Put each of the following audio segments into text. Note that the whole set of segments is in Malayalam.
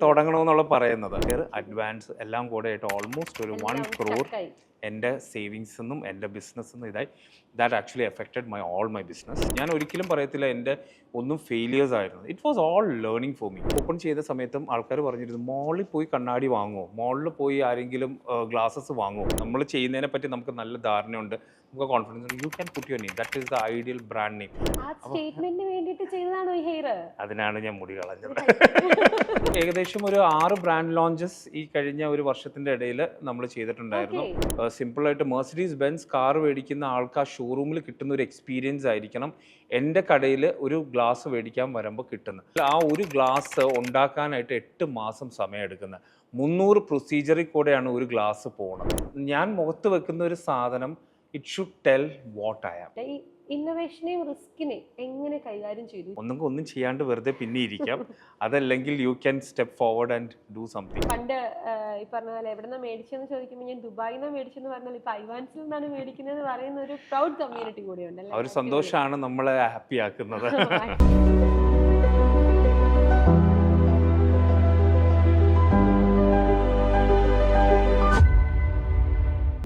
തുടങ്ങണമെന്നുള്ള പറയുന്നത് അഡ്വാൻസ് എല്ലാം കൂടെ ആയിട്ട് ഓൾമോസ്റ്റ് ഒരു 1 crore എൻ്റെ സേവിങ്സിൽ എൻ്റെ ബിസിനസ്സിൽ നിന്ന് ഇതായി. That actually affected all my business. ഞാൻ ഒരിക്കലും പറയത്തില്ല എൻ്റെ ഒന്നും ഫെയിലിയേഴ്സ് ആയിരുന്നു. It was all learning for me. Open ചെയ്ത സമയത്തും ആൾക്കാർ പറഞ്ഞിരുന്നു, മോളിൽ പോയി കണ്ണാടി വാങ്ങുമോ, മോളിൽ പോയി ആരെങ്കിലും ഗ്ലാസസ് വാങ്ങുമോ, നമ്മൾ ചെയ്യുന്നതിനെ പറ്റി നമുക്ക് നല്ല ധാരണയുണ്ട്, നമുക്ക് കോൺഫിഡൻസ് ഉണ്ട്, you can put your name, that is the ideal brand name. അതിനാണ് ഞാൻ മുടി കളഞ്ഞത്. ഏകദേശം ഒരു 6 ബ്രാൻഡ് ലോഞ്ചസ് ഈ കഴിഞ്ഞ ഒരു വർഷത്തിന്റെ ഇടയിൽ നമ്മൾ ചെയ്തിട്ടുണ്ടായിരുന്നു. സിമ്പിളായിട്ട് മെർസിഡീസ് ബെൻസ് കാർ മേടിക്കുന്ന ആൾക്ക് ആ ഷോറൂമിൽ കിട്ടുന്ന ഒരു എക്സ്പീരിയൻസ് ആയിരിക്കണം എൻ്റെ കടയിൽ ഒരു ഗ്ലാസ് മേടിക്കാൻ വരുമ്പോൾ കിട്ടുന്നത്. ആ ഒരു ഗ്ലാസ് ഉണ്ടാക്കാനായിട്ട് 8 മാസം സമയം എടുക്കുന്നത്. 300 പ്രൊസീജിയറിൽ കൂടെയാണ് ഒരു ഗ്ലാസ് പോകുന്നത്. ഞാൻ മുഖത്ത് വെക്കുന്ന ഒരു സാധനം it should tell what I am. ഇന്നോവേഷനെയും റിസ്കിനെ എങ്ങനെ കൈകാര്യം ചെയ്തു? ഒന്നും ചെയ്യാണ്ട് വെറുതെ പിന്നെ ഇരിക്കാം, അതല്ലെങ്കിൽ you can step forward and do something. പണ്ട് ഈ പറഞ്ഞ പോലെ എവിടെ നിന്ന് മേടിച്ചെന്ന് ചോദിക്കുമ്പോൾ ഞാൻ ദുബായിൽ നിന്ന് മേടിച്ചെന്ന് പറഞ്ഞാൽ ഇപ്പൊ ഐവാൻസിൽ നിന്നാണ് മേടിക്കുന്നത് പറയുന്ന ഒരു പ്രൗഡ് കമ്മ്യൂണിറ്റി കൂടിയുണ്ട്. ആ ഒരു സന്തോഷമാണ് നമ്മളെ ഹാപ്പി ആക്കുന്നത്.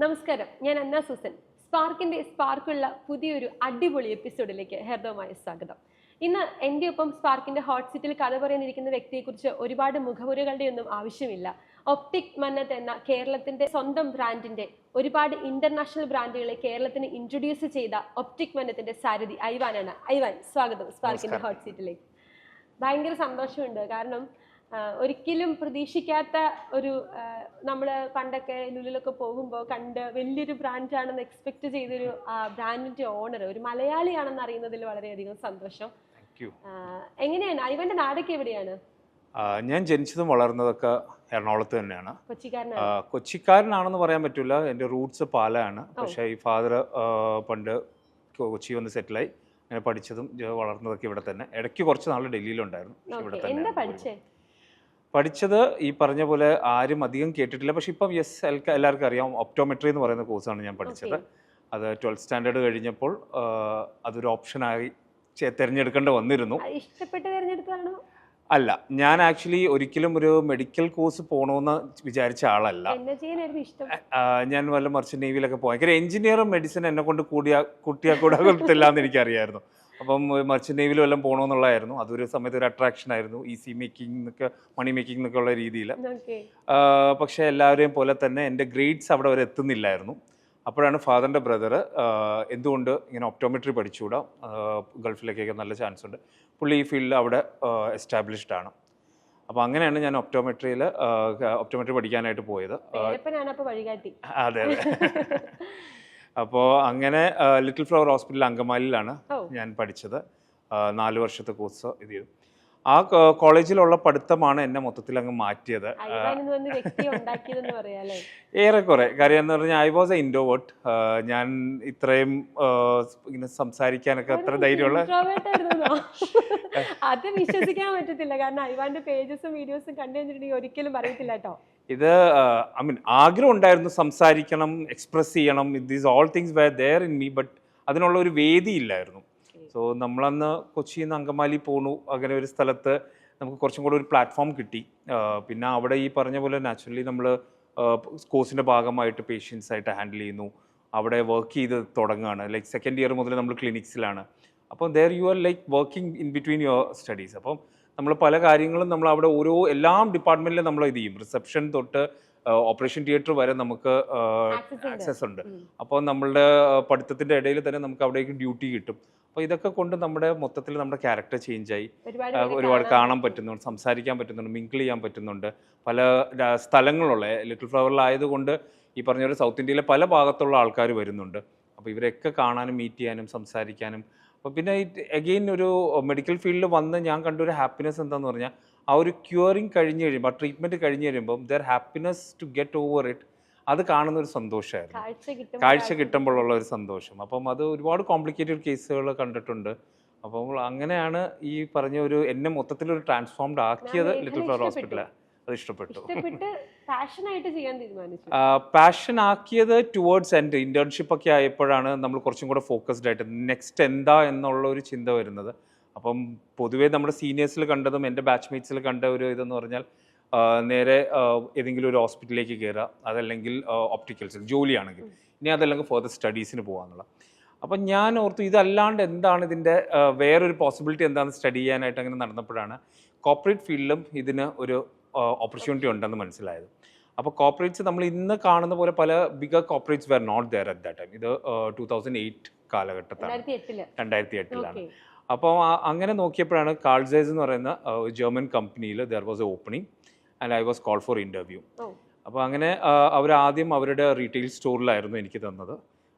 നമസ്കാരം, ഞാൻ അന്ന സുസൻ. സ്പാർക്കിന്റെ സ്പാർക്കുള്ള പുതിയൊരു അടിപൊളി എപ്പിസോഡിലേക്ക് ഹൃദയമായ സ്വാഗതം. ഇന്ന് എൻ്റെ ഒപ്പം സ്പാർക്കിന്റെ ഹോട്ട് സീറ്റിൽ കഥ പറയാനിരിക്കുന്ന വ്യക്തിയെക്കുറിച്ച് ഒരുപാട് മുഖവുരകളുടെ ഒന്നും ആവശ്യമില്ല. ഒപ്റ്റിക് മന്നത്ത് എന്ന കേരളത്തിന്റെ സ്വന്തം ബ്രാൻഡിന്റെ ഒരുപാട് ഇന്റർനാഷണൽ ബ്രാൻഡുകളെ കേരളത്തിന് ഇൻട്രൊഡ്യൂസ് ചെയ്ത ഒപ്റ്റിക് മന്നത്തിന്റെ സാരഥി ഐവാനാണ്. ഐവാൻ, സ്വാഗതം സ്പാർക്കിന്റെ ഹോട്ട് സീറ്റിലേക്ക്. ഭയങ്കര സന്തോഷമുണ്ട്, കാരണം ഒരിക്കലും പ്രതീക്ഷിക്കാത്ത ഒരു നമ്മൾ പണ്ടൊക്കെ ലുലുലൊക്കെ പോകുമ്പോൾ കണ്ട് വലിയൊരു ബ്രാൻഡാണെന്ന് എക്സ്പെക്ട് ചെയ്തൊരു ബ്രാൻഡിന്റെ ഓണർ ഒരു മലയാളിയാണെന്ന് അറിയുന്നതിൽ വളരെയധികം സന്തോഷം. എങ്ങനെയാണ് ഐവന്റെ നാടൊക്കെ എവിടെയാണ്? ഞാൻ ജനിച്ചതും വളർന്നതൊക്കെ എറണാകുളത്ത് തന്നെയാണ്. കൊച്ചിക്കാരനാണെന്ന് പറയാൻ പറ്റില്ല, എൻ്റെ റൂട്ട്സ് പാലയാണ്. പക്ഷേ ഈ ഫാദർ പണ്ട് കൊച്ചി വന്ന് സെറ്റിലായി. അങ്ങനെ പഠിച്ചതും വളർന്നതൊക്കെ ഇവിടെ തന്നെ. ഇടയ്ക്ക് കുറച്ച് നാൾ ഡൽഹിയിലുണ്ടായിരുന്നു. ഇവിടെ തന്നെ പഠിച്ചത്. ഈ പറഞ്ഞ പോലെ ആരും അധികം കേട്ടിട്ടില്ല, പക്ഷെ ഇപ്പം എല്ലാവർക്കും അറിയാം. ഒപ്റ്റോമെട്രി എന്ന് പറയുന്ന കോഴ്സാണ് ഞാൻ പഠിച്ചത്. അത് 12th സ്റ്റാൻഡേർഡ് കഴിഞ്ഞപ്പോൾ അതൊരു ഓപ്ഷനായി തിരഞ്ഞെടുക്കേണ്ടി വന്നിരുന്നു. ഇഷ്ടപ്പെട്ട് തിരഞ്ഞെടുത്താണോ? അല്ല, ഞാൻ ആക്ച്വലി ഒരിക്കലും ഒരു മെഡിക്കൽ കോഴ്സ് പോകണമെന്ന് വിചാരിച്ച ആളല്ല. ഞാൻ വല്ല മർച്ചന്റ് നേവിയിലൊക്കെ പോകാൻ. കാര്യം എഞ്ചിനീയറും മെഡിസിൻ എന്നെ കൊണ്ട് കൂട്ടിയാക്കൂടാകത്തില്ല എന്ന് എനിക്കറിയായിരുന്നു. അപ്പം മർച്ചന്റ് നേവിയിൽ വല്ലതും പോകണമെന്നുള്ളതായിരുന്നു. അതൊരു സമയത്ത് ഒരു അട്രാക്ഷൻ ആയിരുന്നു, ഈസി മേക്കിംഗ് എന്നൊക്കെ, മണി മേക്കിംഗ് എന്നൊക്കെ ഉള്ള രീതിയിൽ. പക്ഷേ എല്ലാവരെയും പോലെ തന്നെ എൻ്റെ ഗ്രേഡ്സ് അവിടെ വരെ എത്തുന്നില്ലായിരുന്നു. അപ്പോഴാണ് ഫാദറിൻ്റെ ബ്രദർ എന്തുകൊണ്ട് ഇങ്ങനെ ഒപ്റ്റോമെട്രി പഠിച്ചുകൂടാ, ഗൾഫിലേക്കൊക്കെ നല്ല ചാൻസ് ഉണ്ട്, പുള്ളി ഈ ഫീൽഡിൽ അവിടെ എസ്റ്റാബ്ലിഷ്ഡ് ആണ്. അപ്പോൾ അങ്ങനെയാണ് ഞാൻ ഒപ്റ്റോമെട്രി പഠിക്കാനായിട്ട് പോയത്. അതെ അതെ. അപ്പോൾ അങ്ങനെ ലിറ്റിൽ ഫ്ലവർ ഹോസ്പിറ്റൽ അങ്കമാലിയിലാണ് ഞാൻ പഠിച്ചത്. 4 വർഷത്തെ കോഴ്സ് ഇത് ചെയ്തു. ആ കോളേജിലുള്ള പഠിത്തമാണ് എന്നെ മൊത്തത്തിൽ അങ്ങ് മാറ്റിയത് ഏറെക്കുറെ. കാര്യം എന്ന് പറഞ്ഞാൽ ഐ വാസ് എ ഇൻട്രോവേർട്ട്. ഞാൻ ഇത്രയും ഇങ്ങനെ സംസാരിക്കാനൊക്കെ അത്ര ധൈര്യമുള്ള അത് വിശ്വസിക്കാൻ പറ്റത്തില്ല, കാരണം ഐവാന്റെ പേജസും വീഡിയോസും കണ്ടു കഴിഞ്ഞിട്ടുണ്ടെങ്കിൽ ഒരിക്കലും പറയത്തില്ല കേട്ടോ. ഇത് ആഗ്രഹം ഉണ്ടായിരുന്നു, സംസാരിക്കണം, എക്സ്പ്രസ് ചെയ്യണം. These all things were there in me, but അതിനുള്ള ഒരു വേദി ഇല്ലായിരുന്നു. സോ നമ്മളന്ന് കൊച്ചിയിൽ നിന്ന് അങ്കമാലി പോണു. അങ്ങനെ ഒരു സ്ഥലത്ത് നമുക്ക് കുറച്ചും കൂടെ ഒരു പ്ലാറ്റ്ഫോം കിട്ടി. പിന്നെ അവിടെ ഈ പറഞ്ഞ പോലെ നാച്ചുറലി നമ്മൾ കോഴ്സിൻ്റെ ഭാഗമായിട്ട് പേഷ്യൻസ് ആയിട്ട് ഹാൻഡിൽ ചെയ്യുന്നു. അവിടെ വർക്ക് ചെയ്ത് തുടങ്ങുകയാണ്. ലൈക്ക് 2nd ഇയർ മുതൽ നമ്മൾ ക്ലിനിക്സിലാണ്. അപ്പം there you are like working in between your studies. അപ്പം നമ്മൾ പല കാര്യങ്ങളും നമ്മൾ അവിടെ എല്ലാ ഡിപ്പാർട്ട്മെൻറ്റിലും നമ്മൾ ഇത് ചെയ്യും. റിസപ്ഷൻ തൊട്ട് ഓപ്പറേഷൻ തിയേറ്റർ വരെ നമുക്ക് ആക്സസ് ഉണ്ട്. അപ്പോൾ നമ്മളുടെ പഠിത്തത്തിൻ്റെ ഇടയിൽ തന്നെ നമുക്ക് അവിടേക്ക് ഡ്യൂട്ടി കിട്ടും. അപ്പോൾ ഇതൊക്കെ കൊണ്ട് മൊത്തത്തിൽ നമ്മുടെ ക്യാരക്ടർ ചേഞ്ചായി. ഒരുപാട് കാണാൻ പറ്റുന്നുണ്ട്, സംസാരിക്കാൻ പറ്റുന്നുണ്ട്, മിങ്കിൾ ചെയ്യാൻ പറ്റുന്നുണ്ട്. പല സ്ഥലങ്ങളുള്ള ലിറ്റിൽ ഫ്ലവറിലായതുകൊണ്ട് ഈ പറഞ്ഞ ഒരു സൗത്ത് ഇന്ത്യയിലെ പല ഭാഗത്തുള്ള ആൾക്കാർ വരുന്നുണ്ട്. അപ്പോൾ ഇവരെയൊക്കെ കാണാനും മീറ്റ് ചെയ്യാനും സംസാരിക്കാനും. അപ്പോൾ പിന്നെ അഗെയിൻ ഒരു മെഡിക്കൽ ഫീൽഡിൽ വന്ന് ഞാൻ കണ്ടൊരു ഹാപ്പിനെസ് എന്താണെന്ന് പറഞ്ഞാൽ, ആ ഒരു ക്യൂറിങ് കഴിഞ്ഞ് കഴിയുമ്പോൾ, ആ ട്രീറ്റ്മെൻറ്റ് കഴിഞ്ഞ് കഴിയുമ്പം their happiness to get over it, അത് കാണുന്ന ഒരു സന്തോഷമായിരുന്നു. കാഴ്ച കിട്ടുമ്പോഴുള്ള ഒരു സന്തോഷം. അപ്പം അത് ഒരുപാട് കോംപ്ലിക്കേറ്റഡ് കേസുകൾ കണ്ടിട്ടുണ്ട്. അപ്പോൾ അങ്ങനെയാണ് ഈ പറഞ്ഞ ഒരു എന്നെ മൊത്തത്തിലൊരു ട്രാൻസ്ഫോംഡ് ആക്കിയത് ലിറ്റിൽ ഫ്ലവർ ഹോസ്പിറ്റലാണ്. അത് ഇഷ്ടപ്പെട്ടു. പാഷൻ ആക്കിയത് ടുവേർഡ്സ് എൻ്റെ ഇന്റേൺഷിപ്പ് ഒക്കെ ആയപ്പോഴാണ് നമ്മൾ കുറച്ചും കൂടെ ഫോക്കസ്ഡ് ആയിട്ട് നെക്സ്റ്റ് എന്താ എന്നുള്ള ഒരു ചിന്ത വരുന്നത്. അപ്പം പൊതുവേ നമ്മുടെ സീനിയേഴ്സിൽ കണ്ടതും എൻ്റെ ബാച്ച്മേറ്റ്സിൽ കണ്ട ഒരു ഇതെന്ന് പറഞ്ഞാൽ നേരെ ഏതെങ്കിലും ഒരു ഹോസ്പിറ്റലിലേക്ക് കയറുക, അതല്ലെങ്കിൽ ഒപ്റ്റിക്കൽസിൽ ജോലിയാണെങ്കിൽ, ഇനി അതല്ലെങ്കിൽ ഫർദർ സ്റ്റഡീസിന് പോകാന്നുള്ള. അപ്പം ഞാൻ ഓർത്തു ഇതല്ലാണ്ട് എന്താണ് ഇതിൻ്റെ വേറൊരു പോസിബിലിറ്റി എന്താണെന്ന് സ്റ്റഡി ചെയ്യാനായിട്ട് അങ്ങനെ നടന്നപ്പോഴാണ് കോർപ്പറേറ്റ് ഫീൽഡിലും ഇതിന് ഒരു ഓപ്പർച്യൂണിറ്റി ഉണ്ടെന്ന് മനസ്സിലായത്. അപ്പോൾ കോർപ്പറേറ്റ്സ് നമ്മൾ ഇന്ന് കാണുന്ന പോലെ പല bigger corporates were not there at that time. ഇത് 2008 കാലഘട്ടത്താണ്, 2008 അപ്പോൾ അങ്ങനെ നോക്കിയപ്പോഴാണ് കാൾ സൈസ് എന്ന് പറയുന്ന ജർമ്മൻ കമ്പനിയിൽ there was A opening and I was call for interview. അപ്പോൾ അങ്ങനെ അവർ ആദ്യം അവരുടെ റീറ്റെയിൽ സ്റ്റോറിലായിരുന്നു എനിക്ക് തന്നത്.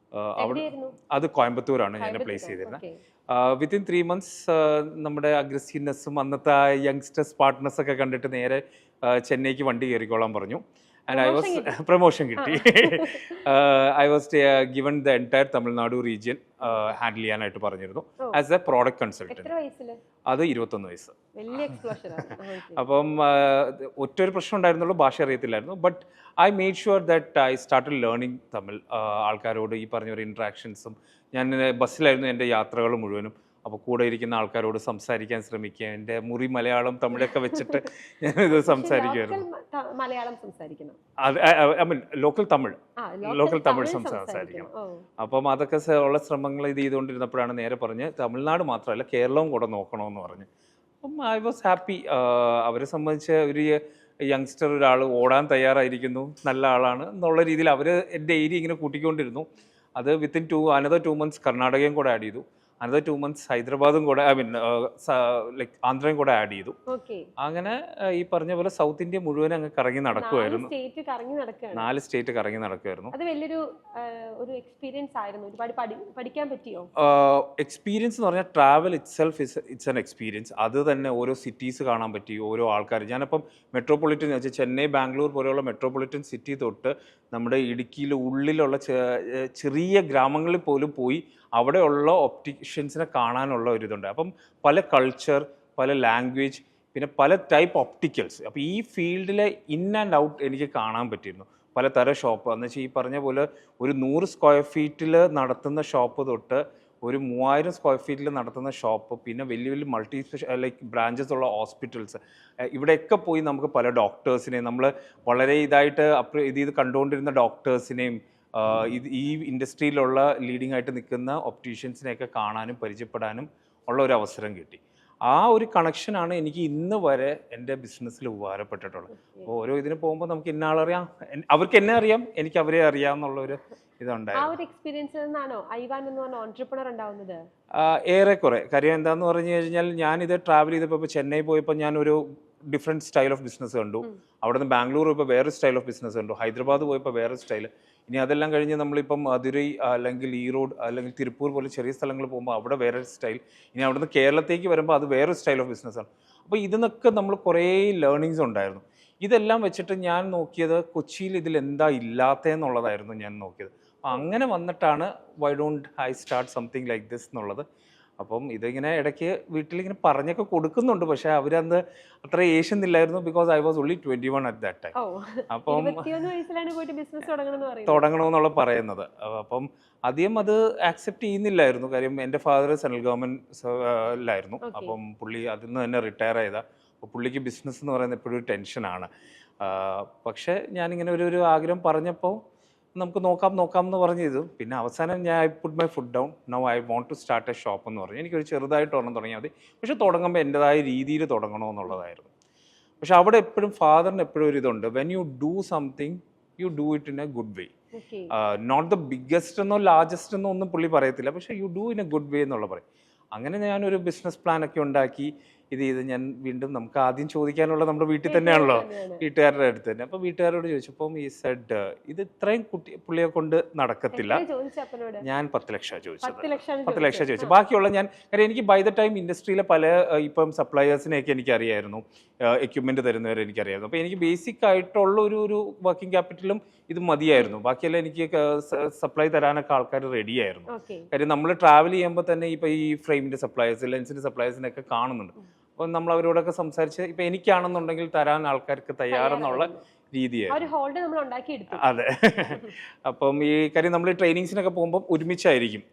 അവിടെ അത് കോയമ്പത്തൂരാണ് ഞാൻ പ്ലേസ് ചെയ്തിരുന്നത്. വിത്തിൻ 3 months നമ്മുടെ അഗ്രസീവ്നെസ്സും അന്നത്തെ ആ യങ്സ്റ്റേഴ്സ് പാർട്ട്നേഴ്സ് ഒക്കെ കണ്ടിട്ട് നേരെ ചെന്നൈക്ക് വണ്ടി കയറിക്കോളാൻ പറഞ്ഞു. ആൻഡ് ഐ വാസ് പ്രൊമോഷൻ കിട്ടി. I was given the entire Tamil Nadu region handle ചെയ്യാനായിട്ട് പറഞ്ഞിരുന്നു ആസ് എ പ്രോഡക്റ്റ് കൺസൾട്ടൻറ്റ്. അത് 21 വയസ്സ്. അപ്പം ഒറ്റൊരു പ്രശ്നം ഉണ്ടായിരുന്നുള്ളൂ, ഭാഷ അറിയത്തില്ലായിരുന്നു. But I made sure that I started learning Tamil. ആൾക്കാരോട് ഈ പറഞ്ഞ ഒരു ഇൻട്രാക്ഷൻസും, ഞാൻ ബസ്സിലായിരുന്നു എൻ്റെ യാത്രകൾ മുഴുവനും. അപ്പോൾ കൂടെ ഇരിക്കുന്ന ആൾക്കാരോട് സംസാരിക്കാൻ ശ്രമിക്കുക. എൻ്റെ മുറി മലയാളം തമിഴൊക്കെ വെച്ചിട്ട് ഞാനിത് സംസാരിക്കുമായിരുന്നു. അത് ഐ മീൻ ലോക്കൽ തമിഴ് സംസാരിക്കണം. അപ്പം അതൊക്കെ ഉള്ള ശ്രമങ്ങൾ ഇത് ചെയ്തുകൊണ്ടിരുന്നപ്പോഴാണ് നേരെ പറഞ്ഞ് തമിഴ്നാട് മാത്രമല്ല കേരളവും കൂടെ നോക്കണമെന്ന് പറഞ്ഞ്. അപ്പം ഐ വാസ് ഹാപ്പി. അവരെ സംബന്ധിച്ച് ഒരു യങ്സ്റ്റർ ഒരാൾ ഓടാൻ തയ്യാറായിരിക്കുന്നു, നല്ല ആളാണ് എന്നുള്ള രീതിയിൽ അവർ എൻ്റെ ഏരിയ ഇങ്ങനെ കൂട്ടിക്കൊണ്ടിരുന്നു. അത് വിത്തിൻ അനദർ 2 months കർണാടകയും കൂടെ ആഡ് ചെയ്തു, അനദർ 2 months ഹൈദരാബാദും കൂടെ ലൈക്ക് ആന്ധ്രയും കൂടെ ആഡ് ചെയ്തു. അങ്ങനെ ഈ പറഞ്ഞ പോലെ സൗത്ത് ഇന്ത്യ മുഴുവൻ അങ്ങ് കറങ്ങി നടക്കുമായിരുന്നു. 4 സ്റ്റേറ്റ് കറങ്ങി നടക്കുമായിരുന്നു. അത് വലിയൊരു ഒരു എക്സ്പീരിയൻസ് ആയിരുന്നു. ഒരുപാട് പഠിക്കാൻ പറ്റിയോ? എക്സ്പീരിയൻസ് എന്ന് പറഞ്ഞാൽ ട്രാവൽ ഇറ്റ്സ് ആൻ എക്സ്പീരിയൻസ്. അത് തന്നെ ഓരോ സിറ്റീസ് കാണാൻ പറ്റി, ഓരോ ആൾക്കാർ. ഞാനിപ്പം മെട്രോപൊളിറ്റൻ വെച്ചാൽ ചെന്നൈ, ബാംഗ്ലൂർ പോലെയുള്ള മെട്രോപൊളിറ്റൻ സിറ്റി തൊട്ട് നമ്മുടെ ഇടുക്കിയിൽ ഉള്ളിലുള്ള ചെറിയ ഗ്രാമങ്ങളിൽ പോലും പോയി അവിടെയുള്ള ഒപ്റ്റിഷ്യൻസിനെ കാണാനുള്ള ഒരിതുണ്ട്. അപ്പം പല കൾച്ചർ, പല ലാംഗ്വേജ്, പിന്നെ പല ടൈപ്പ് ഒപ്റ്റിക്കൽസ്. അപ്പോൾ ഈ ഫീൽഡിലെ ഇൻ ആൻഡ് ഔട്ട് എനിക്ക് കാണാൻ പറ്റിയിരുന്നു. പലതരം ഷോപ്പ് എന്ന് വെച്ചാൽ ഈ പറഞ്ഞ പോലെ ഒരു 100 square feet നടത്തുന്ന ഷോപ്പ് തൊട്ട് ഒരു 3000 square feet നടത്തുന്ന ഷോപ്പ്, പിന്നെ വലിയ വലിയ മൾട്ടി ലൈക്ക് ബ്രാഞ്ചസ് ഉള്ള ഹോസ്പിറ്റൽസ്, ഇവിടെയൊക്കെ പോയി നമുക്ക് പല ഡോക്ടേഴ്സിനെയും, നമ്മൾ വളരെ ഇതായിട്ട് ഇത് കണ്ടുകൊണ്ടിരുന്ന ഡോക്ടേഴ്സിനെയും ഈ ഇൻഡസ്ട്രിയിലുള്ള ലീഡിംഗ് ആയിട്ട് നിൽക്കുന്ന ഒപ്റ്റീഷ്യൻസിനെയൊക്കെ കാണാനും പരിചയപ്പെടാനും ഉള്ള ഒരു അവസരം കിട്ടി. ആ ഒരു കണക്ഷനാണ് എനിക്ക് ഇന്ന് വരെ എൻ്റെ ബിസിനസ്സിൽ ഉപകാരപ്പെട്ടിട്ടുള്ളത്. അപ്പോൾ ഓരോ ഇതിന് പോകുമ്പോൾ നമുക്ക് ഇന്ന ആളറിയാം, അവർക്ക് എന്നെ അറിയാം, എനിക്ക് അവരെ അറിയാം എന്നുള്ളൊരു ഇതുണ്ടായിരുന്നു. ഏറെക്കുറെ കാര്യം എന്താന്ന് പറഞ്ഞു കഴിഞ്ഞാൽ ഞാനിത് ട്രാവൽ ചെയ്തപ്പോൾ ഇപ്പോൾ ചെന്നൈ പോയപ്പോൾ ഞാനൊരു ഡിഫറെൻറ്റ് സ്റ്റൈൽ ഓഫ് ബിസിനസ് കണ്ടു. അവിടെ നിന്ന് ബാംഗ്ലൂർ പോയപ്പോൾ വേറെ സ്റ്റൈൽ ഓഫ് ബിസിനസ് കണ്ടു. ഹൈദരാബാദ് പോയപ്പോൾ വേറെ സ്റ്റൈൽ. ഇനി അതെല്ലാം കഴിഞ്ഞ് നമ്മളിപ്പം മധുരൈ അല്ലെങ്കിൽ ഈറോഡ് അല്ലെങ്കിൽ തിരുപ്പൂർ പോലെ ചെറിയ സ്ഥലങ്ങൾ പോകുമ്പോൾ അവിടെ വേറെ സ്റ്റൈൽ. ഇനി അവിടെ നിന്ന് കേരളത്തേക്ക് വരുമ്പോൾ അത് വേറെ സ്റ്റൈൽ ഓഫ് ബിസിനസ്സാണ്. അപ്പോൾ ഇതിനൊക്കെ നമ്മൾ കുറേ ലേണിങ്സ് ഉണ്ടായിരുന്നു. ഇതെല്ലാം വെച്ചിട്ട് ഞാൻ നോക്കിയത് കൊച്ചിയിൽ ഇതിൽ എന്താ ഇല്ലാത്തതെന്നുള്ളതായിരുന്നു ഞാൻ നോക്കിയത്. അങ്ങനെ വന്നിട്ടാണ് why don't I start something like this എന്നുള്ളത്. അപ്പം ഇതിങ്ങനെ ഇടയ്ക്ക് വീട്ടിലിങ്ങനെ പറഞ്ഞൊക്കെ കൊടുക്കുന്നുണ്ട്, പക്ഷെ അവരന്ന് അത്ര ഏഷ്യന്നില്ലായിരുന്നു. Because I was only 21 at that time. അപ്പം തുടങ്ങണമെന്നുള്ള പറയുന്നത്. അപ്പം ആദ്യം അത് ആക്സെപ്റ്റ് ചെയ്യുന്നില്ലായിരുന്നു. കാര്യം എൻ്റെ ഫാദർ സെൻട്രൽ ഗവൺമെൻറ്റിലായിരുന്നു. അപ്പം പുള്ളി അതിൽ നിന്ന് തന്നെ റിട്ടയർ ചെയ്ത. അപ്പോൾ പുള്ളിക്ക് ബിസിനസ് എന്ന് പറയുന്നത് എപ്പോഴും ഒരു ടെൻഷനാണ്. പക്ഷേ ഞാനിങ്ങനെ ഒരു ആഗ്രഹം പറഞ്ഞപ്പോൾ നമുക്ക് നോക്കാം എന്ന് പറഞ്ഞു ചെയ്തു. പിന്നെ അവസാനം ഞാൻ I put my foot down. Now I want to start a shop എന്ന് പറഞ്ഞു. എനിക്കൊരു ചെറുതായിട്ട് ഒരെണ്ണം തുടങ്ങിയാൽ മതി, പക്ഷെ തുടങ്ങുമ്പോൾ എൻ്റെതായ രീതിയിൽ തുടങ്ങണമെന്നുള്ളതായിരുന്നു. പക്ഷെ അവിടെ എപ്പോഴും ഫാദറിന് എപ്പോഴും ഒരു ഇതുണ്ട്, when you do something you do it in a good way. Not the biggest എന്നോ ലാർജസ്റ്റ് എന്നോ ഒന്നും പുള്ളി പറയത്തില്ല, പക്ഷെ you do in a good way എന്നുള്ള പറയും. അങ്ങനെ ഞാനൊരു ബിസിനസ് പ്ലാനൊക്കെ ഉണ്ടാക്കി ഇത് ചെയ്ത് ഞാൻ വീണ്ടും നമുക്ക് ആദ്യം ചോദിക്കാനുള്ള നമ്മുടെ വീട്ടിൽ തന്നെയാണല്ലോ, വീട്ടുകാരുടെ അടുത്ത് തന്നെ. അപ്പോൾ വീട്ടുകാരോട് ചോദിച്ചപ്പം ഈ സെഡ് ഇത് ഇത്രയും പുള്ളിയെ കൊണ്ട് നടക്കത്തില്ല. ഞാൻ 10 ലക്ഷം ചോദിച്ചത്. 10 ലക്ഷം ചോദിച്ചു. ബാക്കിയുള്ള ഞാൻ കാര്യം എനിക്ക് ബൈ ദ ടൈം ഇൻഡസ്ട്രിയിലെ പല ഇപ്പം സപ്ലയേഴ്സിനെയൊക്കെ എനിക്കറിയായിരുന്നു, എക്യുപ്മെൻറ്റ് തരുന്നവരെ എനിക്കറിയായിരുന്നു. അപ്പോൾ എനിക്ക് ബേസിക് ആയിട്ടുള്ള ഒരു വർക്കിംഗ് ക്യാപിറ്റലും ഇത് മതിയായിരുന്നു. ബാക്കിയെല്ലാം എനിക്ക് സപ്ലൈ തരാനൊക്കെ ആൾക്കാർ റെഡിയായിരുന്നു. കാര്യം നമ്മൾ ട്രാവൽ ചെയ്യുമ്പോൾ തന്നെ ഇപ്പോൾ ഈ ഫ്രെയിമിൻ്റെ സപ്ലയേഴ്സ്, ലെൻസിൻ്റെ സപ്ലയേഴ്സിനൊക്കെ കാണുന്നുണ്ട്. അപ്പോൾ നമ്മൾ അവരോടൊക്കെ സംസാരിച്ച് ഇപ്പം എനിക്കാണെന്നുണ്ടെങ്കിൽ തരാൻ ആൾക്കാർക്ക് തയ്യാറെന്നുള്ള രീതിയായിരുന്നു. ഒരു ഹോൾഡ് നമ്മൾ ഉണ്ടാക്കിയെടുത്തു. അതെ. അപ്പം ഈ കാര്യം നമ്മൾ ട്രെയിനിങ്സിനൊക്കെ പോകുമ്പോൾ ഒരുമിച്ചായിരിക്കും.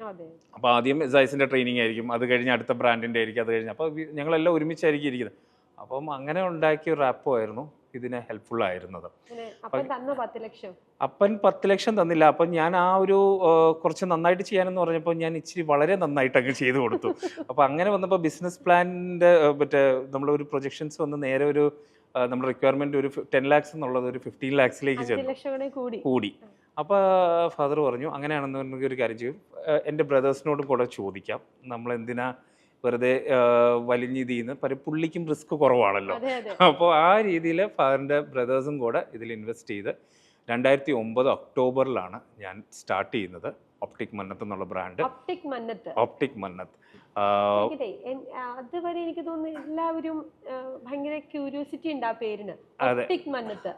അപ്പോൾ ആദ്യം സൈസിൻ്റെ ട്രെയിനിങ് ആയിരിക്കും, അത് കഴിഞ്ഞ് അടുത്ത ബ്രാൻഡിൻ്റെ ആയിരിക്കും, അത് കഴിഞ്ഞ് അപ്പോൾ ഞങ്ങളെല്ലാം ഒരുമിച്ചായിരിക്കും ഇരിക്കുന്നത്. അപ്പം അങ്ങനെ ഉണ്ടാക്കിയ ഒരു റാപ്പോ ആയിരുന്നു ഇതിന് ഹെൽപ്ഫുൾ ആയിരുന്നത്. അപ്പൻ 10 ലക്ഷം തന്നില്ല. അപ്പം ഞാൻ ആ ഒരു കുറച്ച് നന്നായിട്ട് ചെയ്യാനെന്ന് പറഞ്ഞപ്പോൾ ഞാൻ ഇച്ചിരി വളരെ നന്നായിട്ട് അങ്ങ് ചെയ്തു കൊടുത്തു. അപ്പോൾ അങ്ങനെ വന്നപ്പോൾ ബിസിനസ് പ്ലാനിൻ്റെ മറ്റേ നമ്മളൊരു പ്രൊജക്ഷൻസ് വന്ന് നേരെ ഒരു നമ്മുടെ റിക്വയർമെന്റ് ഒരു 10 lakhs എന്നുള്ളത് ഒരു 15 lakhsലേക്ക് ചെന്നു കൂടി. അപ്പോൾ ഫാദർ പറഞ്ഞു അങ്ങനെയാണെന്നുണ്ടെങ്കിൽ ഒരു കാര്യം ചെയ്യും, എൻ്റെ ബ്രദേഴ്സിനോടും കൂടെ ചോദിക്കാം, നമ്മൾ എന്തിനാ വെറുതെ വലിഞ്ഞിത് ചെയ്യുന്ന, പുള്ളിക്കും റിസ്ക് കുറവാണല്ലോ. അപ്പോൾ ആ രീതിയിൽ ഫാദറിൻ്റെ ബ്രദേഴ്സും കൂടെ ഇതിൽ ഇൻവെസ്റ്റ് ചെയ്ത് 2009 ഒക്ടോബറിലാണ് ഞാൻ സ്റ്റാർട്ട് ചെയ്യുന്നത് ഒപ്റ്റിക് മന്നത്ത് എന്നുള്ള ബ്രാൻഡ്. ഒപ്റ്റിക് മന്നത്ത് അതുവരെ എനിക്ക് തോന്നുന്നു എല്ലാവരും ഭയങ്കര ക്യൂരിയോസിറ്റി ഉണ്ട് ആ പേരിന്.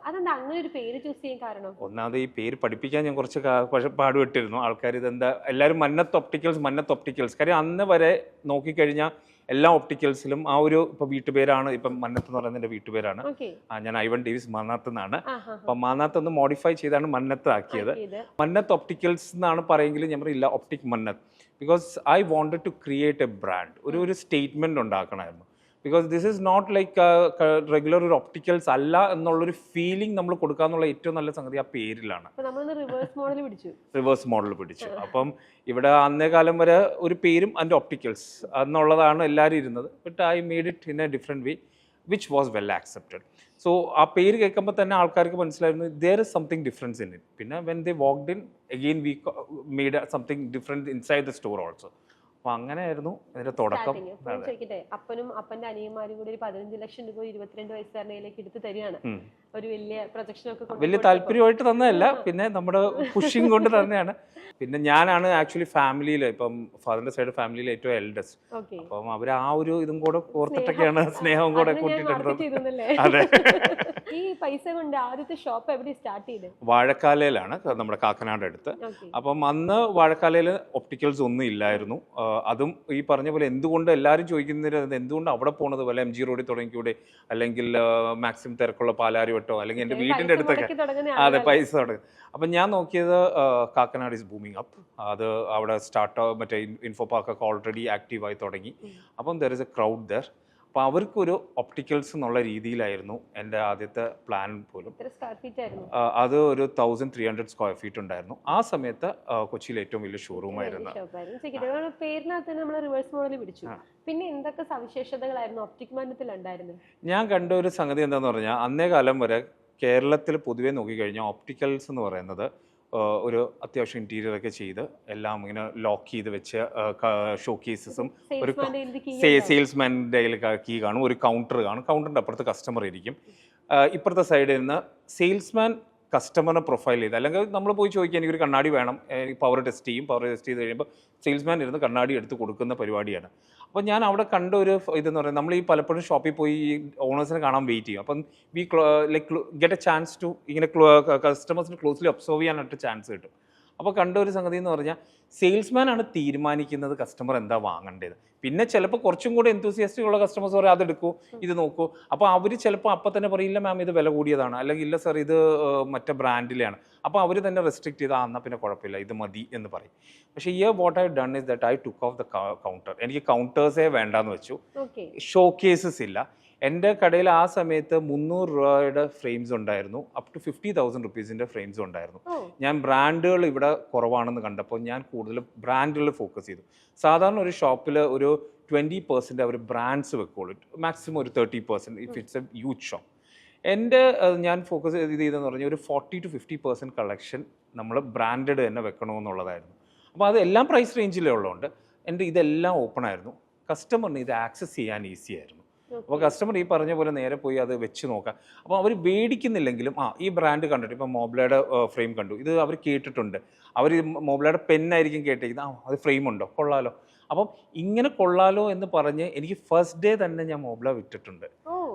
അതെന്താ അങ്ങനെ ഒരു പേര് ചൂസ് ചെയ്യാൻ കാരണം? ഒന്നാമത് ഈ പേര് പഠിപ്പിക്കാൻ ഞാൻ കുറച്ച് പാടുപെട്ടിരുന്നു. ആൾക്കാർ ഇതെന്താ എല്ലാവരും മന്നത്ത് ഒപ്റ്റിക്കൽസ്. കാര്യം അന്ന് വരെ നോക്കിക്കഴിഞ്ഞാൽ എല്ലാ ഒപ്റ്റിക്കൽസിലും ആ ഒരു ഇപ്പൊ വീട്ടുപേരാണ്, ഇപ്പം മന്നത്ത് എന്ന് പറയുന്നത് എൻ്റെ വീട്ടുപേരാണ്. ഞാൻ ഐവൺ ഡേവിസ് മന്നാത്ത് എന്നാണ്. അപ്പൊ മന്നാത്ത് ഒന്ന് മോഡിഫൈ ചെയ്താണ് മന്നത്ത് ആക്കിയത്. മന്നത്ത് ഒപ്റ്റിക്കൽസ് എന്നാണ് പറയുമെങ്കിലും ഞാൻ പറയില്ല Optic Mannath. Because I wanted to create a brand, ഒരു സ്റ്റേറ്റ്മെന്റ് ഉണ്ടാക്കണമായിരുന്നു. Because this is not like regular ഒരു ഒപ്റ്റിക്കൽസ് അല്ല എന്നുള്ളൊരു ഫീലിംഗ് നമ്മൾ കൊടുക്കാന്നുള്ള ഏറ്റവും നല്ല സംഗതി ആ പേരിലാണ്. റിവേഴ്സ് മോഡൽ പിടിച്ചു. അപ്പം ഇവിടെ അന്നേ കാലം വരെ ഒരു പേരും അതിൻ്റെ ഒപ്റ്റിക്കൽസ് എന്നുള്ളതാണ് എല്ലാവരും ഇരുന്നത്. But I made it in a different way which was well accepted. So ആ പേര് കേൾക്കുമ്പോൾ തന്നെ ആൾക്കാർക്ക് മനസ്സിലായിരുന്നു there is something difference in it. പിന്നെ when they walked in again we made something different inside the store also. അപ്പൊ അങ്ങനെയായിരുന്നു ഇതിന്റെ തുടക്കം. അപ്പനും അപ്പന്റെ അനിയന്മാരും കൂടി 15 ലക്ഷം രൂപ 22 വയസ്സുകാരനിലേക്ക് എടുത്ത് തരികയാണ്. ഒരു വലിയ പ്രൊജക്ഷൻ ഒക്കെ വലിയ താല്പര്യമായിട്ട് തന്നതല്ല, പിന്നെ നമ്മുടെ പുഷിങ് കൊണ്ട് തന്നെയാണ്. പിന്നെ ഞാനാണ് ആക്ച്വലി ഫാമിലിയിൽ, ഇപ്പം ഫാദറിന്റെ സൈഡ് ഫാമിലിയിൽ ഏറ്റവും എൽഡസ്റ്റ്. അപ്പം അവർ ആ ഒരു ഇതും കൂടെ ഓർത്തിട്ടൊക്കെയാണ് സ്നേഹവും കൂടെ കൂട്ടിയിട്ടുണ്ട്. അതെ. ഈ പൈസ കൊണ്ട് ആദ്യത്തെ ഷോപ്പ് എവിടെ സ്റ്റാർട്ട് ചെയ്തത്? വാഴക്കാലയിലാണ്, നമ്മുടെ കാക്കനാട് അടുത്ത്. അപ്പം അന്ന് വാഴക്കാലയിൽ ഒപ്റ്റിക്കൽസ് ഒന്നും ഇല്ലായിരുന്നു. അതും ഈ പറഞ്ഞ പോലെ എന്തുകൊണ്ട് എല്ലാവരും ചോദിക്കുന്നത് എന്തുകൊണ്ട് അവിടെ പോണത് പോലെ MG റോഡിൽ തുടങ്ങിക്കൂടെ, അല്ലെങ്കിൽ മാക്സിമം തിരക്കുള്ള പാലാരിവട്ടോ, അല്ലെങ്കിൽ എൻ്റെ വീടിൻ്റെ അടുത്തൊക്കെ. അതെ, പൈസ തുടങ്ങി. അപ്പം ഞാൻ നോക്കിയത് കാക്കനാട് ഈസ് ബൂമിങ് അപ്പ്. അത് അവിടെ മറ്റേ ഇൻഫോ പാർക്കൊക്കെ ഓൾറെഡി ആക്റ്റീവായി തുടങ്ങി. അപ്പം there is A crowd there. അപ്പോൾ അവർക്കൊരു ഒപ്റ്റിക്കൽസ് എന്നുള്ള രീതിയിലായിരുന്നു എൻ്റെ ആദ്യത്തെ പ്ലാൻ പോലും. അത് ഒരു 1300 സ്ക്വയർ ഫീറ്റ് ഉണ്ടായിരുന്നു. ആ സമയത്ത് കൊച്ചിയിലെ ഏറ്റവും വലിയ ഷോറൂം ആയിരുന്നു. പിന്നെ എന്തൊക്കെ സവിശേഷതകളായിരുന്നു ഒപ്റ്റിക് മന്നത്തിൽ ഉണ്ടായിരുന്നത്? ഞാൻ കണ്ട ഒരു സംഗതി എന്താണെന്ന് പറഞ്ഞാൽ, അന്നേ കാലം വരെ കേരളത്തിൽ പൊതുവെ നോക്കിക്കഴിഞ്ഞാൽ ഒപ്റ്റിക്കൽസ് എന്ന് പറയുന്നത് ഒരു അത്യാവശ്യം ഇന്റീരിയർ ഒക്കെ ചെയ്ത് എല്ലാം ഇങ്ങനെ ലോക്ക് ചെയ്ത് വെച്ച് ഷോ കേസസും ഒരു സെയിൽസ്മാൻ്റെ കീ കാണും, ഒരു കൗണ്ടർ കാണും, കൗണ്ടറിൻ്റെ അപ്പുറത്ത് കസ്റ്റമർ ഇരിക്കും. ഇപ്പുറത്തെ സൈഡിൽ നിന്ന് സെയിൽസ്മാൻ കസ്റ്റമറിനെ പ്രൊഫൈൽ ചെയ്ത്, അല്ലെങ്കിൽ നമ്മൾ പോയി ചോദിക്കുക എനിക്കൊരു കണ്ണാടി വേണം, പവർ ടെസ്റ്റ് ചെയ്ത് കഴിയുമ്പോൾ സെയിൽസ്മാൻ ഇരുന്ന് കണ്ണാടി എടുത്ത് കൊടുക്കുന്ന പരിപാടിയാണ്. അപ്പോൾ ഞാൻ അവിടെ കണ്ട ഒരു ഇതെന്ന് പറയുന്നത്, നമ്മൾ ഈ പലപ്പോഴും ഷോപ്പിൽ പോയി ഈ ഓണേഴ്സിനെ കാണാൻ വെയിറ്റ് ചെയ്യും. അപ്പം we like get a chance to ഇങ്ങനെ കസ്റ്റമേഴ്സിന് ക്ലോസ്ലി ഒബ്സർവ് ചെയ്യാനായിട്ട് ചാൻസ് കിട്ടും. അപ്പോൾ കണ്ട ഒരു സംഗതി എന്ന് പറഞ്ഞാൽ സെയിൽസ്മാൻ ആണ് തീരുമാനിക്കുന്നത് കസ്റ്റമർ എന്താ വാങ്ങേണ്ടത്. പിന്നെ ചിലപ്പോൾ കുറച്ചും കൂടെ എന്തൂസിയാസ്റ്റിക് ഉള്ള കസ്റ്റമേഴ്സ് പറയും അതെടുക്കൂ, ഇത് നോക്കൂ. അപ്പോൾ അവർ ചിലപ്പോൾ അപ്പം തന്നെ പറയില്ല മാം ഇത് വില കൂടിയതാണ്, അല്ലെങ്കിൽ ഇല്ല സാർ ഇത് മറ്റേ ബ്രാൻഡിലാണ്. അപ്പോൾ അവർ തന്നെ റെസ്ട്രിക്ട് ചെയ്ത് എന്നാൽ പിന്നെ കുഴപ്പമില്ല ഇത് മതി എന്ന് പറയും. പക്ഷേ what I done is that I took of the counter. എനിക്ക് കൗണ്ടേഴ്സേ വേണ്ടാന്ന് വെച്ചു. ഷോ കേസസ് ഇല്ല. എൻ്റെ കടയിൽ ആ സമയത്ത് 300 രൂപയുടെ ഫ്രെയിംസ് ഉണ്ടായിരുന്നു, അപ് ടു 50,000 റുപ്പീസിൻ്റെ ഫ്രെയിംസും ഉണ്ടായിരുന്നു. ഞാൻ ബ്രാൻഡുകൾ ഇവിടെ കുറവാണെന്ന് കണ്ടപ്പോൾ ഞാൻ കൂടുതൽ ബ്രാൻഡുകൾ ഫോക്കസ് ചെയ്തു. സാധാരണ ഒരു ഷോപ്പിൽ ഒരു 20% അവർ ബ്രാൻഡ്സ് വെക്കുള്ളൂ, മാക്സിമം ഒരു 30% if it's A huge shop. എൻ്റെ ഞാൻ ഫോക്കസ് ചെയ്തെന്ന് പറഞ്ഞാൽ ഒരു 40 to 50% കളക്ഷൻ നമ്മൾ ബ്രാൻഡഡ് തന്നെ വെക്കണമെന്നുള്ളതായിരുന്നു. അപ്പോൾ അത് എല്ലാം പ്രൈസ് റേഞ്ചിലേ ഉള്ളതുകൊണ്ട് എൻ്റെ ഇതെല്ലാം ഓപ്പൺ ആയിരുന്നു. കസ്റ്റമറിന് ഇത് ആക്സസ് ചെയ്യാൻ ഈസി ആയിരുന്നു. അപ്പോൾ കസ്റ്റമർ ഈ പറഞ്ഞ പോലെ നേരെ പോയി അത് വെച്ച് നോക്കാം. അപ്പോൾ അവർ മേടിക്കുന്നില്ലെങ്കിലും ഈ ബ്രാൻഡ് കണ്ടിട്ട്, ഇപ്പം മോബ്ലയുടെ ഫ്രെയിം കണ്ടു, ഇത് അവർ കേട്ടിട്ടുണ്ട്, അവർ മോബ്ലയുടെ പെന്നായിരിക്കും കേട്ടിരിക്കുന്നത്, അത് ഫ്രെയിം ഉണ്ടോ, കൊള്ളാലോ. അപ്പം ഇങ്ങനെ കൊള്ളാലോ എന്ന് പറഞ്ഞ് എനിക്ക് ഫസ്റ്റ് ഡേ തന്നെ ഞാൻ മോബ്ല വിറ്റിട്ടുണ്ട്.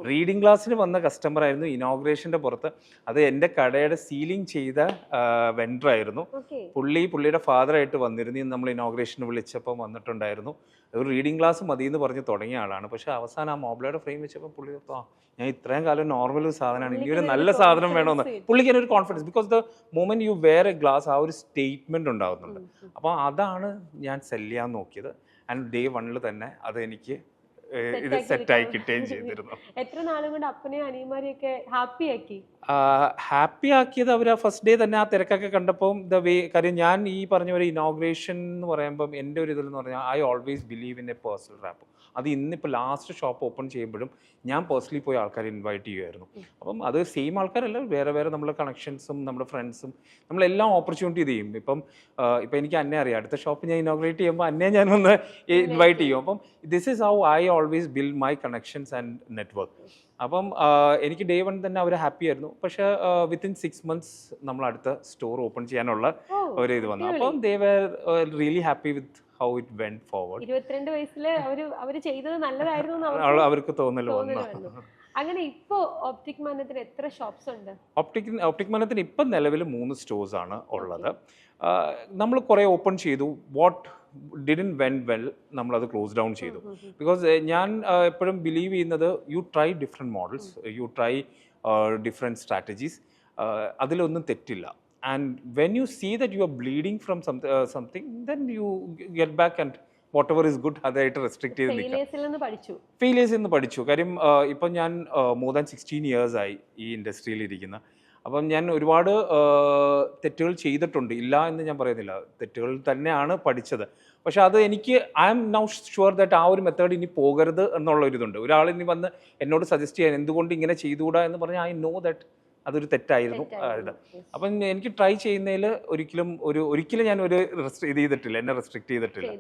റീഡിംഗ് ക്ലാസ്സിന് വന്ന കസ്റ്റമർ ആയിരുന്നു ഇനോഗ്രേഷൻ്റെ പുറത്ത്. അത് എൻ്റെ കടയുടെ സീലിംഗ് ചെയ്ത വെൻഡറായിരുന്നു. പുള്ളിയുടെ ഫാദറായിട്ട് വന്നിരുന്നു. നമ്മൾ ഇനോഗ്രേഷന് വിളിച്ചപ്പോൾ വന്നിട്ടുണ്ടായിരുന്നു. ഒരു റീഡിംഗ് ക്ലാസ് മതി എന്ന് പറഞ്ഞ് തുടങ്ങിയ ആളാണ്. പക്ഷേ അവസാനം ആ മോബ്ലയുടെ ഫ്രെയിം വെച്ചപ്പോൾ പുള്ളി ഞാൻ ഇത്രയും കാലം നോർമൽ ഒരു സാധനമാണ്, ഇനിയൊരു നല്ല സാധനം വേണമെന്ന് പുള്ളിക്ക് ഒരു confidence. Because the moment you wear a glass ആ ഒരു സ്റ്റേറ്റ്മെന്റ് ഉണ്ടാകുന്നുണ്ട്. അപ്പോൾ അതാണ് ഞാൻ സെല് ചെയ്യാൻ നോക്കിയത്. ആൻഡ് ഡേ 1 തന്നെ അത് എനിക്ക് ഇത് സെറ്റായി കിട്ടുകയും ചെയ്തിരുന്നു. എത്ര നാളും കൊണ്ട് അപ്പനെയും അനിയന്മാരെയൊക്കെ ഹാപ്പി ആക്കി? ഹാപ്പി ആക്കിയത് അവർ ആ ഫസ്റ്റ് ഡേ തന്നെ ആ തിരക്കൊക്കെ കണ്ടപ്പോൾ കാര്യം ഞാൻ ഈ പറഞ്ഞ ഒരു ഇനോഗ്രേഷൻ എന്ന് പറയുമ്പം എൻ്റെ ഒരു ഇതിലെന്ന് പറഞ്ഞാൽ I always believe in a personal rapport. അത് ഇന്നിപ്പോൾ ലാസ്റ്റ് ഷോപ്പ് ഓപ്പൺ ചെയ്യുമ്പോഴും ഞാൻ പേഴ്സണലി പോയി ആൾക്കാരെ ഇൻവൈറ്റ് ചെയ്യുമായിരുന്നു. അപ്പം അത് സെയിം ആൾക്കാരല്ല, വേറെ വേറെ നമ്മുടെ കണക്ഷൻസും നമ്മുടെ ഫ്രണ്ട്സും നമ്മളെല്ലാം ഓപ്പർച്യൂണിറ്റി ചെയ്യും. ഇപ്പം എനിക്ക് അന്നെ അറിയാം, അടുത്ത ഷോപ്പ് ഞാൻ ഇനോഗ്രേറ്റ് ചെയ്യുമ്പോൾ അന്നെ ഞാൻ ഒന്ന് ഇൻവൈറ്റ് ചെയ്യും. അപ്പം this is how I always build my connections and network. അപ്പം എനിക്ക് ഡേ 1 തന്നെ അവർ ഹാപ്പി ആയിരുന്നു. പക്ഷേ വിത്തിൻ 6 months നമ്മൾ അടുത്ത സ്റ്റോർ ഓപ്പൺ ചെയ്യാനുള്ള ഒരു ഇത് വന്നു. അപ്പം they were really happy with how it went forward. 22 വയസ്സിൽ അവർ ചെയ്തത് നല്ലതായിരുന്നു അവർക്ക് തോന്നൽ വന്നു. അങ്ങനെ ഇപ്പോ ഒപ്റ്റിക് മാനത്തിന് എത്ര ഷോപ്സ് ഉണ്ട്? ഒപ്റ്റിക് മാനത്തിന് ഇപ്പം നിലവിൽ 3 സ്റ്റോഴ്സ് ആണ് ഉള്ളത്. നമ്മൾ കുറേ ഓപ്പൺ ചെയ്തു. വാട്ട് ഡിഡൻറ്റ് വെന്റ് വെൽ നമ്മളത് ക്ലോസ് ഡൗൺ ചെയ്തു. ബിക്കോസ് ഞാൻ എപ്പോഴും ബിലീവ് ചെയ്യുന്നത് you try different models, you try different strategies. അതിലൊന്നും തെറ്റില്ല. And when you see that you are bleeding from something then you get back and whatever is good അതായിട്ട് റെസ്ട്രിക്ട് ചെയ്ത് നിൽക്കാം. ഫെയിലിയേഴ്സിൽ നിന്ന് പഠിച്ചു. കാര്യം ഇപ്പം ഞാൻ മോർ ദാൻ 16 years ആയി ഈ ഇൻഡസ്ട്രിയിൽ ഇരിക്കുന്ന. അപ്പം ഞാൻ ഒരുപാട് തെറ്റുകൾ ചെയ്തിട്ടുണ്ട്, ഇല്ല എന്ന് ഞാൻ പറയുന്നില്ല, തെറ്റുകൾ തന്നെയാണ് പഠിച്ചത്. പക്ഷെ അത് എനിക്ക് I am now sure that ആ ഒരു മെത്തേഡ് ഇനി പോകരുത് എന്നുള്ളൊരിതുണ്ട്. ഒരാൾ ഇനി വന്ന് എന്നോട് സജസ്റ്റ് ചെയ്യാൻ എന്തുകൊണ്ട് ഇങ്ങനെ ചെയ്തുകൂടാ എന്ന് പറഞ്ഞാൽ ഐ നോ ദാറ്റ് അതൊരു തെറ്റായിരുന്നു. അപ്പം എനിക്ക് ട്രൈ ചെയ്യുന്നതിൽ ഒരിക്കലും ഞാൻ ഒരു ചെയ്തിട്ടില്ല, എന്നെ റെസ്ട്രിക്ട് ചെയ്തിട്ടില്ല.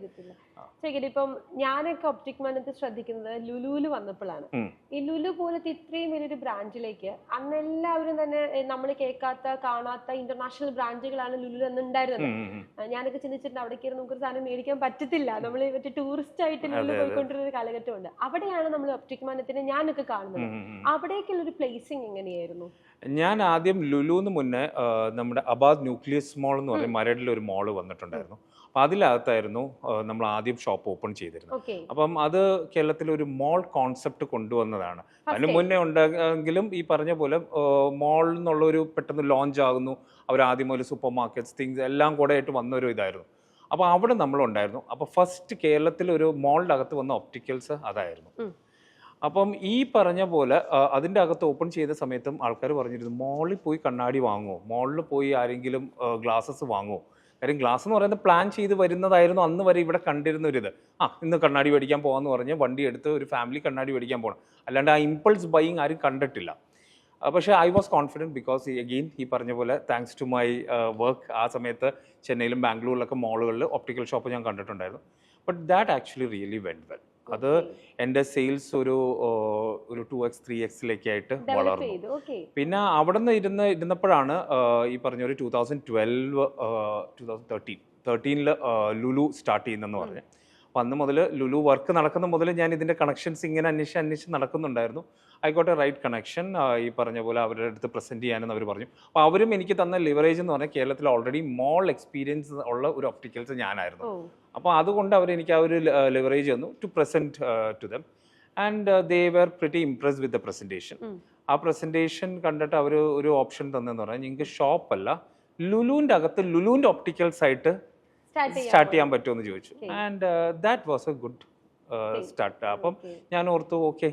ഇപ്പം ഞാനൊക്കെ ഒപ്റ്റിക് മാനത്ത് ശ്രദ്ധിക്കുന്നത് ലുലുവിൽ വന്നപ്പോഴാണ്. ഈ ലുലു പോലത്തെ ഇത്രയും വലിയൊരു ബ്രാഞ്ചിലേക്ക് അന്ന് എല്ലാവരും തന്നെ നമ്മൾ കേൾക്കാത്ത കാണാത്ത ഇന്റർനാഷണൽ ബ്രാഞ്ചുകളാണ് ലുലുവിൽ അന്ന് ഉണ്ടായിരുന്നത്. ഞാനൊക്കെ ചിന്തിച്ചിട്ടുണ്ട് അവിടെ കയറി നമുക്കൊരു സാധനം മേടിക്കാൻ പറ്റത്തില്ല, നമ്മൾ മറ്റേ ടൂറിസ്റ്റ് ആയിട്ട് ലുലു പോയിക്കൊണ്ടിരുന്ന ഒരു കാലഘട്ടമുണ്ട്. അവിടെയാണ് നമ്മൾ ഒപ്റ്റിക് മാനത്തിനെ ഞാനൊക്കെ കാണുന്നത്. അവിടേക്കുള്ള ഒരു പ്ലേസിങ് എങ്ങനെയായിരുന്നു? ഞാൻ ആദ്യം ലുലുന്ന് മുന്നേ നമ്മുടെ അബാദ് ന്യൂക്ലിയസ് മോൾ എന്ന് പറയുന്ന മരടിൽ ഒരു മോള് വന്നിട്ടുണ്ടായിരുന്നു. അപ്പം അതിനകത്തായിരുന്നു നമ്മൾ ആദ്യം ഷോപ്പ് ഓപ്പൺ ചെയ്തിരുന്നത്. അപ്പം അത് കേരളത്തിൽ ഒരു മോൾ കോൺസെപ്റ്റ് കൊണ്ടുവന്നതാണ്. അതിന് മുന്നേ ഉണ്ടെങ്കിലും ഈ പറഞ്ഞ പോലെ മോൾ എന്നുള്ളൊരു പെട്ടെന്ന് ലോഞ്ച് ആകുന്നു. അവർ ആദ്യം ഒരു സൂപ്പർ മാർക്കറ്റ്സ് തിങ്സ് എല്ലാം കൂടെ ആയിട്ട് വന്നൊരു ഇതായിരുന്നു. അപ്പോൾ അവിടെ നമ്മളുണ്ടായിരുന്നു. അപ്പോൾ ഫസ്റ്റ് കേരളത്തിൽ ഒരു മോളിൻ്റെ അകത്ത് വന്ന ഒപ്റ്റിക്കൽസ് അതായിരുന്നു. അപ്പം ഈ പറഞ്ഞ പോലെ അതിൻ്റെ അകത്ത് ഓപ്പൺ ചെയ്ത സമയത്തും ആൾക്കാർ പറഞ്ഞിരുന്നു മോളിൽ പോയി കണ്ണാടി വാങ്ങുമോ, മോളിൽ പോയി ആരെങ്കിലും ഗ്ലാസസ് വാങ്ങുമോ. കാര്യം ഗ്ലാസ് എന്ന് പറയുന്നത് പ്ലാൻ ചെയ്ത് വരുന്നതായിരുന്നു അന്ന് വരെ ഇവിടെ കണ്ടിരുന്ന ഒരിത്. ഇന്ന് കണ്ണാടി മേടിക്കാൻ പോകാമെന്ന് പറഞ്ഞ് വണ്ടി എടുത്ത് ഒരു ഫാമിലി കണ്ണാടി മേടിക്കാൻ പോകണം. അല്ലാണ്ട് ആ ഇമ്പൾസ് ബൈയിങ് ആരും കണ്ടിട്ടില്ല. പക്ഷേ I was confident because again ഈ പറഞ്ഞ പോലെ താങ്ക്സ് ടു മൈ വർക്ക് ആ സമയത്ത് ചെന്നൈയിലും ബാംഗ്ലൂരിലൊക്കെ മോളുകളിൽ ഒപ്റ്റിക്കൽ ഷോപ്പ് ഞാൻ കണ്ടിട്ടുണ്ടായിരുന്നു. But that actually really went well. അത് എൻ്റെ സെയിൽസ് ഒരു 2x 3x വളർന്നു. പിന്നെ അവിടെ നിന്ന് ഇരുന്നപ്പോഴാണ് ഈ പറഞ്ഞൊരു 2013 ലുലു സ്റ്റാർട്ട് ചെയ്യുന്നതെന്ന് പറഞ്ഞു. അപ്പം അന്ന് മുതൽ ലുലു വർക്ക് നടക്കുന്ന മുതൽ ഞാൻ ഇതിൻ്റെ കണക്ഷൻസ് ഇങ്ങനെ അന്വേഷിച്ച് നടക്കുന്നുണ്ടായിരുന്നു. I got a right connection. ഈ പറഞ്ഞ പോലെ അവരുടെ അടുത്ത് പ്രസൻറ്റ് ചെയ്യാനെന്ന് അവർ പറഞ്ഞു. അപ്പോൾ അവരും എനിക്ക് തന്ന ലിവറേജ് എന്ന് പറഞ്ഞാൽ കേരളത്തിൽ ഓൾറെഡി മോൾ എക്സ്പീരിയൻസ് ഉള്ള ഒരു ഒപ്റ്റിക്കൽസ് ഞാനായിരുന്നു. അപ്പോൾ അതുകൊണ്ട് അവരെനിക്ക് ആ ഒരു ലിവറേജ് തന്നു to present to them. And they were pretty impressed with the presentation. ആ പ്രസൻറ്റേഷൻ കണ്ടിട്ട് അവർ ഒരു ഓപ്ഷൻ തന്നെന്ന് പറഞ്ഞാൽ നിങ്ങൾക്ക് ഷോപ്പല്ല ലുലുവിൻ്റെ അകത്ത് ലുലുവിൻ്റെ ഒപ്റ്റിക്കൽസ് ആയിട്ട് സ്റ്റാർട്ട് ചെയ്യാൻ പറ്റുമെന്ന് ചോദിച്ചു. And that was A good start. അപ്പം ഞാൻ ഓർത്തു ഓക്കെ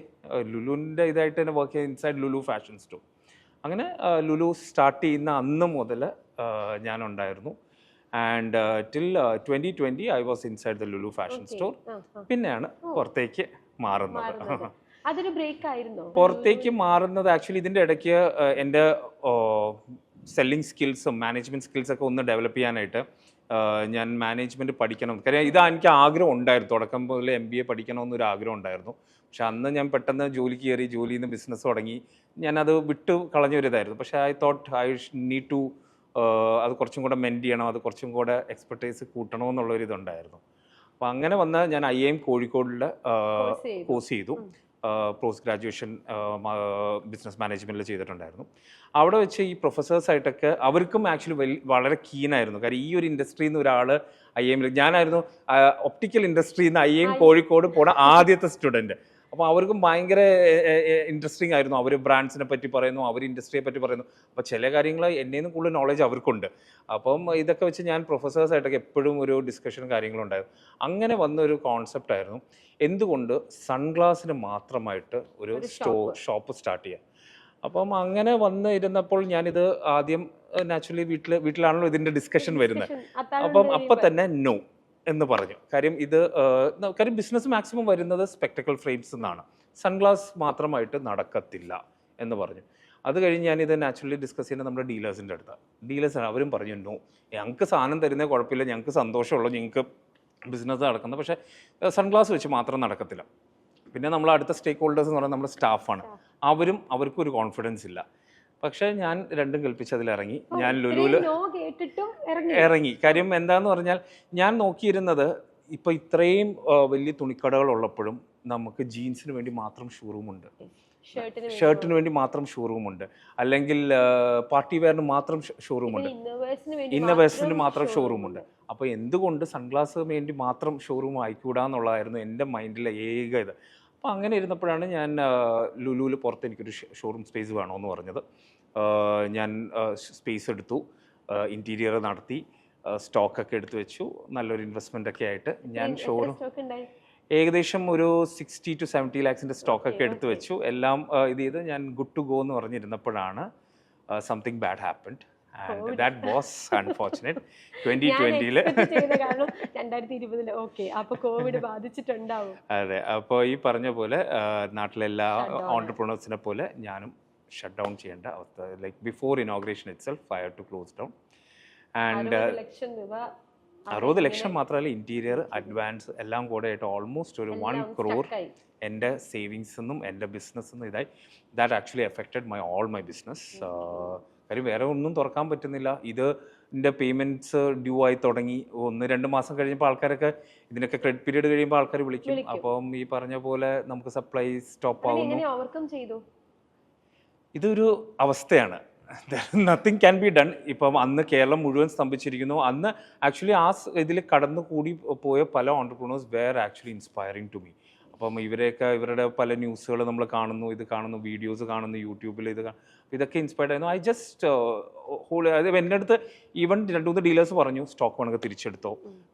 ലുലുവിൻ്റെ ഇതായിട്ട് തന്നെ വർക്ക് ചെയ്യാൻ ഇൻസൈഡ് ലുലു ഫാഷൻ സ്റ്റോർ. അങ്ങനെ ലുലു സ്റ്റാർട്ട് ചെയ്യുന്ന അന്ന് മുതൽ ഞാനുണ്ടായിരുന്നു. And till 2020 I was inside the Lulu fashion store. പിന്നെയാണ് പുറത്തേക്ക് മാറുന്നത്. പുറത്തേക്ക് മാറുന്നത് ആക്ച്വലി ഇതിൻ്റെ ഇടയ്ക്ക് എൻ്റെ സെല്ലിംഗ് സ്കിൽസും മാനേജ്മെൻറ്റ് സ്കിൽസൊക്കെ ഒന്ന് ഡെവലപ്പ് ചെയ്യാനായിട്ട് ഞാൻ മാനേജ്മെൻറ്റ് പഠിക്കണം. കാര്യം ഇതാ എനിക്ക് ആഗ്രഹം ഉണ്ടായിരുന്നു, തുടക്കം മുതൽ MBA പഠിക്കണമെന്നൊരു ആഗ്രഹം ഉണ്ടായിരുന്നു. പക്ഷെ അന്ന് ഞാൻ പെട്ടെന്ന് ജോലിക്ക് കയറി, ജോലിയിൽ നിന്ന് ബിസിനസ് തുടങ്ങി, ഞാനത് വിട്ടു കളഞ്ഞൊരിതായിരുന്നു. പക്ഷേ I thought I need to അത് കുറച്ചും കൂടെ മെൻഡ് ചെയ്യണം, അത് കുറച്ചും കൂടെ എക്സ്പെർട്ടൈസ് കൂട്ടണമെന്നുള്ളൊരിതുണ്ടായിരുന്നു. അപ്പോൾ അങ്ങനെ വന്ന് ഞാൻ IIM കോഴിക്കോടിൽ കോഴ്സ് ചെയ്തു. പോസ്റ്റ് ഗ്രാജുവേഷൻ ബിസിനസ് മാനേജ്മെൻറ്റിൽ ചെയ്തിട്ടുണ്ടായിരുന്നു. അവിടെ വെച്ച് ഈ പ്രൊഫസേഴ്സായിട്ടൊക്കെ അവർക്കും ആക്ച്വലി വളരെ കീനായിരുന്നു. കാര്യം ഈ ഒരു ഇൻഡസ്ട്രിയിൽ നിന്ന് ഒരാൾ IIM ഞാനായിരുന്നു ഒപ്റ്റിക്കൽ ഇൻഡസ്ട്രിയിൽ നിന്ന് IIM കോഴിക്കോട് പോണ ആദ്യത്തെ സ്റ്റുഡൻറ്റ്. അപ്പോൾ അവർക്കും ഭയങ്കര ഇൻട്രസ്റ്റിംഗ് ആയിരുന്നു. അവർ ബ്രാൻഡ്സിനെ പറ്റി പറയുന്നു, അവർ ഇൻഡസ്ട്രിയെ പറ്റി പറയുന്നു. അപ്പോൾ ചില കാര്യങ്ങൾ എന്നേന്നും കൂടുതൽ നോളജ് അവർക്കുണ്ട്. അപ്പം ഇതൊക്കെ വെച്ച് ഞാൻ പ്രൊഫസേഴ്സായിട്ടൊക്കെ എപ്പോഴും ഒരു ഡിസ്കഷനും കാര്യങ്ങളുണ്ടായിരുന്നു. അങ്ങനെ വന്നൊരു കോൺസെപ്റ്റായിരുന്നു എന്തുകൊണ്ട് സൺഗ്ലാസിന് മാത്രമായിട്ട് ഒരു ഷോപ്പ് സ്റ്റാർട്ട് ചെയ്യാം. അപ്പം അങ്ങനെ വന്ന് ഇരുന്നപ്പോൾ ഞാനിത് ആദ്യം നാച്ചുറലി വീട്ടിലാണല്ലോ ഇതിൻ്റെ ഡിസ്കഷൻ വരുന്നത്. അപ്പം തന്നെ നോ എന്ന് പറഞ്ഞു. കാര്യം ബിസിനസ് മാക്സിമം വരുന്നത് സ്പെക്ടക്കിൾ ഫ്രെയിംസ് എന്നാണ്, സൺഗ്ലാസ് മാത്രമായിട്ട് നടക്കത്തില്ല എന്ന് പറഞ്ഞു. അത് കഴിഞ്ഞ് ഞാനിത് നാച്ചുറലി ഡിസ്കസ് ചെയ്യുന്നത് നമ്മുടെ ഡീലേഴ്സിൻ്റെ അടുത്താണ്. ഡീലേഴ്സാണ്, അവരും പറഞ്ഞു നോ, ഞങ്ങൾക്ക് സാധനം തരുന്നത് കുഴപ്പമില്ല, ഞങ്ങൾക്ക് സന്തോഷമുള്ളൂ, ഞങ്ങൾക്ക് ബിസിനസ് നടക്കുന്നത്, പക്ഷേ സൺഗ്ലാസ് വെച്ച് മാത്രം നടക്കത്തില്ല. പിന്നെ നമ്മൾ അടുത്ത സ്റ്റേക്ക് ഹോൾഡേഴ്സ് എന്ന് പറയുന്നത് നമ്മുടെ സ്റ്റാഫാണ്. അവർക്കും ഒരു കോൺഫിഡൻസ് ഇല്ല. പക്ഷേ ഞാൻ രണ്ടും കൽപ്പിച്ചതിലിറങ്ങി. ഞാൻ ലുലുവിൽ ഇറങ്ങി. കാര്യം എന്താന്ന് പറഞ്ഞാൽ ഞാൻ നോക്കിയിരുന്നത് ഇപ്പോൾ ഇത്രയും വലിയ തുണിക്കടകൾ ഉള്ളപ്പോഴും നമുക്ക് ജീൻസിന് വേണ്ടി മാത്രം ഷോറൂമുണ്ട്, ഷർട്ടിന് വേണ്ടി മാത്രം ഷോറൂമുണ്ട്, അല്ലെങ്കിൽ പാർട്ടി വെയറിന് മാത്രം ഷോറൂമുണ്ട്, ഇന്നവേഴ്സിന് മാത്രം ഷോറൂമുണ്ട്. അപ്പോൾ എന്തുകൊണ്ട് സൺഗ്ലാസ് വേണ്ടി മാത്രം ഷോറൂം ആയിക്കൂടാന്നുള്ളതായിരുന്നു എൻ്റെ മൈൻഡിലെ ഏക ഇത്. അപ്പോൾ അങ്ങനെ ഇരുന്നപ്പോഴാണ് ഞാൻ ലുലുവിൽ പുറത്ത് എനിക്കൊരു ഷോറൂം സ്പേസ് വേണമെന്ന് പറഞ്ഞത്. ഞാൻ സ്പേസ് എടുത്തു, ഇൻറ്റീരിയർ നടത്തി, സ്റ്റോക്കൊക്കെ എടുത്തു വെച്ചു. നല്ലൊരു ഇൻവെസ്റ്റ്മെൻ്റ് ഒക്കെ ആയിട്ട് ഞാൻ ഷോറൂം ഏകദേശം ഒരു 60 to 70 lakhs സ്റ്റോക്കൊക്കെ എടുത്തു വെച്ചു. എല്ലാം ഇത് ചെയ്ത് ഞാൻ ഗുഡ് ടു ഗോ എന്ന് പറഞ്ഞിരുന്നപ്പോഴാണ് something bad happened. And that was unfortunate. 2020 അതെ. അപ്പോൾ ഈ പറഞ്ഞ പോലെ നാട്ടിലെല്ലാ ഓൺടർപ്രണേഴ്സിനെ പോലെ ഞാനും ഷട്ട് ഡൗൺ ചെയ്യേണ്ട അവസ്ഥ. Like before inauguration itself I had to close down. And 60 ലക്ഷം മാത്രമല്ല, ഇൻറ്റീരിയർ, അഡ്വാൻസ് എല്ലാം കൂടെ ആയിട്ട് ഓൾമോസ്റ്റ് ഒരു 1 crore എൻ്റെ സേവിങ്സിൽ നിന്നും എൻ്റെ ബിസിനസ്സിൽ നിന്നും ഇതായി. That actually affected all my business. കാര്യം വേറെ ഒന്നും തുറക്കാൻ പറ്റുന്നില്ല. ഇതിൻ്റെ പേയ്മെൻറ്റ്സ് ഡ്യൂ ആയി തുടങ്ങി. 1-2 മാസം കഴിഞ്ഞപ്പോൾ ആൾക്കാരൊക്കെ ഇതിനൊക്കെ ക്രെഡിറ്റ് പീരീഡ് കഴിയുമ്പോൾ ആൾക്കാർ വിളിക്കും. അപ്പം ഈ പറഞ്ഞ പോലെ നമുക്ക് സപ്ലൈ സ്റ്റോപ്പ് ആവുന്നു. ഇതൊരു അവസ്ഥയാണ്. Nothing can be done. ഇപ്പം അന്ന് കേരളം മുഴുവൻ സ്തംഭിച്ചിരിക്കുന്നു. അന്ന് ആക്ച്വലി ഇതിൽ കടന്നു കൂടി പോയ പല entrepreneurs were actually inspiring to me. അപ്പം ഇവരുടെ പല ന്യൂസുകൾ നമ്മൾ കാണുന്നു, ഇത് കാണുന്നു, വീഡിയോസ് കാണുന്നു യൂട്യൂബിൽ, ഇതൊക്കെ ഇൻസ്പയർഡ് ആയിരുന്നു. ഐ ജസ്റ്റ് അത് എൻ്റെ അടുത്ത് ഈവൻ 2-3 ഡീലേഴ്സ് പറഞ്ഞു സ്റ്റോക്ക് വേണമെങ്കിൽ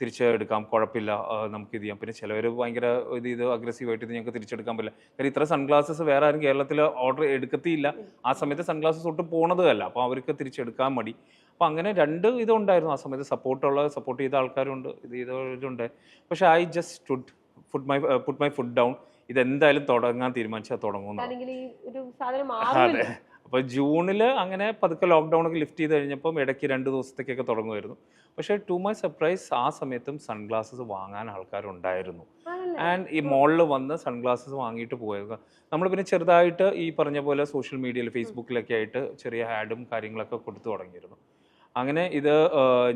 തിരിച്ചെടുക്കാം, കുഴപ്പമില്ല, നമുക്ക് ഇത് ചെയ്യാം. പിന്നെ ചിലവർ ഭയങ്കര ഇത് അഗ്രസീവായിട്ട് ഇത് ഞങ്ങൾക്ക് തിരിച്ചെടുക്കാൻ പറ്റില്ല. കാര്യം ഇത്ര സൺഗ്ലാസസ് വേറെ ആരും കേരളത്തിൽ ഓർഡർ എടുക്കത്തില്ല. ആ സമയത്ത് സൺഗ്ലാസസ് തൊട്ട് പോണതല്ല, അപ്പോൾ അവർക്ക് തിരിച്ചെടുക്കാൻ മടി. അപ്പോൾ അങ്ങനെ 2 ഇതുണ്ടായിരുന്നു. ആ സമയത്ത് സപ്പോർട്ട് ചെയ്ത ആൾക്കാരുണ്ട്, ഇതുണ്ട്. പക്ഷേ I just put my foot down. ഇതെന്തായാലും തുടങ്ങാൻ തീരുമാനിച്ചാൽ തുടങ്ങുന്നു. അതെ. അപ്പോൾ ജൂണിൽ അങ്ങനെ പതുക്കെ ലോക്ക്ഡൗൺ ഒക്കെ ലിഫ്റ്റ് ചെയ്ത് കഴിഞ്ഞപ്പം ഇടയ്ക്ക് 2 ദിവസത്തേക്കൊക്കെ തുടങ്ങുമായിരുന്നു. പക്ഷേ ടു മൈ സർപ്രൈസ് ആ സമയത്തും സൺഗ്ലാസസ് വാങ്ങാൻ ആൾക്കാരുണ്ടായിരുന്നു. ആൻഡ് ഈ മോളിൽ വന്ന് സൺഗ്ലാസസ് വാങ്ങിയിട്ട് പോയത്. നമ്മൾ പിന്നെ ചെറുതായിട്ട് ഈ പറഞ്ഞ പോലെ സോഷ്യൽ മീഡിയയിൽ ഫേസ്ബുക്കിലൊക്കെ ആയിട്ട് ചെറിയ ആഡും കാര്യങ്ങളൊക്കെ കൊടുത്തു തുടങ്ങിയിരുന്നു. അങ്ങനെ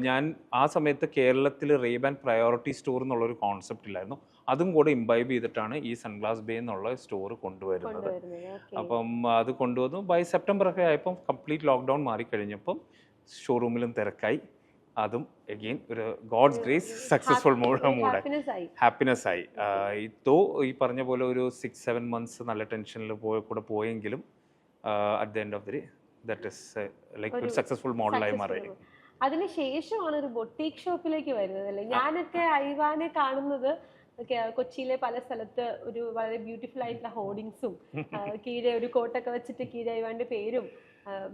ഞാൻ ആ സമയത്ത് കേരളത്തിൽ റേബാൻ പ്രയോറിറ്റി സ്റ്റോർ എന്നുള്ളൊരു കോൺസെപ്റ്റ് ഇല്ലായിരുന്നു. അതും കൂടെ ഇംബൈബ് ചെയ്തിട്ടാണ് ഈ സൺഗ്ലാസ് ബേ എന്നുള്ള സ്റ്റോർ കൊണ്ടുവരുന്നത്. അപ്പം അത് കൊണ്ടുവന്നു. ബൈ സെപ്റ്റംബർ ഒക്കെ ആയപ്പം കംപ്ലീറ്റ് ലോക്ക്ഡൗൺ മാറിക്കഴിഞ്ഞപ്പം ഷോറൂമിലും തിരക്കായി. അതും അഗെയിൻ ഒരു ഗോഡ്സ് ഗ്രേസ് സക്സസ്ഫുൾ ഹാപ്പിനെസ് ആയി. ഈ പറഞ്ഞ പോലെ ഒരു 6-7 months നല്ല ടെൻഷനിൽ പോയെങ്കിലും at the end of the day that is like ഒരു സക്സസ്ഫുൾ മോഡലായി മാറി. അതിനുശേഷമാണ് ഒരു ബൊട്ടീക് ഷോപ്പിലേക്ക് വരുന്നത് അല്ലേ? ഞാനൊക്കെ ഐവാനെ കാണുന്നത് കൊച്ചിയിലെ പല സ്ഥലത്ത് ഒരു വളരെ ബ്യൂട്ടിഫുൾ ആയിട്ടുള്ള ഹോർഡിങ്സും കീഴെ ഒരു കോട്ടൊക്കെ വെച്ചിട്ട് കീഴെ ഐവാന്റെ പേരും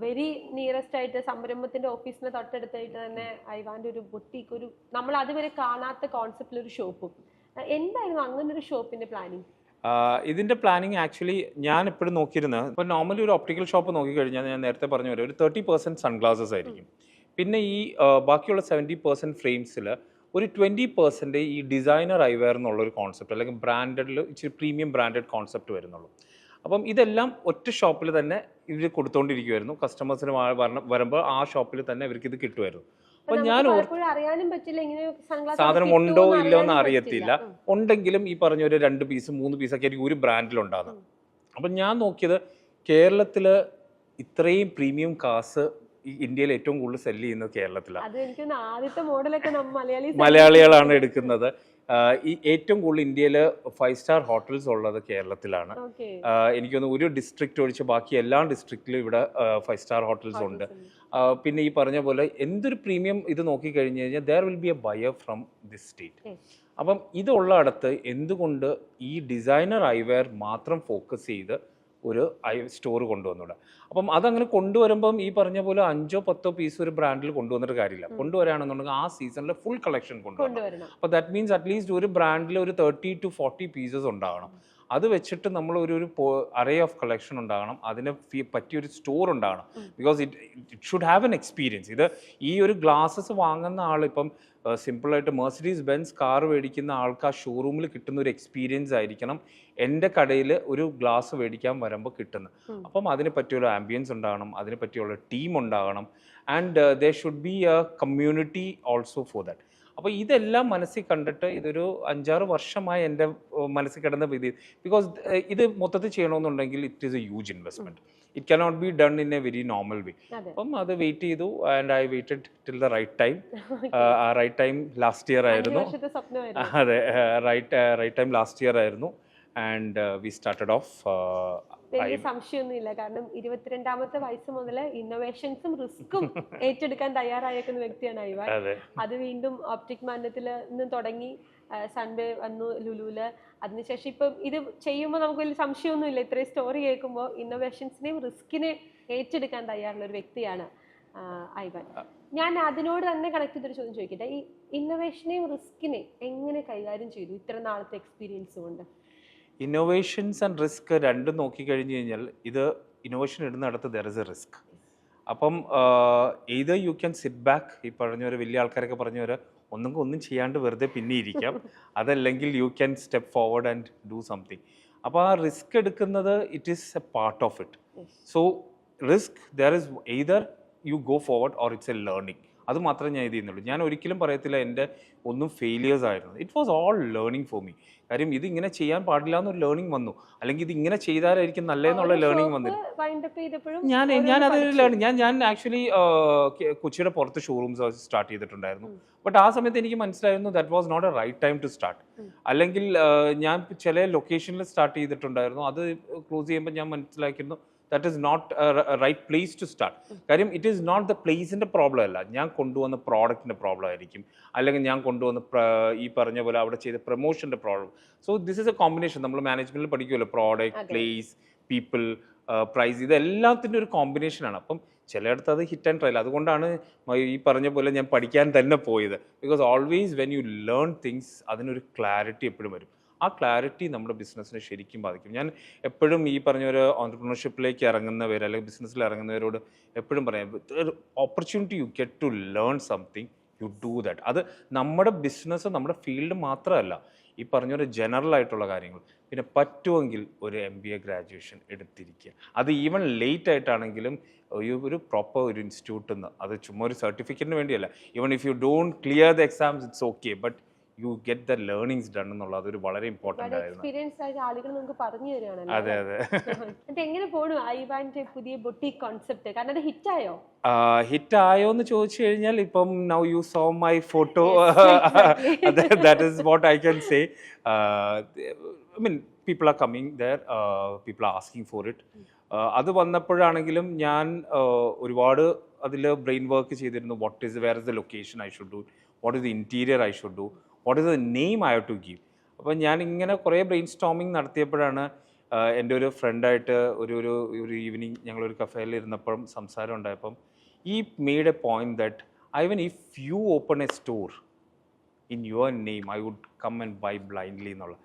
വെരി നിയറസ്റ്റ് ആയിട്ട് സംരംഭത്തിന്റെ ഓഫീസിന് തൊട്ടടുത്തായിട്ട് തന്നെ ഐവാന്റെ ഒരു ബൊട്ടീക്ക്, ഒരു നമ്മൾ അതുവരെ കാണാത്ത കോൺസെപ്റ്റിൽ ഒരു ഷോപ്പും. എന്തായിരുന്നു അങ്ങനെ ഒരു ഷോപ്പിന്റെ പ്ലാനിങ്? ഇതിൻ്റെ പ്ലാനിങ് ആക്ച്വലി ഞാൻ എപ്പോഴും നോക്കിയിരുന്നത്, ഇപ്പോൾ നോർമലി ഒരു ഒപ്റ്റിക്കൽ ഷോപ്പ് നോക്കിക്കഴിഞ്ഞാൽ ഞാൻ നേരത്തെ പറഞ്ഞ പോലെ ഒരു 30% സൺഗ്ലാസസ് ആയിരിക്കും. പിന്നെ ഈ ബാക്കിയുള്ള 70% ഫ്രെയിംസിൽ ഒരു 20% ഈ ഡിസൈനർ ഐവെയർ എന്നുള്ളൊരു കോൺസെപ്റ്റ്, അല്ലെങ്കിൽ ബ്രാൻഡഡിൽ ഇച്ചിരി പ്രീമിയം ബ്രാൻഡഡ് കോൺസെപ്റ്റ് വരുന്നുള്ളൂ. അപ്പം ഇതെല്ലാം ഒറ്റ ഷോപ്പിൽ തന്നെ ഇവർ കൊടുത്തുകൊണ്ടിരിക്കുമായിരുന്നു. കസ്റ്റമേഴ്സിന് വരുമ്പോൾ ആ ഷോപ്പിൽ തന്നെ ഇവർക്ക് ഇത് കിട്ടുമായിരുന്നു. അപ്പൊ ഞാൻ പലപ്പോഴും അറിയാനും പറ്റില്ല ഇങ്ങനെ sunglass സാധനം കിട്ടുമോ ഉണ്ടോ എന്ന് ഇല്ലോ എന്ന് അറിയാനും അറിയത്തില്ല. പറ്റില്ല. ഉണ്ടെങ്കിലും ഈ പറഞ്ഞ ഒരു 2 പീസ് 3 പീസൊക്കെ ആയിരിക്കും ഒരു ബ്രാൻഡിലുണ്ടാകുന്നത്. അപ്പം ഞാൻ നോക്കിയത് കേരളത്തിൽ ഇത്രയും പ്രീമിയം കാസ് ഈ ഇന്ത്യയിൽ ഏറ്റവും കൂടുതൽ സെല്ല് ചെയ്യുന്നത് കേരളത്തിലാണ്. അത് എനിക്ക് തോന്നുന്നു ആദ്യത്തെ മോഡലൊക്കെ മലയാളികളാണ് എടുക്കുന്നത്. ഈ ഏറ്റവും കൂടുതൽ ഇന്ത്യയിൽ 5 സ്റ്റാർ ഹോട്ടൽസ് ഉള്ളത് കേരളത്തിലാണ്. എനിക്ക് തോന്നുന്നു ഒരു ഡിസ്ട്രിക്റ്റ് ഒഴിച്ച് ബാക്കി എല്ലാ ഡിസ്ട്രിക്റ്റിലും ഇവിടെ 5 സ്റ്റാർ ഹോട്ടൽസ് ഉണ്ട്. പിന്നെ ഈ പറഞ്ഞ പോലെ എന്തൊരു പ്രീമിയം ഇത് നോക്കിക്കഴിഞ്ഞ് കഴിഞ്ഞാൽ there will be A buyer from this state. അപ്പം ഇതുള്ള അടുത്ത് എന്തുകൊണ്ട് ഈ ഡിസൈനർ ഐവെയർ മാത്രം ഫോക്കസ് ചെയ്ത് ഒരു സ്റ്റോർ കൊണ്ടുവന്നൂടെ? അപ്പം അതങ്ങനെ കൊണ്ടുവരുമ്പം ഈ പറഞ്ഞ പോലെ 5-10 പീസ് ഒരു ബ്രാൻഡിൽ കൊണ്ടുവന്നിട്ട് കാര്യമില്ല. കൊണ്ടുവരാണെന്നുണ്ടെങ്കിൽ ആ സീസണിൽ ഫുൾ കളക്ഷൻ കൊണ്ടുവരണം. അപ്പോൾ ദാറ്റ് മീൻസ് അറ്റ്ലീസ്റ്റ് ഒരു ബ്രാൻഡിൽ ഒരു 30 to 40 പീസസ് ഉണ്ടാകണം. അത് വെച്ചിട്ട് നമ്മൾ ഒരു അറേ ഓഫ് കളക്ഷൻ ഉണ്ടാകണം. അതിന് പറ്റിയൊരു സ്റ്റോർ ഉണ്ടാകണം. Because it should have an experience. ഇത് ഈ ഒരു ഗ്ലാസസ് വാങ്ങുന്ന ആൾ ഇപ്പം സിമ്പിളായിട്ട് മെർസിഡീസ് ബെൻസ് കാർ മേടിക്കുന്ന ആൾക്ക് ആ ഷോറൂമിൽ കിട്ടുന്ന ഒരു എക്സ്പീരിയൻസ് ആയിരിക്കണം എൻ്റെ കടയിൽ ഒരു ഗ്ലാസ് മേടിക്കാൻ വരുമ്പോൾ കിട്ടുന്നത്. അപ്പം അതിനെ പറ്റിയുള്ള ആംബിയൻസ് ഉണ്ടാകണം, അതിനെ പറ്റിയുള്ള ടീം ഉണ്ടാകണം, and there should be A community also for that. അപ്പോൾ ഇതെല്ലാം മനസ്സിൽ കണ്ടിട്ട് ഇതൊരു 5-6 വർഷമായി എൻ്റെ മനസ്സിൽ കിടന്ന വിധി. ബിക്കോസ് ഇത് മൊത്തത്തിൽ ചെയ്യണമെന്നുണ്ടെങ്കിൽ it is a huge investment. It cannot be done in a very normal way. അപ്പം അത് വെയിറ്റ് ചെയ്തു and I waited till the right time. ആ റൈറ്റ് ടൈം ലാസ്റ്റ് ഇയർ ആയിരുന്നു. അതെ, റൈറ്റ് ടൈം ലാസ്റ്റ് ഇയർ ആയിരുന്നു. And we started off. വലിയ സംശയമൊന്നുമില്ല, കാരണം 22ാമത്തെ വയസ്സ് മുതൽ ഇന്നോവേഷൻസും റിസ്ക്കും ഏറ്റെടുക്കാൻ തയ്യാറായേക്കുന്ന വ്യക്തിയാണ് ഐവാൻ. അത് വീണ്ടും ഓപ്റ്റിക് മാന്യത്തിൽ നിന്ന് തുടങ്ങി സൺവേ വന്നു, ലുലുല്. അതിനുശേഷം ഇപ്പം ഇത് ചെയ്യുമ്പോൾ നമുക്ക് വലിയ സംശയമൊന്നുമില്ല. ഇത്രയും സ്റ്റോറി കേൾക്കുമ്പോൾ ഇന്നോവേഷൻസിനെയും റിസ്കിനെ ഏറ്റെടുക്കാൻ തയ്യാറുള്ള ഒരു വ്യക്തിയാണ് ഐവാൻ. ഞാൻ അതിനോട് തന്നെ കണക്ട് ചെയ്തൊരു ചോദ്യം ചോദിക്കട്ടെ, ഈ ഇന്നോവേഷനെയും റിസ്കിനെ എങ്ങനെ കൈകാര്യം ചെയ്തു ഇത്ര നാളത്തെ എക്സ്പീരിയൻസ് കൊണ്ട്? ഇന്നോവേഷൻസ് ആൻഡ് റിസ്ക് രണ്ടും നോക്കിക്കഴിഞ്ഞ് കഴിഞ്ഞാൽ ഇത് ഇന്നോവേഷൻ ഇടുന്നിടത്ത് ദർ ഇസ് എ റിസ്ക്. അപ്പം either you can sit back, ഈ പറഞ്ഞവരെ വലിയ ആൾക്കാരൊക്കെ പറഞ്ഞവരെ ഒന്നും ചെയ്യാണ്ട് വെറുതെ പിന്നെ ഇരിക്കാം, അതല്ലെങ്കിൽ you can step forward and do something. അപ്പോൾ ആ റിസ്ക് എടുക്കുന്നത് it is a part of it. So risk there is either you go forward or it's A learning. അത് മാത്രമേ ഞാൻ ഇത് ചെയ്യുന്നുള്ളൂ. ഞാൻ ഒരിക്കലും പറയത്തില്ല എൻ്റെ ഒന്നും ഫെയിലിയേഴ്സ് ആയിരുന്നു. It was all learning for me. കാര്യം ഇത് ഇങ്ങനെ ചെയ്യാൻ പാടില്ല എന്നൊരു ലേണിംഗ് വന്നു, അല്ലെങ്കിൽ ഇത് ഇങ്ങനെ ചെയ്താലായിരിക്കും നല്ലതെന്നുള്ള ലേണിംഗ് വന്നില്ല. ഞാനത് ലേണിംഗ് ഞാൻ ആക്ച്വലി കൊച്ചിയുടെ പുറത്ത് ഷോറൂംസ് സ്റ്റാർട്ട് ചെയ്തിട്ടുണ്ടായിരുന്നു. ബട്ട് ആ സമയത്ത് എനിക്ക് മനസ്സിലായിരുന്നു that was not a right time to start. അല്ലെങ്കിൽ ഞാൻ ചില ലൊക്കേഷനിൽ സ്റ്റാർട്ട് ചെയ്തിട്ടുണ്ടായിരുന്നു, അത് ക്ലോസ് ചെയ്യുമ്പോൾ ഞാൻ മനസ്സിലാക്കിയിരുന്നു that is not a right place to start. കാര്യം ഇറ്റ് ഈസ് നോട്ട് ദ പ്ലേസിൻ്റെ പ്രോബ്ലം അല്ല, ഞാൻ കൊണ്ടുവന്ന പ്രോഡക്റ്റിൻ്റെ പ്രോബ്ലം ആയിരിക്കും, അല്ലെങ്കിൽ ഞാൻ കൊണ്ടുവന്ന ഈ പറഞ്ഞ പോലെ അവിടെ ചെയ്ത പ്രൊമോഷൻ്റെ problem. So this is a combination. നമ്മൾ മാനേജ്മെൻറ്റിൽ പഠിക്കുമല്ലോ, പ്രോഡക്റ്റ്, പ്ലേസ്, പീപ്പിൾ, പ്രൈസ്, ഇതെല്ലാത്തിൻ്റെ ഒരു കോമ്പിനേഷനാണ്. അപ്പം ചിലയിടത്ത് അത് ഹിറ്റ് ആൻഡ് ട്രയൽ. അതുകൊണ്ടാണ് ഈ പറഞ്ഞ പോലെ ഞാൻ പഠിക്കാൻ തന്നെ പോയത്. Because always when you learn things അതിനൊരു ക്ലാരിറ്റി എപ്പോഴും വരും. ആ ക്ലാരിറ്റി നമ്മുടെ ബിസിനസ്സിനെ ശരിക്കും ബാധിക്കും. ഞാൻ എപ്പോഴും ഈ പറഞ്ഞ ഒരു ഓൺടർപ്രണർഷിപ്പിലേക്ക് ഇറങ്ങുന്നവർ അല്ലെങ്കിൽ ബിസിനസ്സിൽ ഇറങ്ങുന്നവരോട് എപ്പോഴും പറയാം, opportunity you get to learn something, you do that. അത് നമ്മുടെ ബിസിനസ് നമ്മുടെ ഫീൽഡ് മാത്രമല്ല, ഈ പറഞ്ഞൊരു ജനറൽ ആയിട്ടുള്ള കാര്യങ്ങൾ. പിന്നെ പറ്റുമെങ്കിൽ ഒരു MBA ഗ്രാജുവേഷൻ എടുത്തിരിക്കുക. അത് ഈവൻ ലേറ്റ് ആയിട്ടാണെങ്കിലും ഒരു പ്രോപ്പർ ഒരു ഇൻസ്റ്റിറ്റ്യൂട്ടിൽ നിന്ന്, അത് ചുമ്മാ ഒരു സർട്ടിഫിക്കറ്റിന് വേണ്ടിയല്ല. Even if you don't clear the exams it's okay, but you get the learnings done എന്നുള്ളത് അതൊരു വളരെ ഇമ്പോർട്ടൻ്റ് ആയിരുന്നു. എക്സ്പീരിയൻസ് ആയിട്ട് ആളുകൾ നമുക്ക് പറഞ്ഞു തരുവാണല്ലോ. അതെ അതെ. എന്നിട്ട് എങ്ങനെ പോണു ഐവാന്റെ പുതിയ ബൊട്ടീക് കോൺസെപ്റ്റ്? കാരണം അത് ഹിറ്റ് ആയോ? ഹിറ്റ് ആയോ എന്ന് ചോദിച്ചു കഴിഞ്ഞാൽ ഇപ്പം now you saw my photo, that is what I can say. I mean people are coming there, people are asking for it. അത് വന്നപ്പോഴാണെങ്കിലും ഞാൻ ഒരുപാട് അതിൽ ബ്രെയിൻ വർക്ക് ചെയ്തിരുന്നു. Where is the location I should do, what is the interior I should do, what is the name I have to give. അപ്പോൾ ഞാൻ ഇങ്ങനെ കുറേ ബ്രെയിൻ സ്റ്റോമിങ് നടത്തിയപ്പോഴാണ് എൻ്റെ ഒരു ഫ്രണ്ടായിട്ട് ഒരു ഈവനിങ് ഞങ്ങളൊരു കഫേയിൽ ഇരുന്നപ്പം സംസാരം ഉണ്ടായപ്പം ഈ made a point that even if you open a store in your name I would come and buy blindly എന്നുള്ള.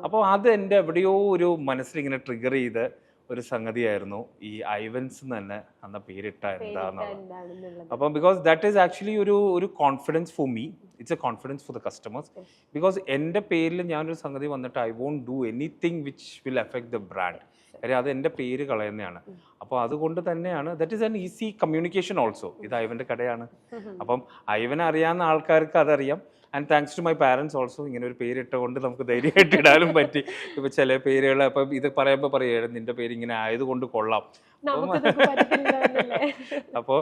അപ്പോൾ അത് എൻ്റെ എവിടെയോ ഒരു മനസ്സിലിങ്ങനെ ട്രിഗർ ചെയ്ത് ഒരു സംഗതിയായിരുന്നു ഈ ഐവൻസ് തന്നെ അന്ന പേരിട്ട എന്താന്നുള്ളത്. അപ്പം ബിക്കോസ് ദാറ്റ് ഈസ് ആക്ച്വലി ഒരു confidence for me, it's a confidence for the customers. Because എൻ്റെ പേരിൽ ഞാനൊരു സംഗതി വന്നിട്ട് I won't do anything which will affect the brand. കാര്യം അത് എൻ്റെ പേര് കളയുന്നതാണ്. അപ്പോൾ അതുകൊണ്ട് തന്നെയാണ് that is an easy communication also. ഇത് ഐവൻ്റെ കടയാണ്. അപ്പം ഐവൻ അറിയാവുന്ന ആൾക്കാർക്ക് അതറിയാം. And thanks to my parents also. ഇങ്ങനെ ഒരു പേരിട്ടുകൊണ്ട് നമുക്ക് ധൈര്യമായിട്ട് ഇടാനും പറ്റി. ഇപ്പം ചില പേരുകൾ അപ്പം ഇത് പറയുമ്പോൾ പറയുക നിൻ്റെ പേര് ഇങ്ങനെ ആയതുകൊണ്ട് കൊള്ളാം. അപ്പോൾ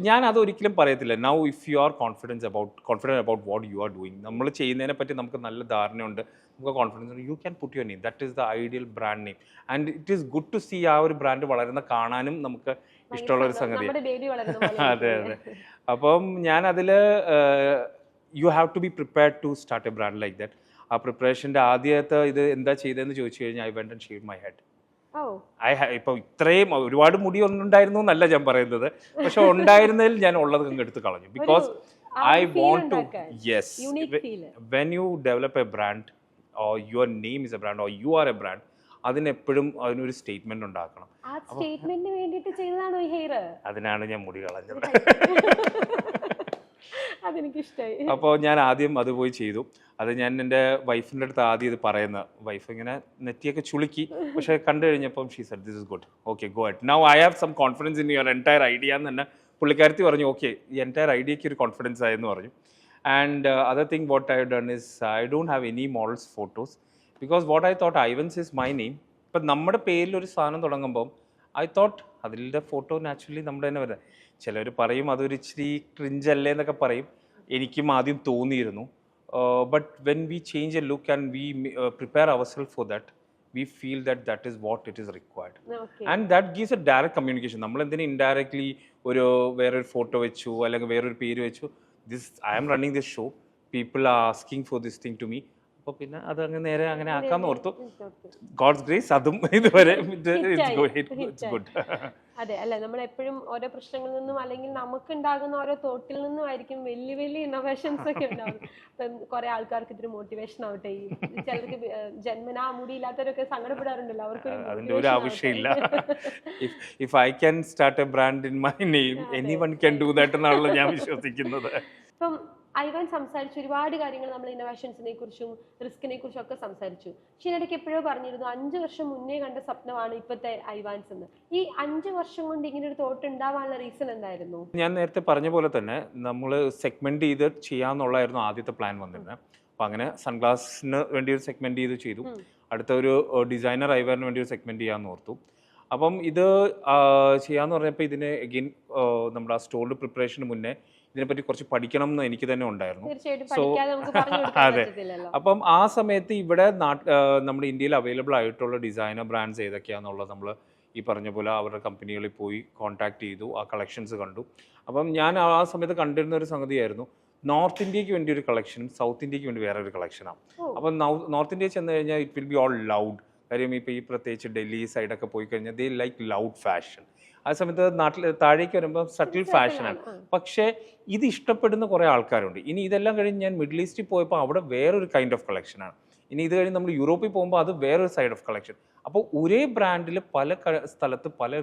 ഞാൻ അതൊരിക്കലും പറയത്തില്ല. Now if you are confident about what you are doing, നമ്മൾ ചെയ്യുന്നതിനെ പറ്റി നമുക്ക് നല്ല ധാരണയുണ്ട്, നമുക്ക് കോൺഫിഡൻസ് ഉണ്ട്, you can put your name. That is the ideal brand name. And it is good to see ആ ഒരു ബ്രാൻഡ് വളരുന്ന കാണാനും നമുക്ക് ഇഷ്ടമുള്ള ഒരു സംഗതിയാണ്. അതെ അതെ. അപ്പം ഞാൻ അതിൽ you have to be prepared to start a brand like that. ആ പ്രിപ്പറേഷൻ്റെ ആദ്യത്തെ ഇത് എന്താ ചെയ്തതെന്ന് ചോദിച്ചു കഴിഞ്ഞാൽ I went and shaved my head. ഇപ്പം ഇത്രയും ഒരുപാട് മുടി ഉണ്ടായിരുന്നു എന്നല്ല ഞാൻ പറയുന്നത്, പക്ഷെ ഉണ്ടായിരുന്നതിൽ ഞാൻ ഉള്ളത് എടുത്ത് കളഞ്ഞു. Because I want to, yes, when you develop a brand or your name is a brand or you are a brand, അതിനെപ്പോഴും അതിനൊരു സ്റ്റേറ്റ്മെന്റ് ഉണ്ടാക്കണം. അതിനാണ് ഞാൻ മുടി കളഞ്ഞത്. അപ്പോൾ ഞാൻ ആദ്യം അത് പോയി ചെയ്തു. അത് ഞാൻ എൻ്റെ വൈഫിൻ്റെ അടുത്ത് ആദ്യം ഇത് പറയുന്നത്. വൈഫ് ഇങ്ങനെ നെറ്റിയൊക്കെ ചുളുക്കി, പക്ഷെ കണ്ടു കഴിഞ്ഞപ്പം she said this is good, okay go at, now I have some confidence in your entire idea എന്ന് തന്നെ പുള്ളിക്കാരത്തി പറഞ്ഞു. ഓക്കെ, ഈ എൻറ്റയർ ഐഡിയയ്ക്ക് ഒരു കോൺഫിഡൻസ് ആയെന്ന് പറഞ്ഞു. And other thing what I done is I don't have any models photos because what I thought Ivans is my name. ഇപ്പം നമ്മുടെ പേരിൽ ഒരു സാധനം തുടങ്ങുമ്പം ഐ തോട്ട് അതിൻ്റെ ഫോട്ടോ നാച്ചുറലി നമ്മുടെ തന്നെ വരുന്നത്. ചിലർ പറയും അതൊരു ഇച്ചിരി ക്രിഞ്ചല്ലേ എന്നൊക്കെ പറയും. എനിക്കും ആദ്യം തോന്നിയിരുന്നു. But when we change a look and we prepare our self for that, we feel that that is what it is required. And that gives a direct communication. നമ്മൾ എന്തിനും ഇൻഡയറക്ട്ലി വേറൊരു ഫോട്ടോ വെച്ചു അല്ലെങ്കിൽ വേറൊരു പേര് വെച്ചു, this I am running this show, people are asking for this thing to me. അപ്പോൾ പിന്നെ അത് അങ്ങ് നേരെ അങ്ങനെ ആക്കാമെന്ന് ഓർത്തു. ഗോഡ്സ് ഗ്രേസ് അതും ഇതുവരെ ഇറ്റ്സ് ഗുഡ്. അതെ, അല്ല, നമ്മൾ എപ്പോഴും ഓരോ പ്രശ്നങ്ങളിൽ നിന്നും അല്ലെങ്കിൽ നമുക്ക് ഉണ്ടാകുന്ന ഓരോ തോട്ടിൽ നിന്നും ആയിരിക്കും വലിയ വലിയ ഇന്നോവേഷൻസ് ഒക്കെ ഉണ്ടാകും. ഇപ്പം കുറെ ആൾക്കാർക്ക് ഇതൊരു മോട്ടിവേഷൻ ആവട്ടെ, ഈ ചിലർക്ക് ജന്മനാ മുടിയില്ലാത്തവരൊക്കെ സങ്കടപ്പെടാറുണ്ടല്ലോ, അവർക്ക് അതിന്റെ ഒരു ആവശ്യമില്ല. If I can start a brand in my name, anyone can do that എന്നാണല്ലോ ഞാൻ വിശ്വസിക്കുന്നത്. ഇപ്പം ഐവാൻ സംസാരിച്ചു ഒരുപാട് കാര്യങ്ങൾ, നമ്മൾ ഇന്നോവേഷൻസിനെ കുറിച്ചും റിസ്കിനെ കുറിച്ചും ഒക്കെ സംസാരിച്ചു. പക്ഷെ ഇതിനിടയ്ക്ക് എപ്പോഴോ പറഞ്ഞിരുന്നു 5 വർഷം മുന്നേ കണ്ട സ്വപ്നമാണ് ഇപ്പോഴത്തെ ഐവാൻസ് എന്ന്. ഈ 5 വർഷം കൊണ്ട് ഇങ്ങനെ ഒരു തോട്ട് ഉണ്ടാവാനുള്ള റീസൺ എന്തായിരുന്നു? ഞാൻ നേരത്തെ പറഞ്ഞ പോലെ തന്നെ നമ്മൾ സെഗ്മെന്റ് ചെയ്ത് ചെയ്യാന്നുള്ളായിരുന്നു ആദ്യത്തെ പ്ലാൻ വന്നിരുന്നത്. അപ്പം അങ്ങനെ സൺഗ്ലാസിന് വേണ്ടി ഒരു സെഗ്മെന്റ് ചെയ്തു. അടുത്ത ഒരു ഡിസൈനർ ഐവാറിന് വേണ്ടി ഒരു സെഗ്മെന്റ് ചെയ്യാമെന്ന് ഓർത്തു. അപ്പം ഇത് ചെയ്യാന്ന് പറഞ്ഞപ്പോൾ ഇതിന് എഗെയിൻ നമ്മുടെ ആ സ്റ്റോറിൽ പ്രിപ്പറേഷന് മുന്നേ ഇതിനെപ്പറ്റി കുറച്ച് പഠിക്കണം എന്ന് എനിക്ക് തന്നെ ഉണ്ടായിരുന്നു. സോ അതെ, അപ്പം ആ സമയത്ത് ഇവിടെ നമ്മുടെ ഇന്ത്യയിൽ അവൈലബിൾ ആയിട്ടുള്ള ഡിസൈനർ ബ്രാൻഡ്സ് ഏതൊക്കെയാണെന്നുള്ളത് നമ്മൾ ഈ പറഞ്ഞ പോലെ അവരുടെ കമ്പനികളിൽ പോയി കോൺടാക്ട് ചെയ്തു, ആ കളക്ഷൻസ് കണ്ടു. അപ്പം ഞാൻ ആ സമയത്ത് കണ്ടിരുന്ന ഒരു സംഗതിയായിരുന്നു, നോർത്ത് ഇന്ത്യക്ക് വേണ്ടി ഒരു കളക്ഷനും സൗത്ത് ഇന്ത്യക്ക് വേണ്ടി വേറെ ഒരു കളക്ഷനാണ്. അപ്പം നോർത്ത് ഇന്ത്യ ചെന്ന് കഴിഞ്ഞാൽ it will B all loud. കാര്യം ഇപ്പോൾ ഈ പ്രത്യേകിച്ച് ഡൽഹി സൈഡൊക്കെ പോയി കഴിഞ്ഞാൽ ദേ ലൈക്ക് ലൗഡ് ഫാഷൻ. ആ സമയത്ത് നാട്ടിൽ താഴേക്ക് വരുമ്പോൾ സട്ടിൽ ഫാഷനാണ്. പക്ഷേ ഇത് ഇഷ്ടപ്പെടുന്ന കുറേ ആൾക്കാരുണ്ട്. ഇനി ഇതെല്ലാം കഴിഞ്ഞ് ഞാൻ മിഡിൽ ഈസ്റ്റിൽ പോയപ്പോൾ അവിടെ വേറൊരു കൈൻഡ് ഓഫ് കളക്ഷനാണ്. ഇനി ഇത് കഴിഞ്ഞ് നമ്മൾ യൂറോപ്പിൽ പോകുമ്പോൾ അത് വേറൊരു സൈഡ് ഓഫ് കളക്ഷൻ. അപ്പോൾ ഒരേ ബ്രാൻഡിൽ പല സ്ഥലത്ത് പല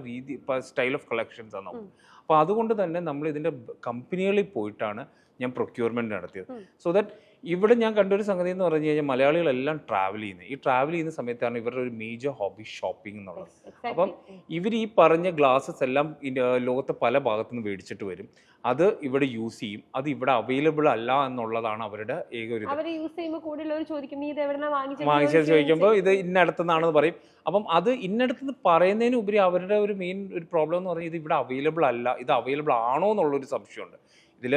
സ്റ്റൈൽ ഓഫ് കളക്ഷൻസ് ആണ് നമുക്ക്. അപ്പോൾ അതുകൊണ്ട് തന്നെ നമ്മൾ ഇതിൻ്റെ കമ്പനികളിൽ പോയിട്ടാണ് ഞാൻ പ്രൊക്യൂർമെൻറ്റ് നടത്തിയത്. സോ ദാറ്റ് ഇവിടെ ഞാൻ കണ്ടൊരു സംഗതി എന്ന് പറഞ്ഞു കഴിഞ്ഞാൽ മലയാളികളെല്ലാം ട്രാവൽ ചെയ്യുന്നത്. ഈ ട്രാവൽ ചെയ്യുന്ന സമയത്താണ് ഇവരുടെ ഒരു മേജർ ഹോബി ഷോപ്പിംഗ് എന്നുള്ളത്. അപ്പം ഇവർ ഈ പറഞ്ഞ ഗ്ലാസസ് എല്ലാം ലോകത്തെ പല ഭാഗത്തു നിന്ന് മേടിച്ചിട്ട് വരും, അത് ഇവിടെ യൂസ് ചെയ്യും, അത് ഇവിടെ അവൈലബിൾ അല്ല എന്നുള്ളതാണ് അവരുടെ ഏക ഒരു വാങ്ങിച്ചത് ചോദിക്കുമ്പോൾ ഇത് ഇന്നടത്തുനിന്നാണെന്ന് പറയും. അപ്പം അത് ഇന്നടത്തുനിന്ന് പറയുന്നതിന് ഉപരി അവരുടെ ഒരു മെയിൻ ഒരു പ്രോബ്ലം എന്ന് പറഞ്ഞാൽ ഇത് ഇവിടെ അവൈലബിൾ അല്ല, ഇത് അവൈലബിൾ ആണോ എന്നുള്ളൊരു സംശയമുണ്ട്. ഇതിൽ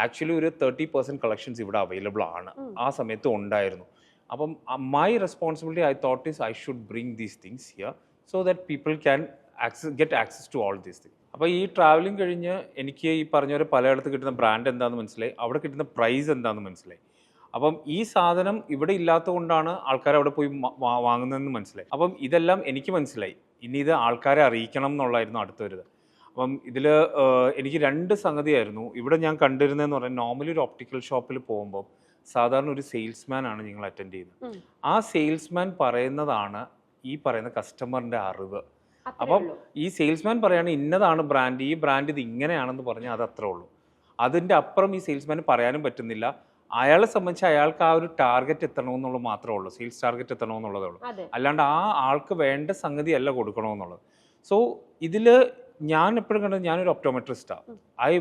ആക്ച്വലി ഒരു 30% കളക്ഷൻസ് ഇവിടെ അവൈലബിൾ ആണ്, ആ സമയത്ത് ഉണ്ടായിരുന്നു. അപ്പം my responsibility I thought is I should bring these things here so that people can get access to all these things. അപ്പോൾ ഈ ട്രാവലിംഗ് കഴിഞ്ഞ് എനിക്ക് ഈ പറഞ്ഞ പോലെ പലയിടത്ത് കിട്ടുന്ന ബ്രാൻഡ് എന്താണെന്ന് മനസ്സിലായി, അവിടെ കിട്ടുന്ന പ്രൈസ് എന്താണെന്ന് മനസ്സിലായി. അപ്പം ഈ സാധനം ഇവിടെ ഇല്ലാത്തതുകൊണ്ടാണ് ആൾക്കാർ അവിടെ പോയി വാങ്ങുന്നതെന്ന് മനസ്സിലായി. അപ്പം ഇതെല്ലാം എനിക്ക് മനസ്സിലായി, ഇനി ഇത് ആൾക്കാരെ അറിയിക്കണം എന്നുള്ളതായിരുന്നു അടുത്തൊരു. അപ്പം ഇതിൽ എനിക്ക് 2 സംഗതിയായിരുന്നു ഇവിടെ ഞാൻ കണ്ടിരുന്നതെന്ന് പറഞ്ഞാൽ, നോർമലി ഒരു ഒപ്റ്റിക്കൽ ഷോപ്പിൽ പോകുമ്പോൾ സാധാരണ ഒരു സെയിൽസ്മാൻ ആണ് നിങ്ങൾ അറ്റൻഡ് ചെയ്യുന്നത്. ആ സെയിൽസ്മാൻ പറയുന്നതാണ് ഈ പറയുന്ന കസ്റ്റമറിൻ്റെ അറിവ്. അപ്പം ഈ സെയിൽസ്മാൻ പറയാണ് ഇന്നതാണ് ബ്രാൻഡ്, ഈ ബ്രാൻഡ് ഇത് ഇങ്ങനെയാണെന്ന് പറഞ്ഞാൽ അത് അത്രേ ഉള്ളൂ. അതിൻ്റെ അപ്പുറം ഈ സെയിൽസ്മാന് പറയാനും പറ്റുന്നില്ല. അയാളെ സംബന്ധിച്ച് അയാൾക്ക് ആ ഒരു ടാർഗറ്റ് എത്തണമെന്നുള്ളത് മാത്രമേ ഉള്ളൂ, സെയിൽസ് ടാർഗറ്റ് എത്തണമെന്നുള്ളതേ ഉള്ളൂ. അല്ലാണ്ട് ആ ആൾക്ക് വേണ്ട സംഗതി അല്ല കൊടുക്കണമെന്നുള്ളത്. സോ ഇതിൽ ഞാൻ എപ്പോഴും കണ്ടത്, ഞാനൊരു ഒപ്റ്റോമെട്രിസ്റ്റാണ്. I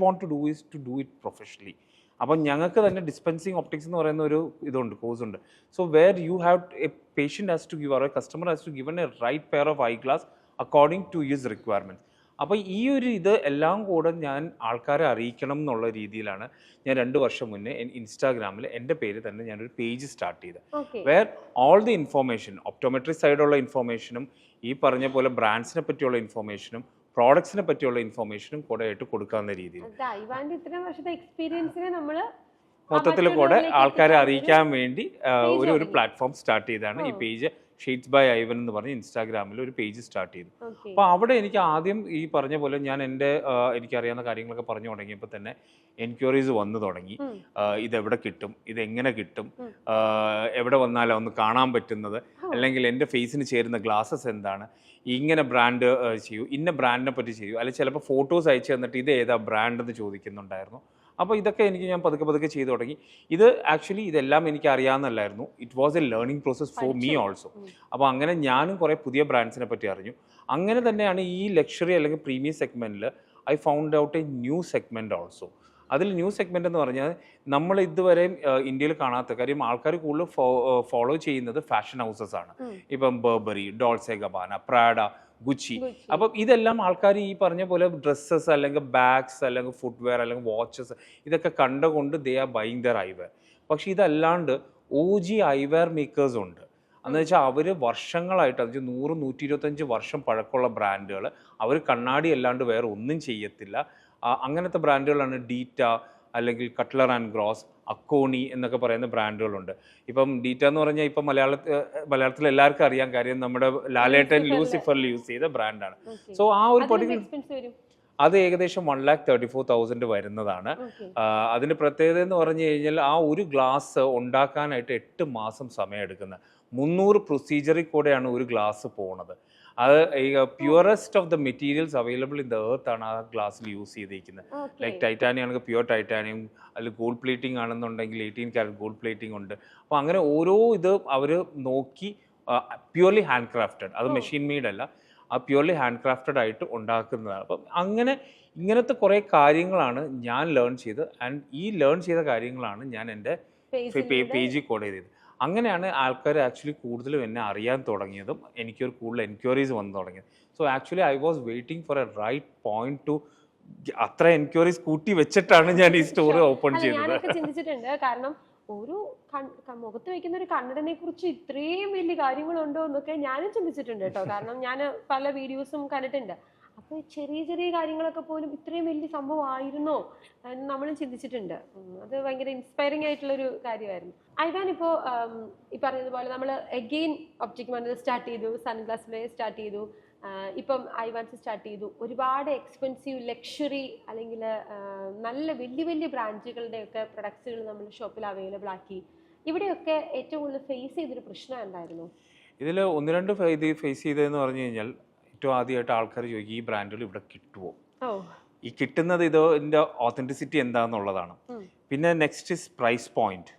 want to do is to do it professionally. അപ്പം ഞങ്ങൾക്ക് തന്നെ ഡിസ്പെൻസിങ് ഒപ്റ്റിക്സ് എന്ന് പറയുന്ന ഒരു ഇതുണ്ട്, കോഴ്സ് ഉണ്ട്. So where you have a patient has to give, or a customer has to given a right pair of eye glass according to his requirements. അപ്പോൾ ഈ ഒരു ഇത് എല്ലാം കൂടെ ഞാൻ ആൾക്കാരെ അറിയിക്കണം എന്നുള്ള രീതിയിലാണ് ഞാൻ 2 വർഷം മുന്നേ ഇൻസ്റ്റാഗ്രാമിൽ എൻ്റെ പേര് തന്നെ ഞാനൊരു പേജ് സ്റ്റാർട്ട് ചെയ്തത്. Where all the information, optometry സൈഡുള്ള ഇൻഫോർമേഷനും ഈ പറഞ്ഞ പോലെ ബ്രാൻഡ്സിനെ പറ്റിയുള്ള ഇൻഫോർമേഷനും പ്രോഡക്ട്സിനെ പറ്റിയുള്ള ഇൻഫോർമേഷനും കൂടെ ആയിട്ട് കൊടുക്കാവുന്ന രീതിയിൽ മൊത്തത്തിൽ കൂടെ ആൾക്കാരെ അറിയിക്കാൻ വേണ്ടി ഒരു പ്ലാറ്റ്ഫോം സ്റ്റാർട്ട് ചെയ്താണ് ഈ പേജ്. ഷെയ്ഡ്സ് ബൈ ഐവൻ എന്ന് പറഞ്ഞ് ഇൻസ്റ്റാഗ്രാമിൽ ഒരു പേജ് സ്റ്റാർട്ട് ചെയ്തു. അപ്പോൾ അവിടെ എനിക്ക് ആദ്യം ഈ പറഞ്ഞ പോലെ ഞാൻ എൻ്റെ എനിക്കറിയാവുന്ന കാര്യങ്ങളൊക്കെ പറഞ്ഞു തുടങ്ങിയപ്പോൾ തന്നെ എൻക്വയറീസ് വന്നു തുടങ്ങി. ഇതെവിടെ കിട്ടും, ഇതെങ്ങനെ കിട്ടും, എവിടെ വന്നാലും ഒന്ന് കാണാൻ പറ്റുന്നത്, അല്ലെങ്കിൽ എൻ്റെ ഫേസിന് ചേരുന്ന ഗ്ലാസസ് എന്താണ്, ഇങ്ങനെ ബ്രാൻഡ് ചെയ്യൂ, ഇന്ന ബ്രാൻഡിനെ പറ്റി ചെയ്യൂ, അല്ലെങ്കിൽ ചിലപ്പോൾ ഫോട്ടോസ് അയച്ചു തന്നിട്ട് ഇത് ഏതാ ബ്രാൻഡ് എന്ന് ചോദിക്കുന്നുണ്ടായിരുന്നു. അപ്പോൾ ഇതൊക്കെ ഞാൻ പതുക്കെ ചെയ്തു തുടങ്ങി. ഇത് ആക്ച്വലി ഇതെല്ലാം എനിക്ക് അറിയാവുന്നല്ലായിരുന്നു. It was a learning process for me also. അപ്പോൾ അങ്ങനെ ഞാനും കുറേ പുതിയ ബ്രാൻഡ്സിനെ പറ്റി അറിഞ്ഞു. അങ്ങനെ തന്നെയാണ് ഈ ലക്ഷറി അല്ലെങ്കിൽ പ്രീമിയം സെഗ്മെൻറ്റിൽ I found out a new segment also. അതിൽ ന്യൂ സെഗ്മെൻറ്റ് എന്ന് പറഞ്ഞാൽ നമ്മൾ ഇതുവരെയും ഇന്ത്യയിൽ കാണാത്ത കാര്യം, ആൾക്കാർ കൂടുതൽ ഫോളോ ചെയ്യുന്നത് ഫാഷൻ ഹൗസസ് ആണ്. ഇപ്പം ബർബറി, ഡോൾസെ ഗബാന, പ്രാഡ, ഗുച്ചി. അപ്പം ഇതെല്ലാം ആൾക്കാർ ഈ പറഞ്ഞ പോലെ ഡ്രസ്സസ് അല്ലെങ്കിൽ ബാഗ്സ് അല്ലെങ്കിൽ ഫുട്വെയർ അല്ലെങ്കിൽ വാച്ചസ് ഇതൊക്കെ കണ്ടുകൊണ്ട് they are buying there eyewear. പക്ഷെ ഇതല്ലാണ്ട് OG ഐവെയർ മേക്കേഴ്സ് ഉണ്ട്. എന്ന് വെച്ചാൽ അവർ വർഷങ്ങളായിട്ട്, അത് 100-125 വർഷം പഴക്കമുള്ള ബ്രാൻഡുകൾ, അവർ കണ്ണാടി അല്ലാണ്ട് വേറെ ഒന്നും ചെയ്യത്തില്ല. അങ്ങനത്തെ ബ്രാൻഡുകളാണ് ഡീറ്റ അല്ലെങ്കിൽ കട്ട്ലർ ആൻഡ് ഗ്രോസ്, അക്കോണി എന്നൊക്കെ പറയുന്ന ബ്രാൻഡുകളുണ്ട്. ഇപ്പം ഡീറ്റ എന്ന് പറഞ്ഞാൽ ഇപ്പം മലയാളത്തിൽ എല്ലാവർക്കും അറിയാൻ കാര്യം നമ്മുടെ ലാലേട്ടൻ ലൂസിഫറിൽ യൂസ് ചെയ്ത ബ്രാൻഡാണ്. സോ ആ ഒരു പർട്ടിക്കുലർ അത് ഏകദേശം 1,34,000 വരുന്നതാണ്. അതിൻ്റെ പ്രത്യേകത എന്ന് പറഞ്ഞു കഴിഞ്ഞാൽ ആ ഒരു ഗ്ലാസ് ഉണ്ടാക്കാനായിട്ട് 8 മാസം സമയം എടുക്കുന്നത്. 300 പ്രൊസീജിയറിൽ കൂടെയാണ് ഒരു ഗ്ലാസ് പോണത്. അത് purest of the materials available in the earth ആണ് ആ ഗ്ലാസ്സിൽ യൂസ് ചെയ്തിരിക്കുന്നത്. ലൈക്ക് ടൈറ്റാനിയം ആണെങ്കിൽ പ്യുവർ ടൈറ്റാനിയം, അല്ലെങ്കിൽ ഗോൾഡ് പ്ലേറ്റിംഗ് ആണെന്നുണ്ടെങ്കിൽ 18 കാരറ്റ് ഗോൾഡ് പ്ലേറ്റിംഗ് ഉണ്ട്. അപ്പോൾ അങ്ങനെ ഓരോ ഇത് അവർ നോക്കി പ്യുവർലി ഹാൻഡ് ക്രാഫ്റ്റഡ്, അത് മെഷീൻ മെയ്ഡ് അല്ല, ആ പ്യുവർലി ഹാൻഡ് ക്രാഫ്റ്റഡ് ആയിട്ട് ഉണ്ടാക്കുന്നതാണ്. അപ്പം ഇങ്ങനത്തെ കുറേ കാര്യങ്ങളാണ് ഞാൻ ലേൺ ചെയ്ത്. ആൻഡ് ഈ ലേൺ ചെയ്ത കാര്യങ്ങളാണ് ഞാൻ എൻ്റെ പേജിൽ കോഡ് ചെയ്തത്. അങ്ങനെയാണ് ആൾക്കാർ ആക്ച്വലി കൂടുതലും എന്നെ അറിയാൻ തുടങ്ങിയതും എനിക്കൊരു കൂടുതൽ എൻക്വയറീസ് വന്നു തുടങ്ങിയത്. So actually I was waiting for a right point to അത്ര എൻക്വയറീസ് കൂട്ടി വെച്ചിട്ടാണ് ഞാൻ ഈ സ്റ്റോർ ഓപ്പൺ ചെയ്തത്. ചിന്തിച്ചിട്ടുണ്ട്, കാരണം ഒരു മുഖത്ത് വെക്കുന്ന ഒരു കണ്ണടനെ കുറിച്ച് ഇത്രയും വലിയ കാര്യങ്ങളുണ്ടോ എന്നൊക്കെ ഞാനും ചിന്തിച്ചിട്ടുണ്ട് കേട്ടോ. കാരണം ഞാൻ പല വീഡിയോസും കണ്ടിട്ടുണ്ട്. അപ്പോൾ ചെറിയ കാര്യങ്ങളൊക്കെ പോലും ഇത്രയും വലിയ സംഭവം ആയിരുന്നോ എന്ന് നമ്മളും ചിന്തിച്ചിട്ടുണ്ട്. അത് ഭയങ്കര ഇൻസ്പയറിംഗ് ആയിട്ടുള്ളൊരു കാര്യമായിരുന്നു. ഐവാൻ ഇപ്പോൾ ഈ പറഞ്ഞതുപോലെ നമ്മൾ എഗെയിൻ ഒപ്റ്റിക് മന്ദിർ സ്റ്റാർട്ട് ചെയ്തു, സൺഗ്ലാസ് സ്റ്റാർട്ട് ചെയ്തു, ഇപ്പം ഐവാൻസ് സ്റ്റാർട്ട് ചെയ്തു. ഒരുപാട് എക്സ്പെൻസീവ് ലക്ഷറി അല്ലെങ്കിൽ നല്ല വലിയ ബ്രാൻഡുകളുടെയൊക്കെ പ്രൊഡക്ട്സുകൾ നമ്മൾ ഷോപ്പിൽ അവൈലബിൾ ആക്കി. ഇവിടെയൊക്കെ ഏറ്റവും കൂടുതൽ ഫേസ് ചെയ്തൊരു പ്രശ്നം എന്തായിരുന്നു? ഇതിൽ 1-2 ഫേസ് ചെയ്തതെന്ന് പറഞ്ഞു കഴിഞ്ഞാൽ, ഏറ്റവും ആദ്യമായിട്ട് ആൾക്കാർ ചോദിക്കും ഈ ബ്രാൻഡുകൾ ഇവിടെ കിട്ടുമോ, ഈ കിട്ടുന്നത് ഇതിൻ്റെ ഓതൻറ്റിസിറ്റി എന്താണെന്നുള്ളതാണ്. പിന്നെ നെക്സ്റ്റ് ഇസ് പ്രൈസ് പോയിന്റ്.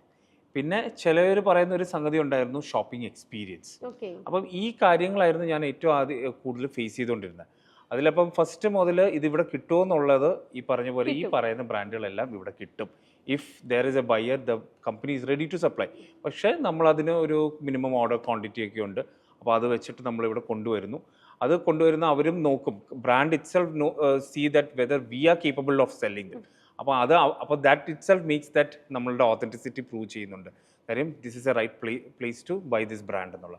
പിന്നെ ചിലവർ പറയുന്ന ഒരു സംഗതി ഉണ്ടായിരുന്നു, ഷോപ്പിംഗ് എക്സ്പീരിയൻസ്. അപ്പം ഈ കാര്യങ്ങളായിരുന്നു ഞാൻ ഏറ്റവും കൂടുതൽ ഫേസ് ചെയ്തുകൊണ്ടിരുന്നത്. അതിലപ്പം ഫസ്റ്റ് മുതൽ ഇതിവിടെ കിട്ടുമോ എന്നുള്ളത് ഈ പറഞ്ഞ പോലെ ഈ പറയുന്ന ബ്രാൻഡുകളെല്ലാം ഇവിടെ കിട്ടും. If there is a buyer, the company is ready to supply. പക്ഷേ നമ്മളതിന് ഒരു മിനിമം ഓർഡർ ക്വാണ്ടിറ്റി ഒക്കെ ഉണ്ട്. അപ്പോൾ അത് വെച്ചിട്ട് നമ്മളിവിടെ കൊണ്ടുവരുന്നു. അത് കൊണ്ടുവരുന്ന അവരും നോക്കും, brand itself see that whether we are capable of selling. അപ്പോൾ that itself makes that നമ്മളുടെ ഓതൻറ്റിസിറ്റി പ്രൂവ് ചെയ്യുന്നുണ്ട്. കാര്യം this is a right place to buy this brand എന്നുള്ള.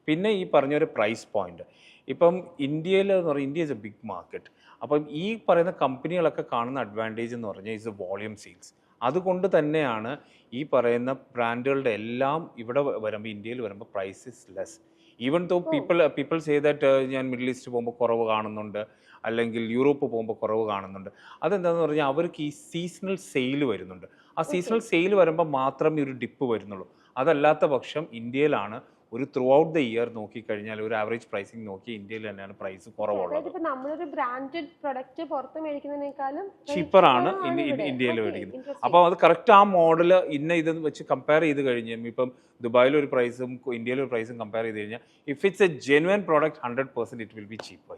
പിന്നെ ഈ പറഞ്ഞൊരു പ്രൈസ് പോയിന്റ്. ഇപ്പം ഇന്ത്യയിൽ എന്ന് പറഞ്ഞാൽ India is a big market. അപ്പം ഈ പറയുന്ന കമ്പനികളൊക്കെ കാണുന്ന അഡ്വാൻറ്റേജ് എന്ന് പറഞ്ഞാൽ ഇസ് എ വോളിയം സെയിൽസ്. അതുകൊണ്ട് തന്നെയാണ് ഈ പറയുന്ന ബ്രാൻഡുകളുടെ എല്ലാം ഇവിടെ വരുമ്പോൾ, ഇന്ത്യയിൽ വരുമ്പോൾ price is less. Even though people say that ഞാൻ മിഡിൽ ഈസ്റ്റ് പോകുമ്പോൾ കുറവ് കാണുന്നുണ്ട്, അല്ലെങ്കിൽ യൂറോപ്പ് പോകുമ്പോൾ കുറവ് കാണുന്നുണ്ട്. അതെന്താണെന്ന് പറഞ്ഞാൽ അവർക്ക് ഈ സീസണൽ സെയിൽ വരുന്നുണ്ട്. ആ സീസണൽ സെയിൽ വരുമ്പോൾ മാത്രമേ ഒരു ഡിപ്പ് വരുന്നുള്ളൂ. അതല്ലാത്ത പക്ഷം ഇന്ത്യയിലാണ് ഒരു ത്രൂ ഔട്ട് ദ ഇയർ നോക്കിക്കഴിഞ്ഞാൽ ഒരു ആവറേജ് പ്രൈസിങ് നോക്കി ഇന്ത്യയിൽ തന്നെയാണ് പ്രൈസ് കുറവുള്ളത്. നമ്മളൊരു ബ്രാൻഡഡ് പ്രൊഡക്റ്റ് പുറത്ത് മേടിക്കുന്നതിനേക്കാളും ചീപ്പറാണ് ഇന്ത്യയിൽ മേടിക്കുന്നത്. അപ്പോൾ അത് കറക്റ്റ് ആ മോഡൽ ഇത് വെച്ച് കമ്പയർ ചെയ്ത് കഴിഞ്ഞാൽ ഇപ്പം ദുബായിലെ ഒരു പ്രൈസും ഇന്ത്യയിലെ ഒരു പ്രൈസും കമ്പയർ ചെയ്ത് കഴിഞ്ഞാൽ if it's A genuine product 100% it will B cheaper.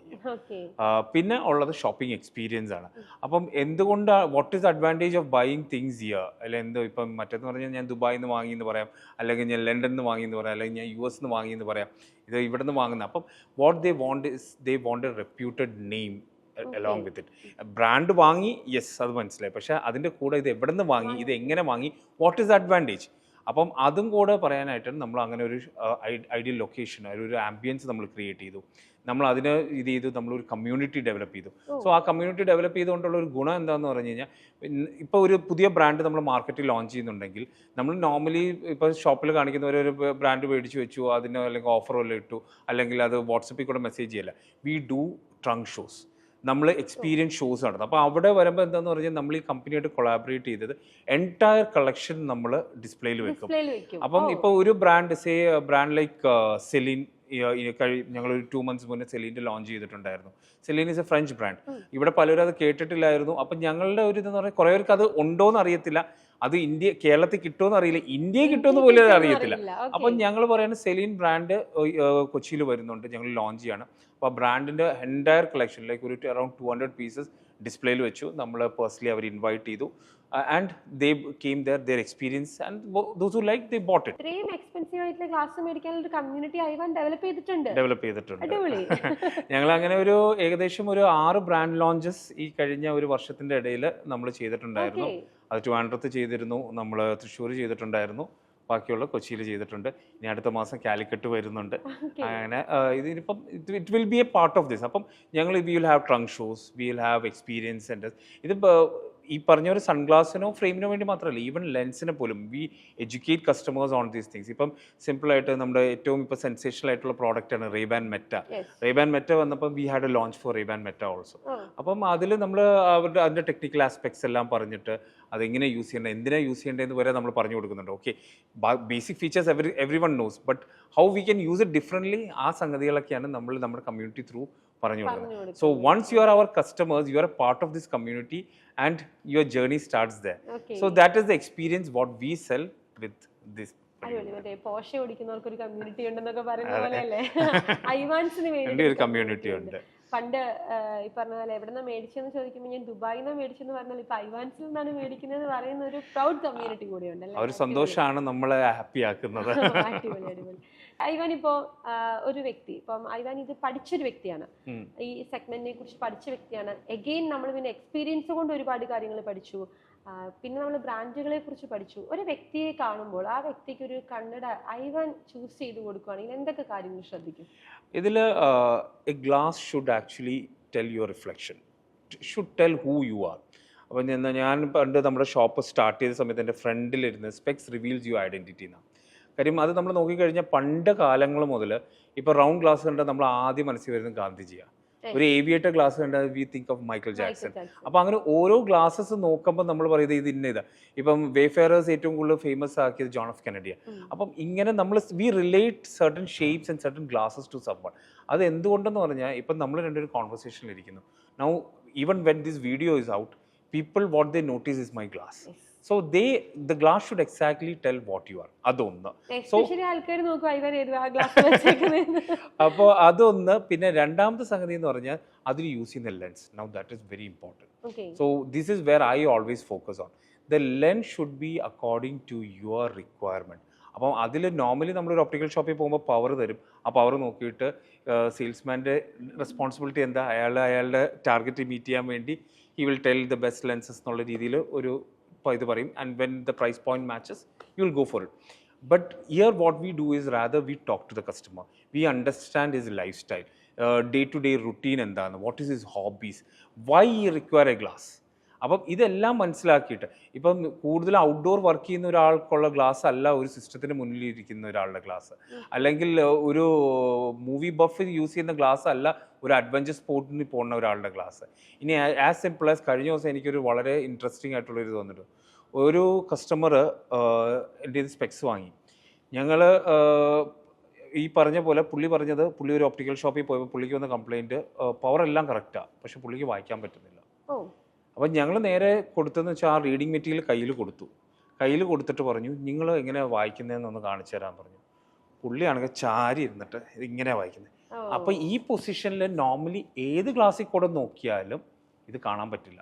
പിന്നെ ഉള്ളത് ഷോപ്പിംഗ് എക്സ്പീരിയൻസ് ആണ്. അപ്പം എന്തുകൊണ്ട് what is advantage of buying things here? അല്ലെ എന്തോ ഇപ്പം മറ്റേന്ന് പറഞ്ഞാൽ ഞാൻ ദുബായിൽ നിന്ന് വാങ്ങി എന്ന് പറയാം, അല്ലെങ്കിൽ ഞാൻ ലണ്ടനിൽ നിന്ന് വാങ്ങി എന്ന് പറയാം, അല്ലെങ്കിൽ ഞാൻ US നിന്ന് വാങ്ങി എന്ന് പറയാം. ഇത് ഇവിടെ നിന്ന് വാങ്ങുന്നത്. അപ്പം what they want is they won't A reputed name along with it. Brand വാങ്ങി, യെസ് അത് മനസ്സിലായി, പക്ഷേ അതിൻ്റെ കൂടെ ഇത് എവിടെ നിന്ന് വാങ്ങി, ഇത് എങ്ങനെ വാങ്ങി, വാട്ട് ഈസ് അഡ്വാൻറ്റേജ്? അപ്പം അതും കൂടെ പറയാനായിട്ടാണ് നമ്മൾ അങ്ങനെ ഒരു ഐഡിയൽ ലൊക്കേഷൻ, ഒരു ആംബിയൻസ് നമ്മൾ ക്രിയേറ്റ് ചെയ്തു. നമ്മൾ അതിന് ഇത് ചെയ്തു, നമ്മളൊരു കമ്മ്യൂണിറ്റി ഡെവലപ്പ് ചെയ്തു. സോ ആ കമ്മ്യൂണിറ്റി ഡെവലപ്പ് ചെയ്തുകൊണ്ടുള്ള ഒരു ഗുണം എന്താണെന്ന് പറഞ്ഞു കഴിഞ്ഞാൽ, ഇപ്പോൾ ഒരു പുതിയ ബ്രാൻഡ് നമ്മൾ മാർക്കറ്റിൽ ലോഞ്ച് ചെയ്യുന്നുണ്ടെങ്കിൽ നമ്മൾ നോർമലി ഇപ്പോൾ ഷോപ്പിൽ കാണിക്കുന്ന ഒരു ബ്രാൻഡ് മേടിച്ച് വെച്ചു, അതിന് അല്ലെങ്കിൽ ഓഫർ വല്ലതും ഇട്ടു, അല്ലെങ്കിൽ അത് വാട്സപ്പിൽ കൂടെ മെസ്സേജ് ചെയ്യല്ല. വി ഡു ട്രങ്ക് ഷോസ്, നമ്മൾ എക്സ്പീരിയൻസ് ഷോസ് നടത്തും. അപ്പോൾ അവിടെ വരുമ്പോൾ എന്താണെന്ന് പറഞ്ഞാൽ നമ്മൾ ഈ കമ്പനിയായിട്ട് കൊളാബറേറ്റ് ചെയ്തത് എൻറ്റയർ കളക്ഷൻ നമ്മൾ ഡിസ്പ്ലേയിൽ വെക്കും. അപ്പം ഇപ്പോൾ ഒരു ബ്രാൻഡ് ബ്രാൻഡ് ലൈക്ക് സെലീൻ, ഞങ്ങളൊരു 2 months മുന്നേ സെലീൻ്റെ ലോഞ്ച് ചെയ്തിട്ടുണ്ടായിരുന്നു. Selene is A French brand. ഇവിടെ പലരും അത് കേട്ടിട്ടില്ലായിരുന്നു. അപ്പം ഞങ്ങളുടെ ഒരു ഇതെന്ന് പറഞ്ഞാൽ കുറേ പേർക്ക് അത് ഉണ്ടോയെന്ന് അറിയത്തില്ല, അത് കേരളത്തിൽ കിട്ടുമെന്ന് അറിയില്ല, ഇന്ത്യയിൽ കിട്ടുമെന്ന് പോലും അറിയത്തില്ല. അപ്പം ഞങ്ങൾ പറയുന്നത് സെലീൻ ബ്രാൻഡ് കൊച്ചിയിൽ വരുന്നുണ്ട്, ഞങ്ങൾ ലോഞ്ച് ചെയ്യാണ്. അപ്പോൾ ആ ബ്രാൻഡിൻ്റെ എൻറ്റയർ കളക്ഷനിലേക്ക് ഒരു അറൌണ്ട് 200 pieces ഡിസ്പ്ലേയിൽ വെച്ചു. നമ്മൾ പേഴ്സണലി അവർ ഇൻവൈറ്റ് ചെയ്തു. And they came there, their experience, and those who liked, they bought it. ഇത്രയും എക്സ്പെൻസീവ് ആയിട്ടുള്ള ഗ്ലാസ് മേടിക്കാനുള്ള ഒരു കമ്മ്യൂണിറ്റി ഐവാൻ ഡെവലപ്പ് ചെയ്തിട്ടുണ്ട്. ഞങ്ങൾ അങ്ങനെ ഒരു ഏകദേശം ഒരു 6 ബ്രാൻഡ് ലോഞ്ചസ് ഈ കഴിഞ്ഞ ഒരു വർഷത്തിന്റെ ഇടയിൽ നമ്മൾ ചെയ്തിട്ടുണ്ടായിരുന്നു. അത് ട്രിവാൻഡ്രത്ത് ചെയ്തിരുന്നു, നമ്മൾ തൃശ്ശൂർ ചെയ്തിട്ടുണ്ടായിരുന്നു, ബാക്കിയുള്ള കൊച്ചിയിൽ ചെയ്തിട്ടുണ്ട്. ഇനി അടുത്ത മാസം കാലിക്കറ്റ് വരുന്നുണ്ട്. അങ്ങനെ ഇതിനിപ്പം it will be a part of this. അപ്പം ഞങ്ങൾ we will have trunk shows, we will have experience centres. ഇതിപ്പോൾ ഈ പറഞ്ഞ ഒരു സൺഗ്ലാസിനോ ഫ്രെയിമിനോ വേണ്ടി മാത്രമല്ല, ഈവൻ ലെൻസിനെ പോലും we educate customers on these things. ഇപ്പം സിമ്പിളായിട്ട് നമ്മുടെ ഏറ്റവും ഇപ്പോൾ സെൻസേഷണൽ ആയിട്ടുള്ള പ്രോഡക്റ്റാണ് റേബാൻ മെറ്റ. റേബാൻ മെറ്റ വന്നപ്പോൾ we had a launch for Ray Ban Meta also. അപ്പം അതിൽ നമ്മൾ അതിൻ്റെ ടെക്നിക്കൽ ആസ്പെക്ട്സ് എല്ലാം പറഞ്ഞിട്ട് അതെങ്ങനെ യൂസ് ചെയ്യേണ്ടത്, എന്തിനാണ് യൂസ് ചെയ്യേണ്ടതെന്ന് വരെ നമ്മൾ പറഞ്ഞു കൊടുക്കുന്നുണ്ട്. Okay, basic features everyone knows, but how we can use it differently, ആ സംഗതികളൊക്കെയാണ് നമ്മൾ നമ്മുടെ കമ്മ്യൂണിറ്റി ത്രൂ പറഞ്ഞു കൊടുക്കുന്നത്. So once you are our customers, you are a part of this community and your journey starts there. So that is the experience what we sell with this. Porsche ഓടിക്കുന്നവർക്ക് ഒരു കമ്മ്യൂണിറ്റി ഉണ്ടെന്നൊക്കെ പറയുന്ന പോലെയല്ലേ ഐവാൻസിന് വേണ്ടി ഒരു കമ്മ്യൂണിറ്റി ഉണ്ട്. പണ്ട് ഈ പറഞ്ഞ പോലെ എവിടെന്നാ മേടിച്ചെന്ന് ചോദിക്കുമ്പോൾ ഞാൻ ദുബായിൽ നിന്നാണ് മേടിച്ചെന്ന് പറഞ്ഞാൽ ഇപ്പൊ ഐവാൻസിൽ നിന്നാണ് മേടിക്കുന്നത് പറയുന്ന ഒരു പ്രൗഡ് കമ്മ്യൂണിറ്റി കൂടി ഉണ്ടല്ലോ. ഒരു സന്തോഷമാണ് നമ്മളെ ഹാപ്പി ആക്കുന്നത്. അടിപൊളി അടിപൊളി. ഐവാൻ ഇപ്പോ ഒരു വ്യക്തി, ഇപ്പം ഐവാൻ ഇത് പഠിച്ചൊരു വ്യക്തിയാണ്, ഈ സെഗ്മെന്റിനെ കുറിച്ച് പഠിച്ച വ്യക്തിയാണ്. എഗെയിൻ നമ്മൾ പിന്നെ എക്സ്പീരിയൻസ് കൊണ്ട് ഒരുപാട് കാര്യങ്ങൾ പഠിച്ചു, പിന്നെ നമ്മൾ ബ്രാൻഡുകളെ കുറിച്ച് പഠിച്ചു. ഒരു വ്യക്തിയെ കാണുമ്പോൾ ആ വ്യക്തിക്ക് ഒരു കണ്ണട ഐവാൻ ചൂസ് ചെയ്ത് കൊടുക്കുകയാണെങ്കിൽ എന്തൊക്കെ കാര്യങ്ങൾ ശ്രദ്ധിക്കും? ഇതിൽ A glass should actually tell your reflection, should tell who you are. അപ്പം ഞാൻ പണ്ട് നമ്മുടെ ഷോപ്പ് സ്റ്റാർട്ട് ചെയ്ത സമയത്ത് എൻ്റെ ഫ്രണ്ടിലിരുന്ന് സ്പെക്സ് റിവീൽസ് യു ഐഡൻറ്റിറ്റി എന്നാണ്. കാര്യം അത് നമ്മൾ നോക്കിക്കഴിഞ്ഞാൽ പണ്ട് കാലങ്ങൾ മുതൽ ഇപ്പോൾ റൗണ്ട് ഗ്ലാസ് കണ്ടാൽ നമ്മൾ ആദ്യം മനസ്സിൽ വരുന്നത് ഗാന്ധിജിയാണ്. ഒരു ഏവിയേറ്റർ ഗ്ലാസ് കണ്ടാൽ we think of Michael Jackson. അപ്പോൾ അങ്ങനെ ഓരോ ഗ്ലാസസ് നോക്കുമ്പോൾ നമ്മൾ പറയുന്നത് ഇത് ഇന്ന ഇതാ. ഇപ്പം വേഫെയറേഴ്സ് ഏറ്റവും കൂടുതൽ ഫേമസ് ആക്കിയത് ജോൺ എഫ് കെനഡിയാണ്. അപ്പം ഇങ്ങനെ നമ്മൾ we relate certain shapes and certain glasses to someone. അത് എന്തുകൊണ്ടെന്ന് പറഞ്ഞാൽ ഇപ്പം നമ്മൾ രണ്ടൊരു കോൺവെർസേഷനിൽ ഇരിക്കുന്നു. Now even when this video is out, people what they notice is my glass. So the glass should exactly tell what you are. അതൊന്ന്. അപ്പോൾ അതൊന്ന്. പിന്നെ രണ്ടാമത്തെ സംഗതി എന്ന് പറഞ്ഞാൽ അതിൽ യൂസ് ചെയ്യുന്ന lens. Now that is very important. So this is where I always focus on. The lens should be according to your requirement. അപ്പം അതിൽ നോർമലി നമ്മളൊരു ഒപ്റ്റിക്കൽ ഷോപ്പിൽ പോകുമ്പോൾ പവർ തരും. ആ പവർ നോക്കിയിട്ട് സെയിൽസ്മാൻ്റെ റെസ്പോൺസിബിലിറ്റി എന്താ, അയാളുടെ ടാർഗറ്റ് മീറ്റ് ചെയ്യാൻ വേണ്ടി he will tell the best lenses എന്നുള്ള രീതിയിൽ ഒരു ഇത് പറയും. And when the price point matches you will go for it. But here what we do is rather we talk to the customer, we understand his life style, day to day routine എന്താണ്, what is his hobbies, why he require a glass. അപ്പം ഇതെല്ലാം മനസ്സിലാക്കിയിട്ട്, ഇപ്പം കൂടുതൽ ഔട്ട്ഡോർ വർക്ക് ചെയ്യുന്ന ഒരാൾക്കുള്ള ഗ്ലാസ് അല്ല ഒരു സിസ്റ്റത്തിന് മുന്നിലിരിക്കുന്ന ഒരാളുടെ ഗ്ലാസ്, അല്ലെങ്കിൽ ഒരു മൂവി ബഫ് യൂസ് ചെയ്യുന്ന ഗ്ലാസ് അല്ല ഒരു അഡ്വഞ്ചർ സ്പോർട്ടിന് പോകുന്ന ഒരാളുടെ ഗ്ലാസ്. ഇനി ആസ് സിമ്പിൾ ആസ് കഴിഞ്ഞ ദിവസം എനിക്കൊരു വളരെ ഇൻട്രസ്റ്റിംഗ് ആയിട്ടുള്ളൊരു തോന്നിട്ട്, ഒരു കസ്റ്റമർ എൻ്റെ ഇത് സ്പെക്സ് വാങ്ങി. ഞങ്ങൾ ഈ പറഞ്ഞ പോലെ പുള്ളി പറഞ്ഞത്, പുള്ളി ഒരു ഒപ്റ്റിക്കൽ ഷോപ്പിൽ പോയപ്പോൾ പുള്ളിക്ക് വന്ന കംപ്ലയിൻറ്റ് പവർ എല്ലാം കറക്റ്റാണ്, പക്ഷെ പുള്ളിക്ക് വായിക്കാൻ പറ്റുന്നില്ല. അപ്പം ഞങ്ങൾ നേരെ കൊടുത്തതെന്ന് വെച്ചാൽ ആ റീഡിങ് മെറ്റീരിയൽ കയ്യിൽ കൊടുത്തിട്ട് പറഞ്ഞു, നിങ്ങൾ എങ്ങനെയാണ് വായിക്കുന്നതെന്നൊന്ന് കാണിച്ചു തരാൻ പറഞ്ഞു. പുള്ളിയാണെങ്കിൽ ചാരി ഇരുന്നിട്ട് ഇതിങ്ങനെയാണ് വായിക്കുന്നത്. അപ്പോൾ ഈ പൊസിഷനിൽ നോർമലി ഏത് ക്ലാസ്സിൽ കൂടെ നോക്കിയാലും ഇത് കാണാൻ പറ്റില്ല.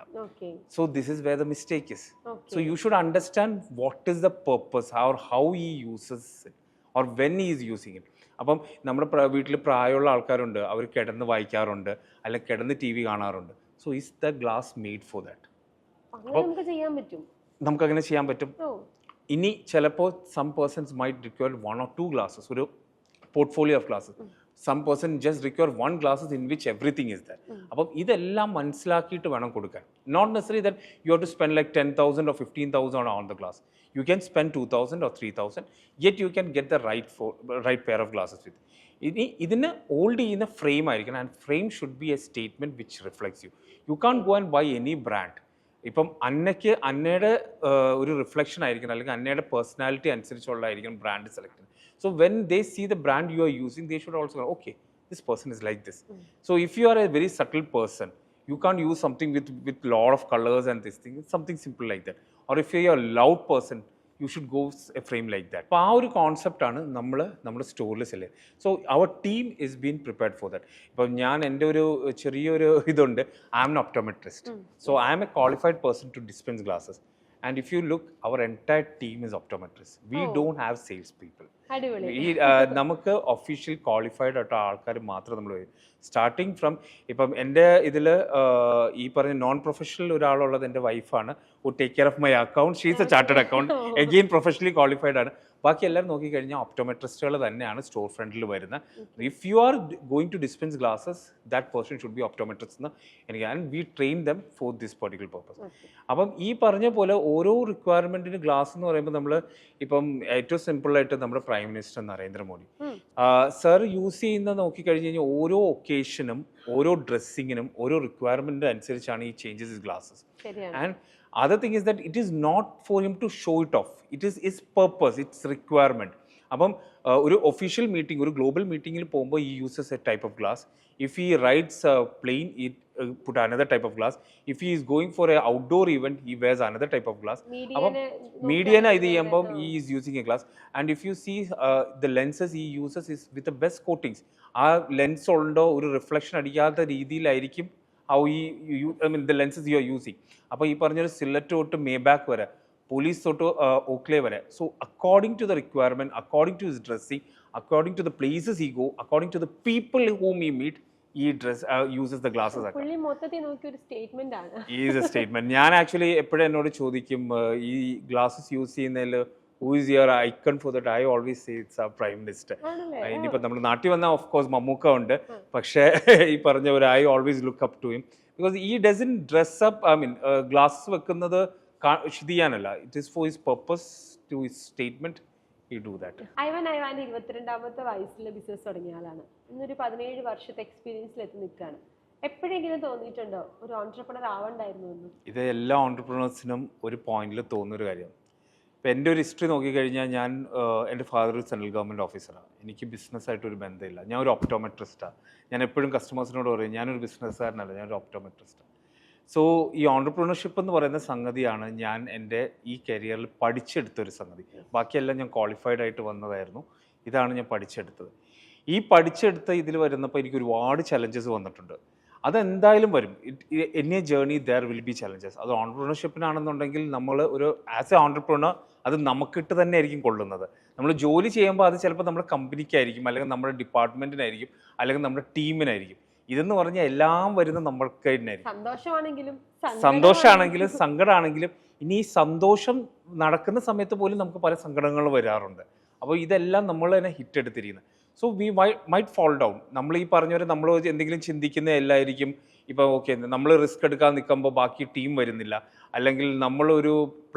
So this is where the mistake is. So you should understand what is the purpose or how he uses it or when he is using it. അപ്പം നമ്മുടെ വീട്ടിൽ പ്രായമുള്ള ആൾക്കാരുണ്ട്, അവർ കിടന്ന് വായിക്കാറുണ്ട്, അല്ലെങ്കിൽ കിടന്ന് TV കാണാറുണ്ട്. So is the glass made for that. നമുക്കങ്ങനെ ചെയ്യാൻ പറ്റും. ഇനി ചിലപ്പോൾ some persons might require 1 or 2 glasses, ഒരു portfolio of glasses. Some person just require 1 glasses in which everything is there. അപ്പം ഇതെല്ലാം മനസ്സിലാക്കിയിട്ട് വേണം കൊടുക്കാൻ. Not necessary that you have to spend like 10,000 or 15,000 on the glass. You can spend 2,000 or 3,000, yet you can get the right pair of glasses with. ഇതിന് ഹോൾഡ് ചെയ്യുന്ന ഫ്രെയിം ആയിരിക്കണം, and frame should be a statement which reflects you. You can go and buy any brand. ഇപ്പം അന്നയുടെ ഒരു റിഫ്ലക്ഷൻ ആയിരിക്കണം, അല്ലെങ്കിൽ അന്നയുടെ പേഴ്സണാലിറ്റി അനുസരിച്ചുള്ളതായിരിക്കണം ബ്രാൻഡ് സെലക്ട് ചെയ്യുന്നത്. So when they see the brand you are using, they should also okay this person is like this. So if you are a very subtle person, you can't use something with lot of colors and this thing. It's something simple like that. Or if you're a loud person, you should go a frame like that. അപ്പോൾ ആ ഒരു കോൺസെപ്റ്റാണ് നമ്മുടെ സ്റ്റോറിൽ സെല് ചെയ്യുന്നത്. So our team is been prepared for that. ഇപ്പം ഞാൻ എൻ്റെ ഒരു ചെറിയൊരു ഇതുണ്ട്, I am an optometrist. So I am a qualified person to dispense glasses. And if you look, our entire team is optometrists. We don't have sales people. ഈ നമുക്ക് ഒഫീഷ്യൽ ക്വാളിഫൈഡ് ആയിട്ട് ആൾക്കാർ മാത്രം നമ്മൾ സ്റ്റാർട്ടിങ് ഫ്രം. ഇപ്പം എൻ്റെ ഇതിൽ ഈ പറഞ്ഞ നോൺ പ്രൊഫഷണൽ ഒരാളുള്ളത് എൻ്റെ വൈഫാണ്, who take care of my account. She is a chartered account, again professionally qualified ആണ്. ബാക്കി എല്ലാവരും നോക്കിക്കഴിഞ്ഞാൽ ഒപ്റ്റോമെട്രിസ്റ്റുകൾ തന്നെയാണ് സ്റ്റോർ ഫ്രണ്ടിൽ വരുന്നത്. If you are going to dispense glasses, that person should be optometrist എന്ന് എനിക്ക്, and we train them for this particular purpose. അപ്പം ഈ പറഞ്ഞ പോലെ ഓരോ റിക്വയർമെൻറ്റിന് ഗ്ലാസ് എന്ന് പറയുമ്പോൾ നമ്മൾ ഇപ്പം ഏറ്റവും സിമ്പിളായിട്ട് നമ്മുടെ prime minister Narendra Modi sir use ചെയ്യുന്ന നോക്കിക്കഴിഞ്ഞ് കഴിഞ്ഞാൽ ഓരോ ഒക്കേഷനും ഓരോ ഡ്രസ്സിങ്ങിനും ഓരോ റിക്വയർമെൻറ്റ് അനുസരിച്ചാണ് ഈ changes glasses. And other thing is that it is not for him to show it off. It is his purpose, its requirement. അപ്പം ഒരു ഒഫീഷ്യൽ മീറ്റിംഗ്, ഒരു ഗ്ലോബൽ മീറ്റിങ്ങിൽ പോകുമ്പോൾ he uses a type of glass. If he rides a plane, he put another type of glass. If he is going for a outdoor event, he wears another type of glass. അപ്പം മീഡിയനെ ഇത് ചെയ്യുമ്പോൾ he is using a glass. And if you see the lenses he uses is with the best coatings. ആ ലെൻസ് ഉണ്ടോ ഒരു റിഫ്ലക്ഷൻ അടിക്കാത്ത രീതിയിലായിരിക്കും how the lenses you are using. അപ്പോൾ ഈ പറഞ്ഞൊരു സില്ലറ്റ് തൊട്ട് മേബാക്ക് വരെ, പോലീസ് തൊട്ട് ഓക്ലേ വരെ. So according to the requirement, according to his dressing, according to the places he go, according to the people whom he meet, he dress uses the glasses. Is a statement. ഞാൻ ആക്ച്വലി എപ്പോഴും എന്നോട് ചോദിക്കും ഈ ഗ്ലാസസ് യൂസ് ചെയ്യുന്നതിൽ who is your icon for that? I always say it's our prime minister. ഇനിയിപ്പോൾ നമ്മൾ നാട്ടിൽ വന്നാൽ ഓഫ് കോഴ്സ് മമ്മൂക്ക ഉണ്ട്, പക്ഷേ ഈ പറഞ്ഞ പോലെ I always look up to him because he doesn't dress up, I mean glasses വെക്കുന്നത് ചെയ്യാനല്ല, it is for his purpose to his statement. He do that. Ivan 22ാമത്തെ വയസ്സിൽ ബിസിനസ് തുടങ്ങിയ ആളാണ്. ഇന്നൊരു 17 വർഷത്തെ എക്സ്പീരിയൻസിൽ എത്തി നിൽക്കുകയാണ്. എപ്പോഴെങ്കിലും തോന്നിയിട്ടുണ്ടോ ഒരു ഓൺട്രപ്രണർ ആവണ്ടായിരുന്നു എന്ന്? ഇത് എല്ലാ ഓൺട്രപ്രണേഴ്സിനും ഒരു പോയിന്റിൽ തോന്നുന്നൊരു കാര്യമാണ്. ഇപ്പം എൻ്റെ ഒരു ഹിസ്റ്ററി നോക്കിക്കഴിഞ്ഞാൽ ഞാൻ എൻ്റെ ഫാദർ ഒരു സെൻട്രൽ ഗവൺമെൻറ് ഓഫീസറാണ്. എനിക്ക് ബിസിനസ്സായിട്ടൊരു ബന്ധമില്ല. ഞാൻ ഒരു ഒപ്റ്റോമെട്രിസ്റ്റാണ്. ഞാൻ എപ്പോഴും കസ്റ്റമേഴ്സിനോട് പറയും ഞാനൊരു ബിസിനസ്സുകാരനല്ല, ഞാനൊരു ഒപ്റ്റോമെട്രിസ്റ്റാണ്. സോ ഈ ഓൺട്രപ്രണർഷിപ്പ് എന്ന് പറയുന്ന സംഗതിയാണ് ഞാൻ എൻ്റെ ഈ കരിയറിൽ പഠിച്ചെടുത്തൊരു സംഗതി. ബാക്കിയെല്ലാം ഞാൻ ക്വാളിഫൈഡ് ആയിട്ട് വന്നതായിരുന്നു. ഇതാണ് ഞാൻ പഠിച്ചെടുത്തത്. ഈ പഠിച്ചെടുത്ത ഇതിൽ വരുന്നപ്പോൾ എനിക്ക് ഒരുപാട് ചലഞ്ചസ് വന്നിട്ടുണ്ട്. അതെന്തായാലും വരും. Any journey there will B challenges. അത് ഓൺട്രപ്രണർഷിപ്പിനാണെന്നുണ്ടെങ്കിൽ നമ്മൾ ഒരു ആസ് എ ഓൺട്രപ്രണർ അത് നമുക്കിട്ട് തന്നെ ആയിരിക്കും കൊള്ളുന്നത്. നമ്മൾ ജോലി ചെയ്യുമ്പോൾ അത് ചിലപ്പോൾ നമ്മുടെ കമ്പനിക്കായിരിക്കും, അല്ലെങ്കിൽ നമ്മുടെ ഡിപ്പാർട്ട്മെൻറ്റിനായിരിക്കും, അല്ലെങ്കിൽ നമ്മുടെ ടീമിനായിരിക്കും. ഇതെന്ന് പറഞ്ഞാൽ എല്ലാം വരുന്നത് നമ്മൾക്ക് തന്നെയായിരിക്കും. സന്തോഷമാണെങ്കിലും സങ്കടമാണെങ്കിലും. ഇനി ഈ സന്തോഷം നടക്കുന്ന സമയത്ത് പോലും നമുക്ക് പല സങ്കടങ്ങൾ വരാറുണ്ട്. അപ്പോൾ ഇതെല്ലാം നമ്മൾ തന്നെ ഹിറ്റ് എടുത്തിരിക്കുന്നത്. So we might fall down. നമ്മൾ ഈ പറഞ്ഞവരെ നമ്മൾ എന്തെങ്കിലും ചിന്തിക്കുന്ന എല്ലായിരിക്കും. ഇപ്പോൾ ഓക്കെ നമ്മൾ റിസ്ക് എടുക്കാൻ നിൽക്കുമ്പോൾ ബാക്കി ടീം വരുന്നില്ല, അല്ലെങ്കിൽ നമ്മളൊരു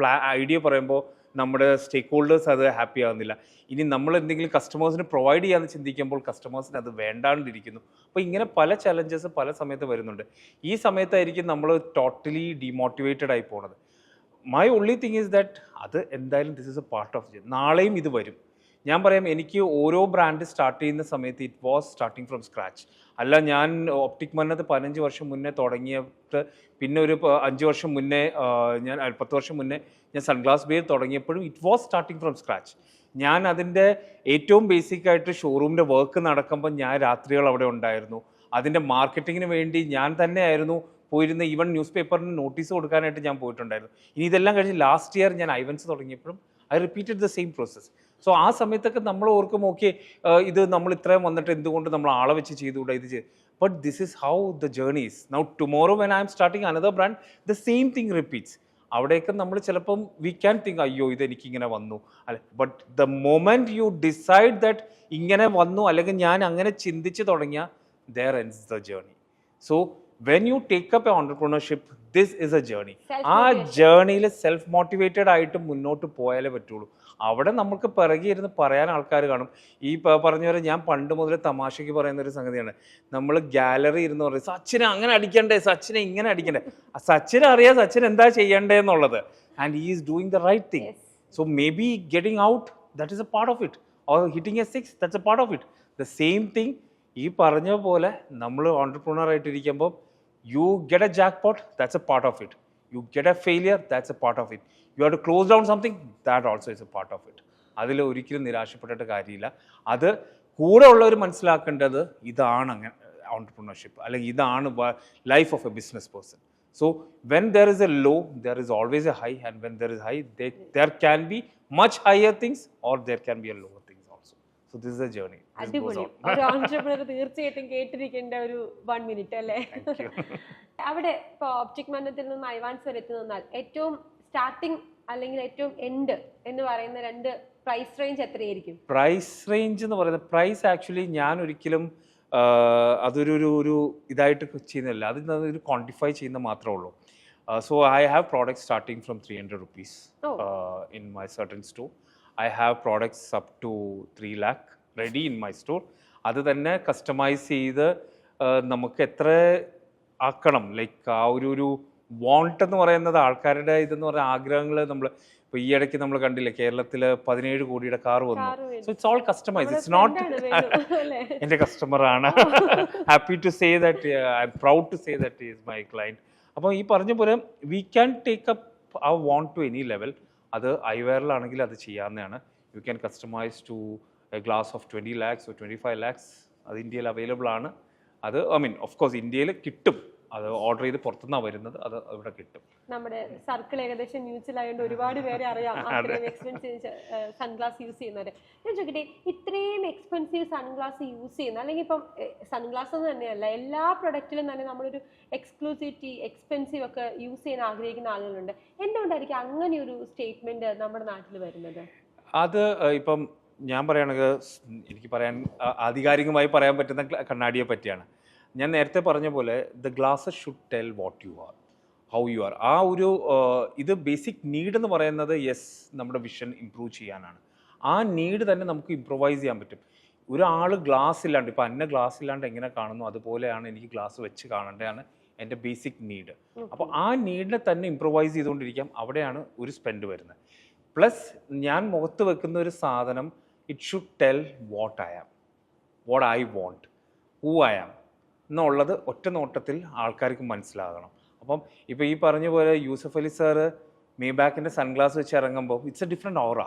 ഐഡിയ പറയുമ്പോൾ നമ്മുടെ സ്റ്റേക്ക് ഹോൾഡേഴ്സ് അത് ഹാപ്പി ആകുന്നില്ല. ഇനി നമ്മൾ എന്തെങ്കിലും കസ്റ്റമേഴ്സിന് പ്രൊവൈഡ് ചെയ്യാമെന്ന് ചിന്തിക്കുമ്പോൾ കസ്റ്റമേഴ്സിന് അത് വേണ്ടാണ്ടിരിക്കുന്നു. അപ്പോൾ ഇങ്ങനെ പല ചലഞ്ചസ് പല സമയത്ത് വരുന്നുണ്ട്. ഈ സമയത്തായിരിക്കും നമ്മൾ ടോട്ടലി ഡീമോട്ടിവേറ്റഡ് ആയി പോണത്. My only thing is that അത് എന്തായാലും this is a part of. നാളെയും ഇത് വരും. ഞാൻ പറയാം, എനിക്ക് ഓരോ ബ്രാൻഡ് സ്റ്റാർട്ട് ചെയ്യുന്ന സമയത്ത് it was starting from scratch. അല്ല, ഞാൻ ഒപ്റ്റിക് മന്നത് 15 വർഷം മുന്നേ തുടങ്ങിയിട്ട് പിന്നെ ഒരു 5 വർഷം മുന്നേ ഞാൻ 10 വർഷം മുന്നേ ഞാൻ സൺഗ്ലാസ് ബേർ തുടങ്ങിയപ്പോഴും it was starting from scratch. ഞാൻ അതിൻ്റെ ഏറ്റവും ബേസിക് ആയിട്ട് ഷോറൂമിൻ്റെ വർക്ക് നടക്കുമ്പോൾ ഞാൻ രാത്രികൾ അവിടെ ഉണ്ടായിരുന്നു. അതിൻ്റെ മാർക്കറ്റിങ്ങിന് വേണ്ടി ഞാൻ തന്നെയായിരുന്നു പോയിരുന്ന, ഈവൻ ന്യൂസ് പേപ്പറിന് നോട്ടീസ് കൊടുക്കാനായിട്ട് ഞാൻ പോയിട്ടുണ്ടായിരുന്നു. ഇനി ഇതെല്ലാം കഴിഞ്ഞ് ലാസ്റ്റ് ഇയർ ഞാൻ ഐവൻസ് തുടങ്ങിയപ്പോഴും I repeated the same process. So ആ സമയത്തൊക്കെ നമ്മൾ ഓർക്കും, ഓക്കെ ഇത് നമ്മൾ ഇത്രയും വന്നിട്ട് എന്തുകൊണ്ട് നമ്മൾ ആളെ വെച്ച് ചെയ്തുകൂടാ, ഇത് ചെയ്ത്. But this is how the journey is. Now tomorrow when I M starting another brand, the same thing repeats. അവിടെയൊക്കെ നമ്മൾ ചിലപ്പം വി ക്യാൻ തിങ്ക്, അയ്യോ ഇത് എനിക്കിങ്ങനെ വന്നു അല്ലെ. But the moment you decide that ഇങ്ങനെ വന്നു, അല്ലെങ്കിൽ ഞാൻ അങ്ങനെ ചിന്തിച്ച് തുടങ്ങിയ, there ends the journey. So when you take up a entrepreneurship, this is a journey. ആ ജേർണിയിൽ സെൽഫ് മോട്ടിവേറ്റഡ് ആയിട്ട് മുന്നോട്ട് പോയാലേ പറ്റുള്ളൂ. അവിടെ നമുക്ക് പിറകെ ഇരുന്ന് പറയാൻ ആൾക്കാർ കാണും. ഈ പറഞ്ഞ പോലെ ഞാൻ പണ്ട് മുതൽ തമാശയ്ക്ക് പറയുന്ന ഒരു സംഗതിയാണ്, നമ്മൾ ഗാലറി ഇരുന്ന് പറയും സച്ചിനെ അങ്ങനെ അടിക്കണ്ടേ, സച്ചിനെ ഇങ്ങനെ അടിക്കണ്ടേ. സച്ചിനെ അറിയാം സച്ചിൻ എന്താ ചെയ്യണ്ടേ എന്നുള്ളത്. And he is doing the right thing. So maybe getting out, that is a part of it. Or hitting a 6, that's a part of it. The same thing ഈ പറഞ്ഞ പോലെ നമ്മൾ ഓൺടർപ്രണർ ആയിട്ടിരിക്കുമ്പോൾ you get a jackpot, that's a part of it. You get a failure, that's a part of it. You have to close down something, that also is a part of it. അതിൽ ഒരിക്കലും നിരാശപ്പെട്ടിട്ട് കാര്യമില്ല. അത് കൂടെ ഉള്ളവർ മനസ്സിലാക്കേണ്ടത് ഇതാണ് അങ്ങനെ ഓൺടർപ്രണർഷിപ്പ്, അല്ലെങ്കിൽ ഇതാണ് life of a business person. So when there is a low, there is always a high, and when there is high, there can be much higher things or there can be a lower things also. So this is a journey. അടിപൊളി. ഒരു ഓൺട്രപ്രണർ തീർച്ചയായിട്ടും കേട്ടിരിക്കേണ്ട ഒരു 1 മിനിറ്റ് അല്ലേ? അവിടെ ഇപ്പൊ ഒപ്റ്റിക് മന്നത്തിൽ നിന്ന് ഐവാൻസ് വരെ എത്തി നിന്നാൽ ഏറ്റവും സ്റ്റാർട്ടിങ് അല്ലെങ്കിൽ ഏറ്റവും എൻഡ് എന്ന് പറയുന്ന 2 പ്രൈസ് റേഞ്ച് എത്രയായിരിക്കും? പ്രൈസ് റേഞ്ച് എന്ന് പറയുന്നത്, പ്രൈസ് ആക്ച്വലി ഞാൻ ഒരിക്കലും അതൊരു ഇതായിട്ട് ചെയ്യുന്നില്ല, ഒരു ക്വാണ്ടിഫൈ ചെയ്യുന്ന മാത്രമേ ഉള്ളൂ. So I have product starting from 300 rupees in my certain store. I have products up to 3 lakh ready in my store. അത് തന്നെ കസ്റ്റമൈസ് ചെയ്ത് നമുക്ക് എത്ര ആക്കണം, ലൈക്ക് ആ ഒരു വാണ്ട് എന്ന് പറയുന്നത് ആൾക്കാരുടെ ഇതെന്ന് പറയുന്ന ആഗ്രഹങ്ങൾ. നമ്മൾ ഇപ്പോൾ ഈ ഇടയ്ക്ക് നമ്മൾ കണ്ടില്ലേ, കേരളത്തിൽ 17 കോടിയുടെ കാർ വന്നു. So it's all customize. It's not എൻ്റെ കസ്റ്റമറാണ്. Happy to say that, I am proud to say that is my client. അപ്പോൾ ഈ പറഞ്ഞ പോലെ we can take up a want to any level. അത് ഐവെയറിലാണെങ്കിൽ അത് ചെയ്യാവുന്നതാണ്. You can customize to a glass of 20 lakhs or 25 lakhs. അത് ഇന്ത്യയിൽ അവൈലബിൾ ആണ്. അത് ഓഫ് കോഴ്സ് ഇന്ത്യയിൽ കിട്ടും. അത് ഓർഡർ ചെയ്ത് പുറത്തുനിന്നാണ് വരുന്നത്, അത് ഇവിടെ കിട്ടും. നമ്മുടെ സർക്കിൾ ഏകദേശം മ്യൂച്വലായതുകൊണ്ട് ഒരുപാട് പേരെ അറിയാം അത്രയും എക്സ്പെൻസീവ് സൺഗ്ലാസ് യൂസ് ചെയ്യുന്നവരെ. ഞാൻ ചോദിക്കട്ടെ, ഇത്രയും എക്സ്പെൻസീവ് സൺഗ്ലാസ് യൂസ് ചെയ്യുന്ന, അല്ലെങ്കിൽ ഇപ്പം സൺഗ്ലാസ് എന്ന് തന്നെയല്ല എല്ലാ പ്രൊഡക്റ്റിലും തന്നെ നമ്മളൊരു എക്സ്ക്ലൂസിവിറ്റി, എക്സ്പെൻസീവ് ഒക്കെ യൂസ് ചെയ്യാൻ ആഗ്രഹിക്കുന്ന ആളുകളുണ്ട്. എന്തുകൊണ്ടായിരിക്കും അങ്ങനെ ഒരു സ്റ്റേറ്റ്മെന്റ് നമ്മുടെ നാട്ടിൽ വരുന്നത്? അത് ഇപ്പം ഞാൻ പറയുകയാണെങ്കിൽ എനിക്ക് പറയാൻ ആധികാരികമായി പറയാൻ പറ്റുന്ന കണ്ണാടിയെ പറ്റിയാണ്. ഞാൻ നേരത്തെ പറഞ്ഞ പോലെ the glasses should tell what you R, how you are. ആ ഒരു ഇത് ബേസിക് നീഡ് എന്ന് പറയുന്നത് യെസ് നമ്മുടെ വിഷൻ ഇമ്പ്രൂവ് ചെയ്യാനാണ്. ആ നീഡ് തന്നെ നമുക്ക് ഇംപ്രൂവൈസ് ചെയ്യാൻ പറ്റും. ഒരാൾ ഗ്ലാസ് ഇല്ലാണ്ട്, ഇപ്പം എന്നെ ഗ്ലാസ് ഇല്ലാണ്ട് എങ്ങനെ കാണുന്നു അതുപോലെയാണ് എനിക്ക് ഗ്ലാസ് വെച്ച് കാണേണ്ടതാണ് എൻ്റെ ബേസിക് നീഡ്. അപ്പോൾ ആ നീഡിനെ തന്നെ ഇംപ്രൂവൈസ് ചെയ്തുകൊണ്ടിരിക്കാം. അവിടെയാണ് ഒരു സ്പെൻഡ് വരുന്നത്. പ്ലസ് ഞാൻ മുഖത്ത് വെക്കുന്ന ഒരു സാധനം, it should tell what I am, what I want, who I am എന്നുള്ളത് ഒറ്റ നോട്ടത്തിൽ ആൾക്കാർക്ക് മനസ്സിലാകണം. അപ്പം ഇപ്പോൾ ഈ പറഞ്ഞ പോലെ യൂസഫ് അലി സാറ് മേബാക്കിൻ്റെ സൺഗ്ലാസ് വെച്ച് ഇറങ്ങുമ്പോൾ it's a different aura.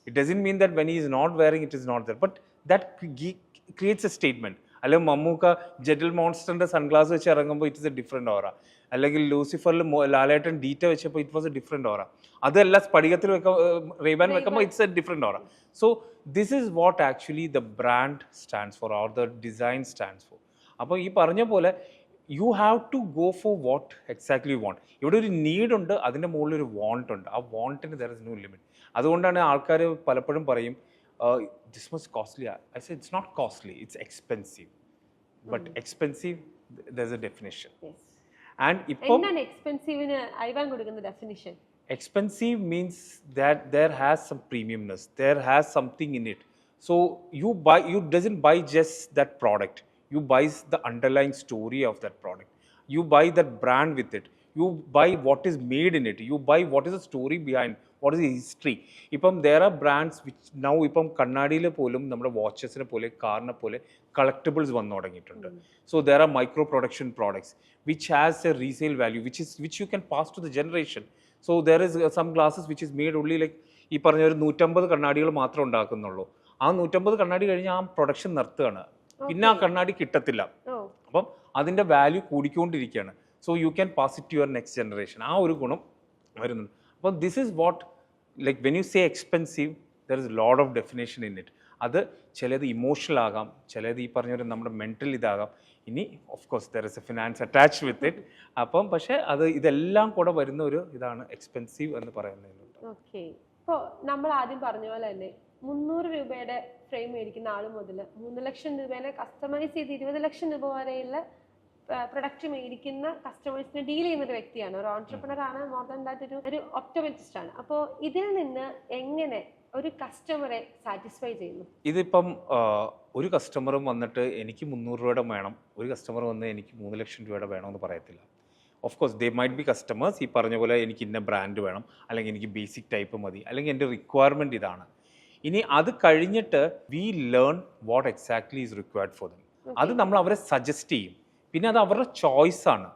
It doesn't mean that when he is not wearing it is not there, but that creates a statement. അല്ലെങ്കിൽ മമ്മൂക്ക ജെഡിൽ മോൺസ്റ്ററിൻ്റെ സൺഗ്ലാസ് വെച്ച് ഇറങ്ങുമ്പോൾ it is a different aura. അല്ലെങ്കിൽ ലൂസിഫറിൽ ലാലേട്ടൻ ഡീറ്റ വെച്ചപ്പോൾ it was a different aura. അതല്ല സ്പടികത്തിൽ റേബാൻ വെക്കുമ്പോൾ it's a different aura. So this is what actually the brand stands for, or the design stands for. അപ്പോൾ ഈ പറഞ്ഞ പോലെ you have to go for what exactly want. ഇവിടെ ഒരു നീഡുണ്ട്, അതിൻ്റെ മുകളിൽ ഒരു വാണ്ട് ഉണ്ട്. ആ വാണ്ടിന് ദർ ഇസ് നോ ലിമിറ്റ്. അതുകൊണ്ടാണ് ആൾക്കാർ പലപ്പോഴും പറയും this much costly. I say it's not costly, it's expensive. But expensive there is a definition. And ഇപ്പം എക്സ്പെൻസീവിന് ഐവാൻ കൊടുക്കുന്ന definition, expensive means that there has some premiumness, there has something in it. So you doesn't buy just that product, you buy the underlying story of that product, you buy that brand with it, you buy what is made in it, you buy what is the story behind, what is history. ഇപ്പം there are brands which now ഇപ്പം കണ്ണാടിയിൽ പോലും നമ്മുടെ വാച്ചസിനെ പോലെ കാറിനെ പോലെ കളക്റ്റബിൾസ് വന്നു തുടങ്ങിയിട്ടുണ്ട്. So there are micro production products which has a resale value which you can pass to the generation. So there is some glasses which is made only like ഈ പറഞ്ഞ ഒരു 150 കണ്ണാടികൾ മാത്രം ഉണ്ടാക്കുന്നുള്ളൂ. ആ 150 കണ്ണാടി കഴിഞ്ഞ് ആ പ്രൊഡക്ഷൻ നിർത്തുകയാണ്, പിന്നെ ആ കണ്ണാടി കിട്ടത്തില്ല. അപ്പം അതിൻ്റെ വാല്യൂ കൂടിക്കൊണ്ടിരിക്കുകയാണ്. So you can pass it to your next generation. ആ ഒരു ഗുണം വരുന്നുണ്ട്. അപ്പം this is what like when you say expensive there is lot of definition in it. അത് ചിലത് ഇമോഷണൽ ആകാം, ചിലത് ഈ പറഞ്ഞൊരു നമ്മുടെ മെൻ്റൽ ഇതാകാം. ഇനി of course there is A finance attach with it. അപ്പം പക്ഷേ അത് ഇതെല്ലാം കൂടെ വരുന്ന ഒരു ഇതാണ് എക്സ്പെൻസീവ് എന്ന് പറയുന്നത്. ഓക്കെ, ഇപ്പോൾ നമ്മൾ ആദ്യം പറഞ്ഞ പോലെ തന്നെ 300 രൂപയുടെ ഫ്രെയിം മേടിക്കുന്ന ആൾ മുതൽ 3 ലക്ഷം രൂപേനെ കസ്റ്റമൈസ് ചെയ്ത് 20 ലക്ഷം രൂപ വരെയുള്ള പ്രൊഡക്റ്റ് മേടിക്കുന്ന കസ്റ്റമേഴ്സിനെ ഡീൽ ചെയ്യുന്ന ഒരു വ്യക്തിയാണ്, ഒരു ഓൺട്രപ്രണർ ആണ്, മോർ ദാൻ ദാറ്റ് ഒരു ഒപ്റ്റോമെട്രിസ്റ്റ് ആണ്. അപ്പോൾ ഇതിൽ നിന്ന് എങ്ങനെ ഒരു കസ്റ്റമറെ സാറ്റിസ്ഫൈ ചെയ്യുന്നു? ഇതിപ്പം ഒരു കസ്റ്റമറും വന്നിട്ട് എനിക്ക് 300 രൂപയുടെ വേണം, ഒരു കസ്റ്റമർ വന്ന് എനിക്ക് 3 ലക്ഷം രൂപയുടെ വേണമെന്ന് പറയത്തില്ല. Of course they might be customers ഈ പറഞ്ഞ പോലെ എനിക്ക് ഇന്ന ബ്രാൻഡ് വേണം, അല്ലെങ്കിൽ എനിക്ക് ബേസിക് ടൈപ്പ് മതി, അല്ലെങ്കിൽ എൻ്റെ റിക്വയർമെൻറ്റ് ഇതാണ്. ഇനി അത് കഴിഞ്ഞിട്ട് we learn what exactly is required for them. അത് നമ്മൾ അവരെ സജസ്റ്റ് ചെയ്യും. പിന്നെ അത് അവരുടെ ചോയ്സാണ്.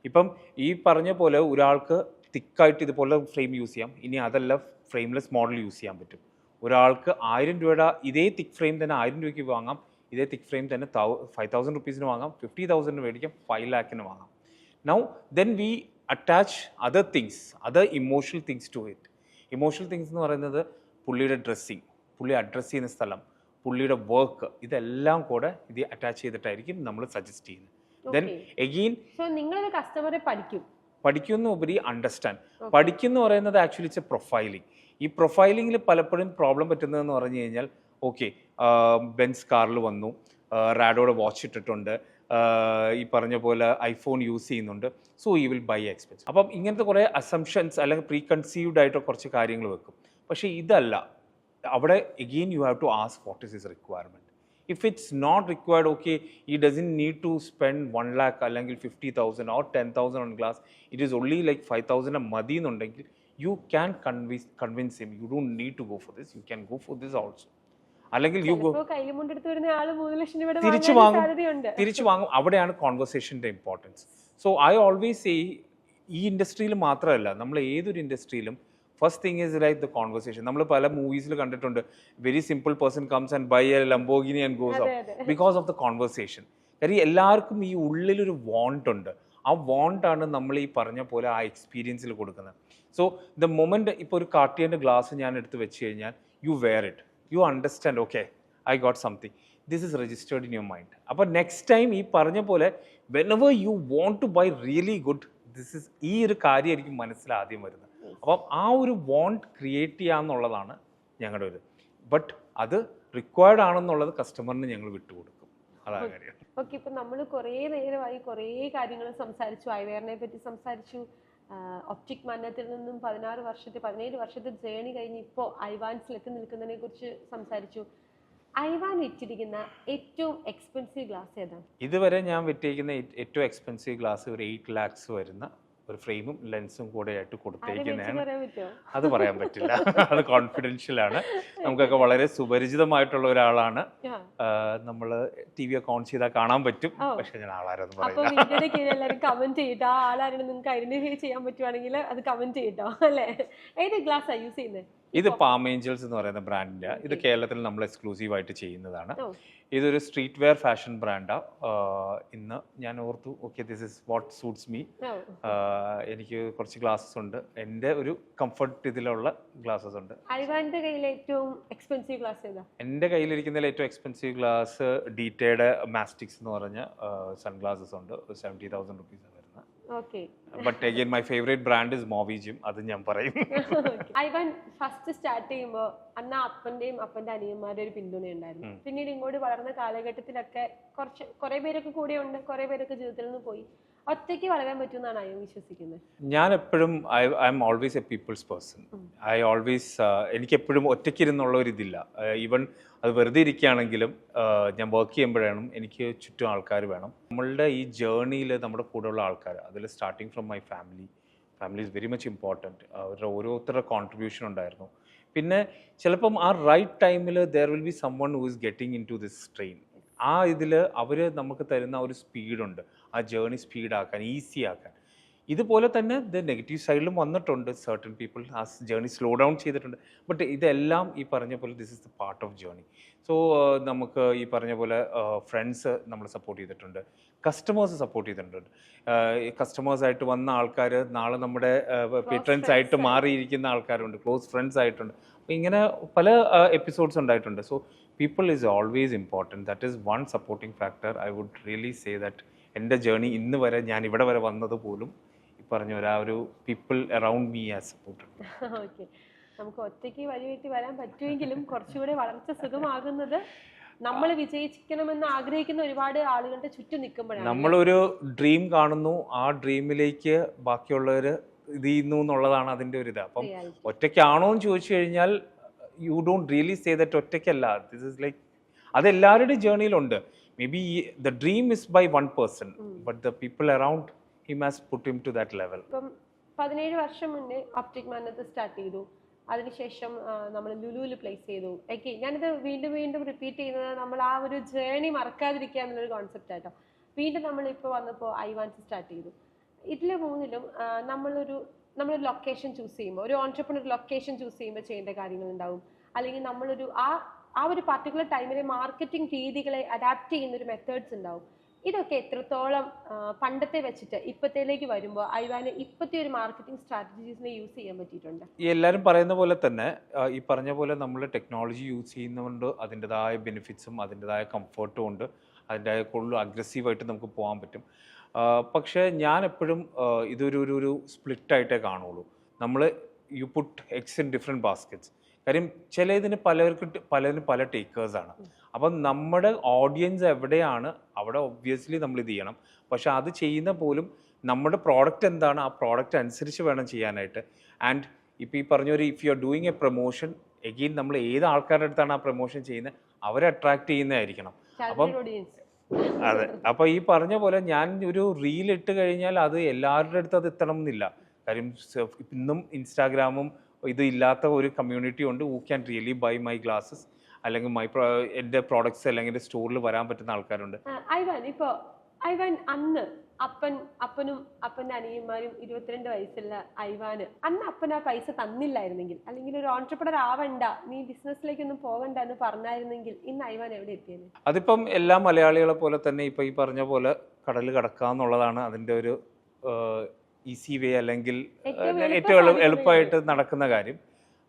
ഇപ്പം ഈ പറഞ്ഞ പോലെ ഒരാൾക്ക് തിക്കായിട്ട് ഇതുപോലെ ഫ്രെയിം യൂസ് ചെയ്യാം, ഇനി അതല്ല ഫ്രെയിംലെസ് മോഡൽ യൂസ് ചെയ്യാൻ പറ്റും. ഒരാൾക്ക് 1000 രൂപയുടെ ഇതേ തിക്ക് ഫ്രെയിം തന്നെ 1000 രൂപയ്ക്ക് വാങ്ങാം, ഇതേ തിക്ക് ഫ്രെയിം തന്നെ 5000 റുപ്പീസിന് വാങ്ങാം, 50,000 മേടിക്കാം, 5 lakhന് വാങ്ങാം. Now then we attach other things, other emotional things to it. Emotional things എന്ന് പറയുന്നത് പുള്ളിയുടെ ഡ്രസ്സിങ്, പുള്ളി അഡ്രസ്സ് ചെയ്യുന്ന സ്ഥലം, പുള്ളിയുടെ വർക്ക്, ഇതെല്ലാം കൂടെ ഇത് അറ്റാച്ച് ചെയ്തിട്ടായിരിക്കും നമ്മൾ സജസ്റ്റ് ചെയ്യുന്നത്. ദെൻ എഗെയിൻ നിങ്ങളൊരു കസ്റ്റമറെ പഠിക്കുന്നതിനുപരി അണ്ടർസ്റ്റാൻഡ്. പഠിക്കുന്ന പറയുന്നത് ആക്ച്വലി ഇറ്റ്സ് എ പ്രൊഫൈലിംഗ്. ഈ പ്രൊഫൈലിങ്ങിൽ പലപ്പോഴും പ്രോബ്ലം പറ്റുന്നതെന്ന് പറഞ്ഞു കഴിഞ്ഞാൽ ഓക്കെ ബെൻസ് കാറിൽ വന്നു, റാഡോയുടെ വാച്ച് ഇട്ടിട്ടുണ്ട്, ഈ പറഞ്ഞ പോലെ ഐഫോൺ യൂസ് ചെയ്യുന്നുണ്ട്, so you will buy expense. അപ്പം ഇങ്ങനത്തെ കുറേ അസംഷൻസ് അല്ലെങ്കിൽ പ്രീ കൺസീവ്ഡ് ആയിട്ട് കുറച്ച് കാര്യങ്ങൾ വെക്കും. പക്ഷേ ഇതല്ല, അവിടെ again you have to ask what is his requirement. If it's not required, okay he doesn't need to spend 1 lakh അല്ലെങ്കിൽ 50,000 or 10,000 on glass, it is only like 5,000 മതി എന്നുണ്ടെങ്കിൽ you can convince him, you don't need to go for this, you can go for this also. അല്ലെങ്കിൽ യു ഗോ തിരിച്ചു വാങ്ങും. അവിടെയാണ് കോൺവെർസേഷൻ്റെ importance. So I always say ഈ ഇൻഡസ്ട്രിയിൽ മാത്രമല്ല, നമ്മൾ ഏതൊരു ഇൻഡസ്ട്രിയിലും first thing is like the conversation. നമ്മൾ പല മൂവീസിൽ കണ്ടിട്ടുണ്ട്, very simple person comes and buy a Lamborghini and goes out because of the conversation. കാര്യം എല്ലാവർക്കും ഈ ഉള്ളിലൊരു വോണ്ട് ഉണ്ട്. ആ വോണ്ടാണ് നമ്മൾ ഈ പറഞ്ഞ പോലെ ആ എക്സ്പീരിയൻസിൽ കൊടുക്കുന്നത്. സോ ദ മൊമെൻറ്റ് ഇപ്പോൾ ഒരു കാർട്ടിയൻ്റെ ഗ്ലാസ് ഞാൻ എടുത്ത് വെച്ച് കഴിഞ്ഞാൽ you wear it, you understand, okay, I got something, this is registered in your mind. അപ്പോൾ നെക്സ്റ്റ് ടൈം ഈ പറഞ്ഞ പോലെ whenever you want to buy really good, this is ഈ ഒരു കാര്യമായിരിക്കും മനസ്സിൽ ആദ്യം വരുന്നത്. അപ്പം ആ ഒരു വോണ്ട് ക്രിയേറ്റ് ചെയ്യാന്നുള്ളതാണ് ഞങ്ങളുടെ ഒരു, ബട്ട് അത് റിക്വയർഡ് ആണെന്നുള്ളത് കസ്റ്റമറിന് ഞങ്ങൾ വിട്ടുകൊടുക്കും. അതാണ് കാര്യം. ഓക്കെ, ഇപ്പം നമ്മൾ കുറേ നേരമായി കുറേ കാര്യങ്ങൾ സംസാരിച്ചു, ഐവെയറിനെ പറ്റി സംസാരിച്ചു, ഒപ്റ്റിക് മന്നത്തിൽ നിന്നും 17 വർഷത്തെ ജേണി കഴിഞ്ഞ് ഇപ്പോൾ ഐവാൻസിൽ എത്തി നിൽക്കുന്നതിനെ കുറിച്ച് സംസാരിച്ചു. ഐവാൻ വിറ്റിരിക്കുന്ന ഏറ്റവും എക്സ്പെൻസീവ് ഗ്ലാസ് ഏതാണ്? ഇതുവരെ ഞാൻ വിറ്റിരിക്കുന്ന ഏറ്റവും എക്സ്പെൻസീവ് ഗ്ലാസ് ഒരു 8 lakhs വരുന്ന ഒരു ഫ്രെയിമും ലെൻസും കൂടെ ആയിട്ട് കൊടുത്തേക്കുന്നതാണ്. അത് പറയാൻ പറ്റില്ല, അത് കോൺഫിഡൻഷ്യൽ ആണ്. നമുക്കൊക്കെ വളരെ സുപരിചിതമായിട്ടുള്ള ഒരാളാണ്. നമ്മൾ ടി വി ഒക്കെ ഓൺ ചെയ്താൽ കാണാൻ പറ്റും, പക്ഷെ ഞാൻ ആളാരെന്ന് പറയില്ല. കമന്റ് ചെയ്തിട്ട് ആ ആളാരെന്ന് നിങ്ങൾക്ക് ഐഡന്റിഫൈ ചെയ്യാൻ പറ്റുവാണെങ്കിൽ അത് കമന്റ് ചെയ്തിട്ടോ അല്ലേ. ഏത് ഗ്ലാസ്സാ യൂസ് ചെയ്യുന്നത്? ഇത് പാം ഏഞ്ചൽസ് എന്ന് പറയുന്ന ബ്രാൻഡിൻ്റെ, ഇത് കേരളത്തിൽ നമ്മൾ എക്സ്ക്ലൂസീവ് ആയിട്ട് ചെയ്യുന്നതാണ്. ഇതൊരു സ്ട്രീറ്റ് വെയർ ഫാഷൻ ബ്രാൻഡാണ്. ഇന്ന് ഞാൻ ഓർത്തു okay this is what suits me. എനിക്ക് കുറച്ച് ഗ്ലാസസ് ഉണ്ട്, എൻ്റെ ഒരു കംഫർട്ട് ഇതിലുള്ള ഗ്ലാസസ് ഉണ്ട്. ഐവാന്റെ കയ്യിലെ ഏറ്റവും എക്സ്പെൻസീവ് ഗ്ലാസ് ഏതാ? എൻ്റെ കയ്യിലിരിക്കുന്നതിൽ ഏറ്റവും എക്സ്പെൻസീവ് ഗ്ലാസ് ഡീറ്റയുടെ മാസ്റ്റിക്സ് എന്ന് പറഞ്ഞ സൺഗ്ലാസസ് ഉണ്ട്, 70,000 റുപ്പീസ് വരുന്നത്. But again my favourite brand is Movijim, അത് ഞാൻ പറയും. ഐവാൻ ഫസ്റ്റ് സ്റ്റാർട്ട് ചെയ്യുമ്പോൾ അന്ന് അപ്പന്റെയും അപ്പന്റെ അനിയന്മാരുടെ ഒരു പിന്തുണ ഉണ്ടായിരുന്നു. പിന്നീട് ഇങ്ങോട്ട് വളർന്ന കാലഘട്ടത്തിലൊക്കെ കുറെ പേരൊക്കെ കൂടെ ഉണ്ട്, കുറെ പേരൊക്കെ ജീവിതത്തിൽ നിന്ന് പോയി. ഒറ്റയ്ക്ക് വളരാൻ പറ്റുമെന്നാണ് അയ്യോ വിശ്വസിക്കുന്നത്. ഞാൻ എപ്പോഴും I am always a people's person. I always എനിക്ക് എപ്പോഴും ഒറ്റയ്ക്കിരുന്നുള്ള ഒരു ഇതില്ല. ഈവൻ അത് വെറുതെ ഇരിക്കുകയാണെങ്കിലും ഞാൻ വർക്ക് ചെയ്യുമ്പോഴാണ് എനിക്ക് ചുറ്റും ആൾക്കാർ വേണം. നമ്മളുടെ ഈ ജേർണിയിൽ നമ്മുടെ കൂടെയുള്ള ആൾക്കാർ, അതിൽ starting from my family, family is very much important. അവരുടെ ഓരോരുത്തരുടെ കോൺട്രിബ്യൂഷൻ ഉണ്ടായിരുന്നു. പിന്നെ ചിലപ്പം ആ റൈറ്റ് ടൈമിൽ there will be someone who is getting into this train. ആ ഇതിൽ അവർ നമുക്ക് തരുന്ന ഒരു സ്പീഡുണ്ട്, ആ ജേർണി സ്പീഡാക്കാൻ, ഈസി ആക്കാൻ. ഇതുപോലെ തന്നെ നെഗറ്റീവ് സൈഡിലും വന്നിട്ടുണ്ട്. സർട്ടൻ പീപ്പിൾ ആ ജേർണി സ്ലോ ഡൗൺ ചെയ്തിട്ടുണ്ട്. ബട്ട് ഇതെല്ലാം ഈ പറഞ്ഞ പോലെ this is the part of journey. So നമുക്ക് ഈ പറഞ്ഞ പോലെ ഫ്രണ്ട്സ് നമ്മൾ സപ്പോർട്ട് ചെയ്തിട്ടുണ്ട്, കസ്റ്റമേഴ്സ് സപ്പോർട്ട് ചെയ്തിട്ടുണ്ട്. കസ്റ്റമേഴ്സായിട്ട് വന്ന ആൾക്കാർ നാളെ നമ്മുടെ പേട്രൻസ് ആയിട്ട് മാറിയിരിക്കുന്ന ആൾക്കാരുണ്ട്, ക്ലോസ് ഫ്രണ്ട്സ് ആയിട്ടുണ്ട്. അപ്പോൾ ഇങ്ങനെ പല എപ്പിസോഡ്സ് ഉണ്ടായിട്ടുണ്ട്. So people is always important. That is one supporting factor. I would really say that എൻ്റെ ജേർണി ഇന്ന് വരെ ഞാൻ ഇവിടെ വരെ വന്നത് പോലും ഈ പറഞ്ഞ പോലെ ആ ഒരു people around me as support. Okay, നമുക്ക് ഒറ്റയ്ക്ക് വഴിവെട്ടി വരാൻ പറ്റുമെങ്കിലും കുറച്ചുകൂടെ വളർച്ച സുഖമാകുന്നത് നമ്മൾ വിജയിക്കണമെന്ന് ആഗ്രഹിക്കുന്ന ഒരുപാട് ആളുകളുടെ ചുറ്റും നിൽക്കുമ്പോഴാണ്. നമ്മളൊരു ഡ്രീം കാണുന്നു, ആ ഡ്രീമിലേക്ക് ബാക്കിയുള്ളവർ ഇത് ചെയ്യുന്നു എന്നുള്ളതാണ് അതിൻ്റെ ഒരു ഇത്. അപ്പം ഒറ്റയ്ക്കാണോ എന്ന് ചോദിച്ചു കഴിഞ്ഞാൽ you don't really say that ഒറ്റയ്ക്കല്ല. ദിസ് ഇസ് ലൈക്ക് അതെല്ലാവരുടെയും ജേർണിയിലുണ്ട്. Maybe the dream is by one person, but the people around him has put him to that level. ഇപ്പം 17 വർഷം മുന്നേ ഒപ്റ്റിക് മാനത്ത് സ്റ്റാർട്ട് ചെയ്തു. അതിനുശേഷം നമ്മൾ ലുലുവിൽ പ്ലേസ് ചെയ്തു. ഓക്കെ, ഞാനിത് വീണ്ടും വീണ്ടും റിപ്പീറ്റ് ചെയ്യുന്നത് നമ്മൾ ആ ഒരു ജേർണി മറക്കാതിരിക്കുക എന്നുള്ളൊരു കോൺസെപ്റ്റ് ആയിട്ടോ. വീണ്ടും നമ്മളിപ്പോൾ വന്നപ്പോൾ ഐവാൻസ് സ്റ്റാർട്ട് ചെയ്തു. ഇതിൽ മൂന്നിലും നമ്മളൊരു ലൊക്കേഷൻ ചൂസ് ചെയ്യുമ്പോൾ, ഒരു ഓൺട്രപ്രണർ ലൊക്കേഷൻ ചൂസ് ചെയ്യുമ്പോൾ ചെയ്യേണ്ട കാര്യങ്ങളുണ്ടാവും. അല്ലെങ്കിൽ നമ്മളൊരു ആ ഒരു പർട്ടിക്കുലർ ടൈമിലെ മാർക്കറ്റിംഗ് രീതികളെ അഡാപ്റ്റ് ചെയ്യുന്ന ഒരു മെത്തേഡ്സ് ഉണ്ടാവും. ഇതൊക്കെ എത്രത്തോളം പണ്ടത്തെ വെച്ചിട്ട് ഇപ്പത്തേലേക്ക് വരുമ്പോൾ ഐവാന് ഇപ്പോഴത്തെ ഒരു മാർക്കറ്റിംഗ് സ്ട്രാറ്റജീസിനെ യൂസ് ചെയ്യാൻ പറ്റിയിട്ടുണ്ട്? ഈ എല്ലാവരും പറയുന്ന പോലെ തന്നെ ഈ പറഞ്ഞ പോലെ നമ്മൾ ടെക്നോളജി യൂസ് ചെയ്യുന്നതുകൊണ്ട് അതിൻ്റെതായ ബെനിഫിറ്റ്സും അതിൻ്റെതായ കംഫർട്ടും ഉണ്ട്. അതിൻ്റെ കൂടുതൽ അഗ്രസീവായിട്ട് നമുക്ക് പോകാൻ പറ്റും. പക്ഷേ ഞാൻ എപ്പോഴും ഇതൊരു സ്പ്ലിറ്റായിട്ടേ കാണുള്ളൂ. നമ്മൾ you put eggs in different baskets. കാര്യം ചിലതിന് പലതിന് പല ടേക്കേഴ്സാണ്. അപ്പം നമ്മുടെ ഓഡിയൻസ് എവിടെയാണ് അവിടെ ഒബ്വിയസ്ലി നമ്മൾ ഇത് ചെയ്യണം. പക്ഷെ അത് ചെയ്യുന്ന പോലും നമ്മുടെ പ്രോഡക്റ്റ് എന്താണ്, ആ പ്രോഡക്റ്റ് അനുസരിച്ച് വേണം ചെയ്യാനായിട്ട്. ആൻഡ് ഇപ്പോൾ ഈ പറഞ്ഞൊരു if you are doing A promotion, again നമ്മൾ ഏത് ആൾക്കാരുടെ അടുത്താണ് ആ പ്രൊമോഷൻ ചെയ്യുന്നത് അവരെ അട്രാക്ട് ചെയ്യുന്നതായിരിക്കണം. അപ്പം അതെ, അപ്പോൾ ഈ പറഞ്ഞ പോലെ ഞാൻ ഒരു റീൽ ഇട്ട് കഴിഞ്ഞാൽ അത് എല്ലാവരുടെ അടുത്ത് അത് എത്തണം എന്നില്ല. കാര്യം ഇന്നും ഇൻസ്റ്റാഗ്രാമും ഇത് ഇല്ലാത്ത ഒരു കമ്മ്യൂണിറ്റി ഉണ്ട്. Who can really buy my glasses അല്ലെങ്കിൽ എൻ്റെ പ്രോഡക്ട്സ് അല്ലെങ്കിൽ എൻ്റെ സ്റ്റോറിൽ വരാൻ പറ്റുന്ന ആൾക്കാരുണ്ട്. ഐവാൻ അന്ന് അപ്പനും അപ്പൻ്റെ അനിയന്മാരും 22 വയസ്സുള്ള ഐവാന് അന്ന് അപ്പൻ ആ പൈസ തന്നില്ലായിരുന്നെങ്കിൽ, അല്ലെങ്കിൽ ഒരു ഓൺട്രപ്രണർ ആവണ്ട, നീ ബിസിനസ്സിലേക്കൊന്നും പോകണ്ട എന്ന് പറഞ്ഞായിരുന്നെങ്കിൽ ഇന്ന് ഐവാൻ എവിടെ എത്തിയത്? അതിപ്പം എല്ലാ മലയാളികളെ പോലെ തന്നെ ഇപ്പം ഈ പറഞ്ഞ പോലെ കടൽ കടക്കുക എന്നുള്ളതാണ് അതിൻ്റെ ഒരു ഈസി വേ, അല്ലെങ്കിൽ ഏറ്റവും എളുപ്പമായിട്ട് നടക്കുന്ന കാര്യം.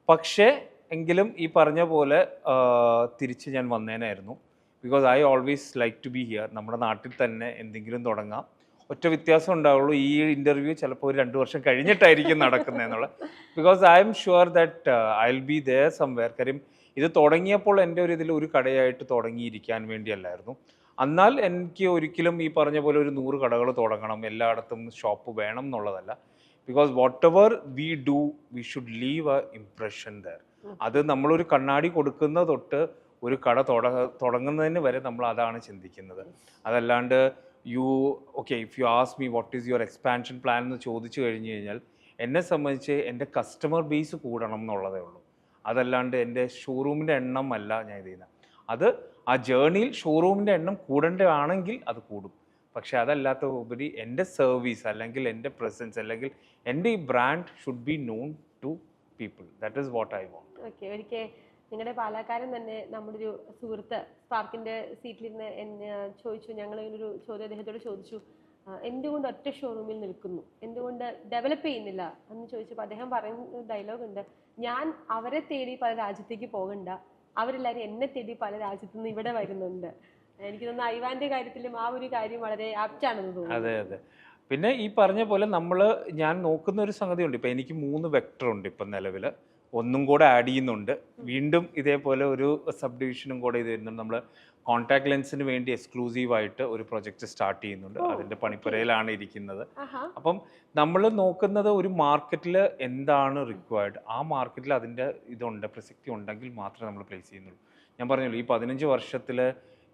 പക്ഷേ എങ്കിലും ഈ പറഞ്ഞ പോലെ തിരിച്ച് ഞാൻ വന്നേനായിരുന്നു. Because I always like to be here. നമ്മുടെ നാട്ടിൽ തന്നെ എന്തെങ്കിലും തുടങ്ങാം. ഒറ്റ വ്യത്യാസം ഉണ്ടാവുള്ളൂ, ഈ ഇൻ്റർവ്യൂ ചിലപ്പോൾ ഒരു 2 വർഷം കഴിഞ്ഞിട്ടായിരിക്കും നടക്കുന്നതെന്നുള്ളത്. Because I'm sure that I will be there somewhere. കാര്യം ഇത് തുടങ്ങിയപ്പോൾ എൻ്റെ ഒരു ഇതിൽ ഒരു കടയായിട്ട് തുടങ്ങിയിരിക്കാൻ വേണ്ടിയല്ലായിരുന്നു. എന്നാൽ എനിക്ക് ഒരിക്കലും ഈ പറഞ്ഞ പോലെ ഒരു 100 കടകൾ തുടങ്ങണം, എല്ലായിടത്തും ഷോപ്പ് വേണം എന്നുള്ളതല്ല. Because what ever we do we should leave A impression there. അത് നമ്മളൊരു കണ്ണാടി കൊടുക്കുന്ന തൊട്ട് ഒരു കട തുടങ്ങുന്നതിന് വരെ നമ്മൾ അതാണ് ചിന്തിക്കുന്നത്. അതല്ലാണ്ട് if you ask me what is your expansion plan എന്ന് ചോദിച്ചു കഴിഞ്ഞ് കഴിഞ്ഞാൽ എന്നെ സംബന്ധിച്ച് എൻ്റെ കസ്റ്റമർ ബേസ് കൂടണം എന്നുള്ളതേ ഉള്ളൂ. അതല്ലാണ്ട് എൻ്റെ ഷോറൂമിൻ്റെ എണ്ണം അല്ല ഞാൻ ഇത് ചെയ്യുന്നത്. അത് ആ ജേർണിയിൽ ഷോറൂമിൻ്റെ എണ്ണം കൂടേണ്ടതാണെങ്കിൽ അത് കൂടും. പക്ഷെ അതല്ലാത്ത ഉപരി എൻ്റെ സർവീസ് അല്ലെങ്കിൽ എൻ്റെ പ്രസൻസ് അല്ലെങ്കിൽ എൻ്റെ ഈ brand should be known to people. That is what I want. Okay, ഒരിക്കൽ നിങ്ങളുടെ പാലക്കാരൻ തന്നെ നമ്മുടെ ഒരു സുഹൃത്ത് സ്പാർക്കിൻ്റെ സീറ്റിലിരുന്ന് എന്നെ ചോദിച്ചു, ഞങ്ങളിങ്ങനൊരു ചോദ്യം അദ്ദേഹത്തോട് ചോദിച്ചു, എന്തുകൊണ്ട് ഒറ്റ ഷോറൂമിൽ നിൽക്കുന്നു, എന്തുകൊണ്ട് ഡെവലപ്പ് ചെയ്യുന്നില്ല എന്ന് ചോദിച്ചപ്പോൾ അദ്ദേഹം പറയുന്ന ഡയലോഗ് ഉണ്ട്, ഞാൻ അവരെ തേടി പല രാജ്യത്തേക്ക് പോകണ്ട, അവരെല്ലാവരും എന്നെ തേടി പല രാജ്യത്തു നിന്ന് ഇവിടെ വരുന്നുണ്ട്. എനിക്ക് തോന്നുന്നു ഐവാന്റെ കാര്യത്തിലും ആ ഒരു കാര്യം വളരെ ആപ്റ്റാണെന്ന് തോന്നുന്നു. അതെ അതെ. പിന്നെ ഈ പറഞ്ഞ പോലെ ഞാൻ നോക്കുന്ന ഒരു സംഗതിയുണ്ട്. ഇപ്പം എനിക്ക് 3 വെക്ടർ ഉണ്ട് ഇപ്പം നിലവിൽ. ഒന്നും കൂടെ ആഡ് ചെയ്യുന്നുണ്ട്. വീണ്ടും ഇതേപോലെ ഒരു സബ് ഡിവിഷനും കൂടെ ഇത് വരുന്നുണ്ട്. നമ്മൾ കോൺടാക്ട് ലെൻസിന് വേണ്ടി എക്സ്ക്ലൂസീവായിട്ട് ഒരു പ്രൊജക്റ്റ് സ്റ്റാർട്ട് ചെയ്യുന്നുണ്ട്. അതിൻ്റെ പണിപ്പുരയിലാണ് ഇരിക്കുന്നത്. അപ്പം നമ്മൾ നോക്കുന്നത് ഒരു മാർക്കറ്റിൽ എന്താണ് റിക്വയർഡ്, ആ മാർക്കറ്റിൽ അതിൻ്റെ ഇതുണ്ട്, പ്രസക്തി ഉണ്ടെങ്കിൽ മാത്രമേ നമ്മൾ പ്ലേസ് ചെയ്യുന്നുള്ളൂ. ഞാൻ പറഞ്ഞല്ലോ, ഈ 15 വർഷത്തിൽ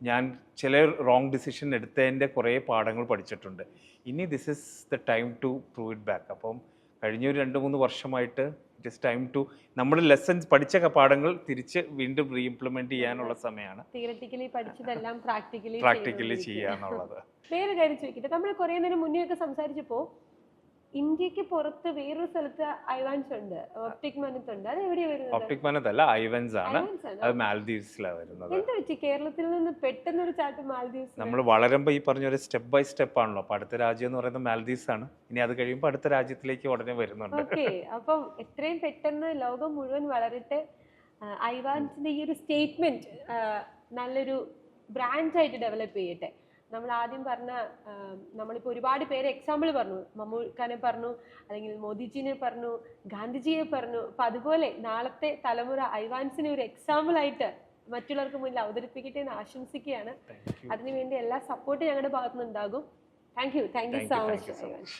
ഞാൻ ചില റോങ് ഡിസിഷൻ എടുത്തതിൻ്റെ കുറേ പാഠങ്ങൾ പഠിച്ചിട്ടുണ്ട്. ഇനി this is the time to prove it back. അപ്പം കഴിഞ്ഞൊരു 2-3 വർഷമായിട്ട് ഇറ്റ് ഇസ് ടൈം ടു നമ്മുടെ ലെസൺസ് പഠിച്ച പാഠങ്ങൾ തിരിച്ച് വീണ്ടും റീഇംപ്ലിമെന്റ് ചെയ്യാനുള്ള സമയമാണ്. തിയററ്റിക്കലി പഠിച്ചതെല്ലാം പ്രാക്ടിക്കലി ചെയ്യാന്നുള്ളത്. വേറെ കാര്യം ചോദിക്കട്ടെ, നമ്മൾ കുറെ നേരം മുന്നേ ഒക്കെ സംസാരിച്ചപ്പോ ഇന്ത്യക്ക് പുറത്ത് വേറൊരു സ്ഥലത്ത് ഐവാൻസ് ഉണ്ട്, ഒപ്റ്റിക് മനത്ത് ഉണ്ട്, അത് എവിടെയാ വരുന്നത്? ഒപ്റ്റിക് മനത്ത് അല്ല, ഐവൻസ് ആണ്. അത് മാൽദീവ്സിലാണ് വരുന്നത്. എന്താ വെച്ച് കേരളത്തിൽ നിന്ന് പെട്ടെന്ന് ഒരു ചാട്ട് മാൽദീവ്സ്? നമ്മൾ വളരുമ്പോൾ ഈ പറഞ്ഞ ഒരു സ്റ്റെപ്പ് ബൈ സ്റ്റെപ്പ് ആണല്ലോ. അപ്പൊ അടുത്ത രാജ്യം എന്ന് പറയുന്നത് മാൽദീവ്സ് ആണ്. ഇനി അത് കഴിയുമ്പോൾ അടുത്ത രാജ്യത്തിലേക്ക് ഉടനെ വരുന്നുണ്ട്. ഓക്കെ, അപ്പം എത്രയും പെട്ടെന്ന് ലോകം മുഴുവൻ വളരട്ടെ. ഐവാൻസിന്റെ ഈ ഒരു സ്റ്റേറ്റ്മെന്റ് നല്ലൊരു ബ്രാൻഡായിട്ട് ഡെവലപ്പ് ചെയ്യട്ടെ. നമ്മൾ ആദ്യം പറഞ്ഞ നമ്മളിപ്പോൾ ഒരുപാട് പേര് എക്സാമ്പിൾ പറഞ്ഞു, മമ്മൂക്കാനെ പറഞ്ഞു, അല്ലെങ്കിൽ മോദിജിനെ പറഞ്ഞു, ഗാന്ധിജിയെ പറഞ്ഞു. അപ്പം അതുപോലെ നാളത്തെ തലമുറ ഐവാൻസിനെ ഒരു എക്സാമ്പിൾ ആയിട്ട് മറ്റുള്ളവർക്ക് മുന്നിൽ അവതരിപ്പിക്കട്ടെ എന്ന് ആശംസിക്കുകയാണ്. അതിനുവേണ്ടി എല്ലാ സപ്പോർട്ടും ഞങ്ങളുടെ ഭാഗത്തുനിന്ന് ഉണ്ടാകും. Thank you so much ഐവാൻസ്.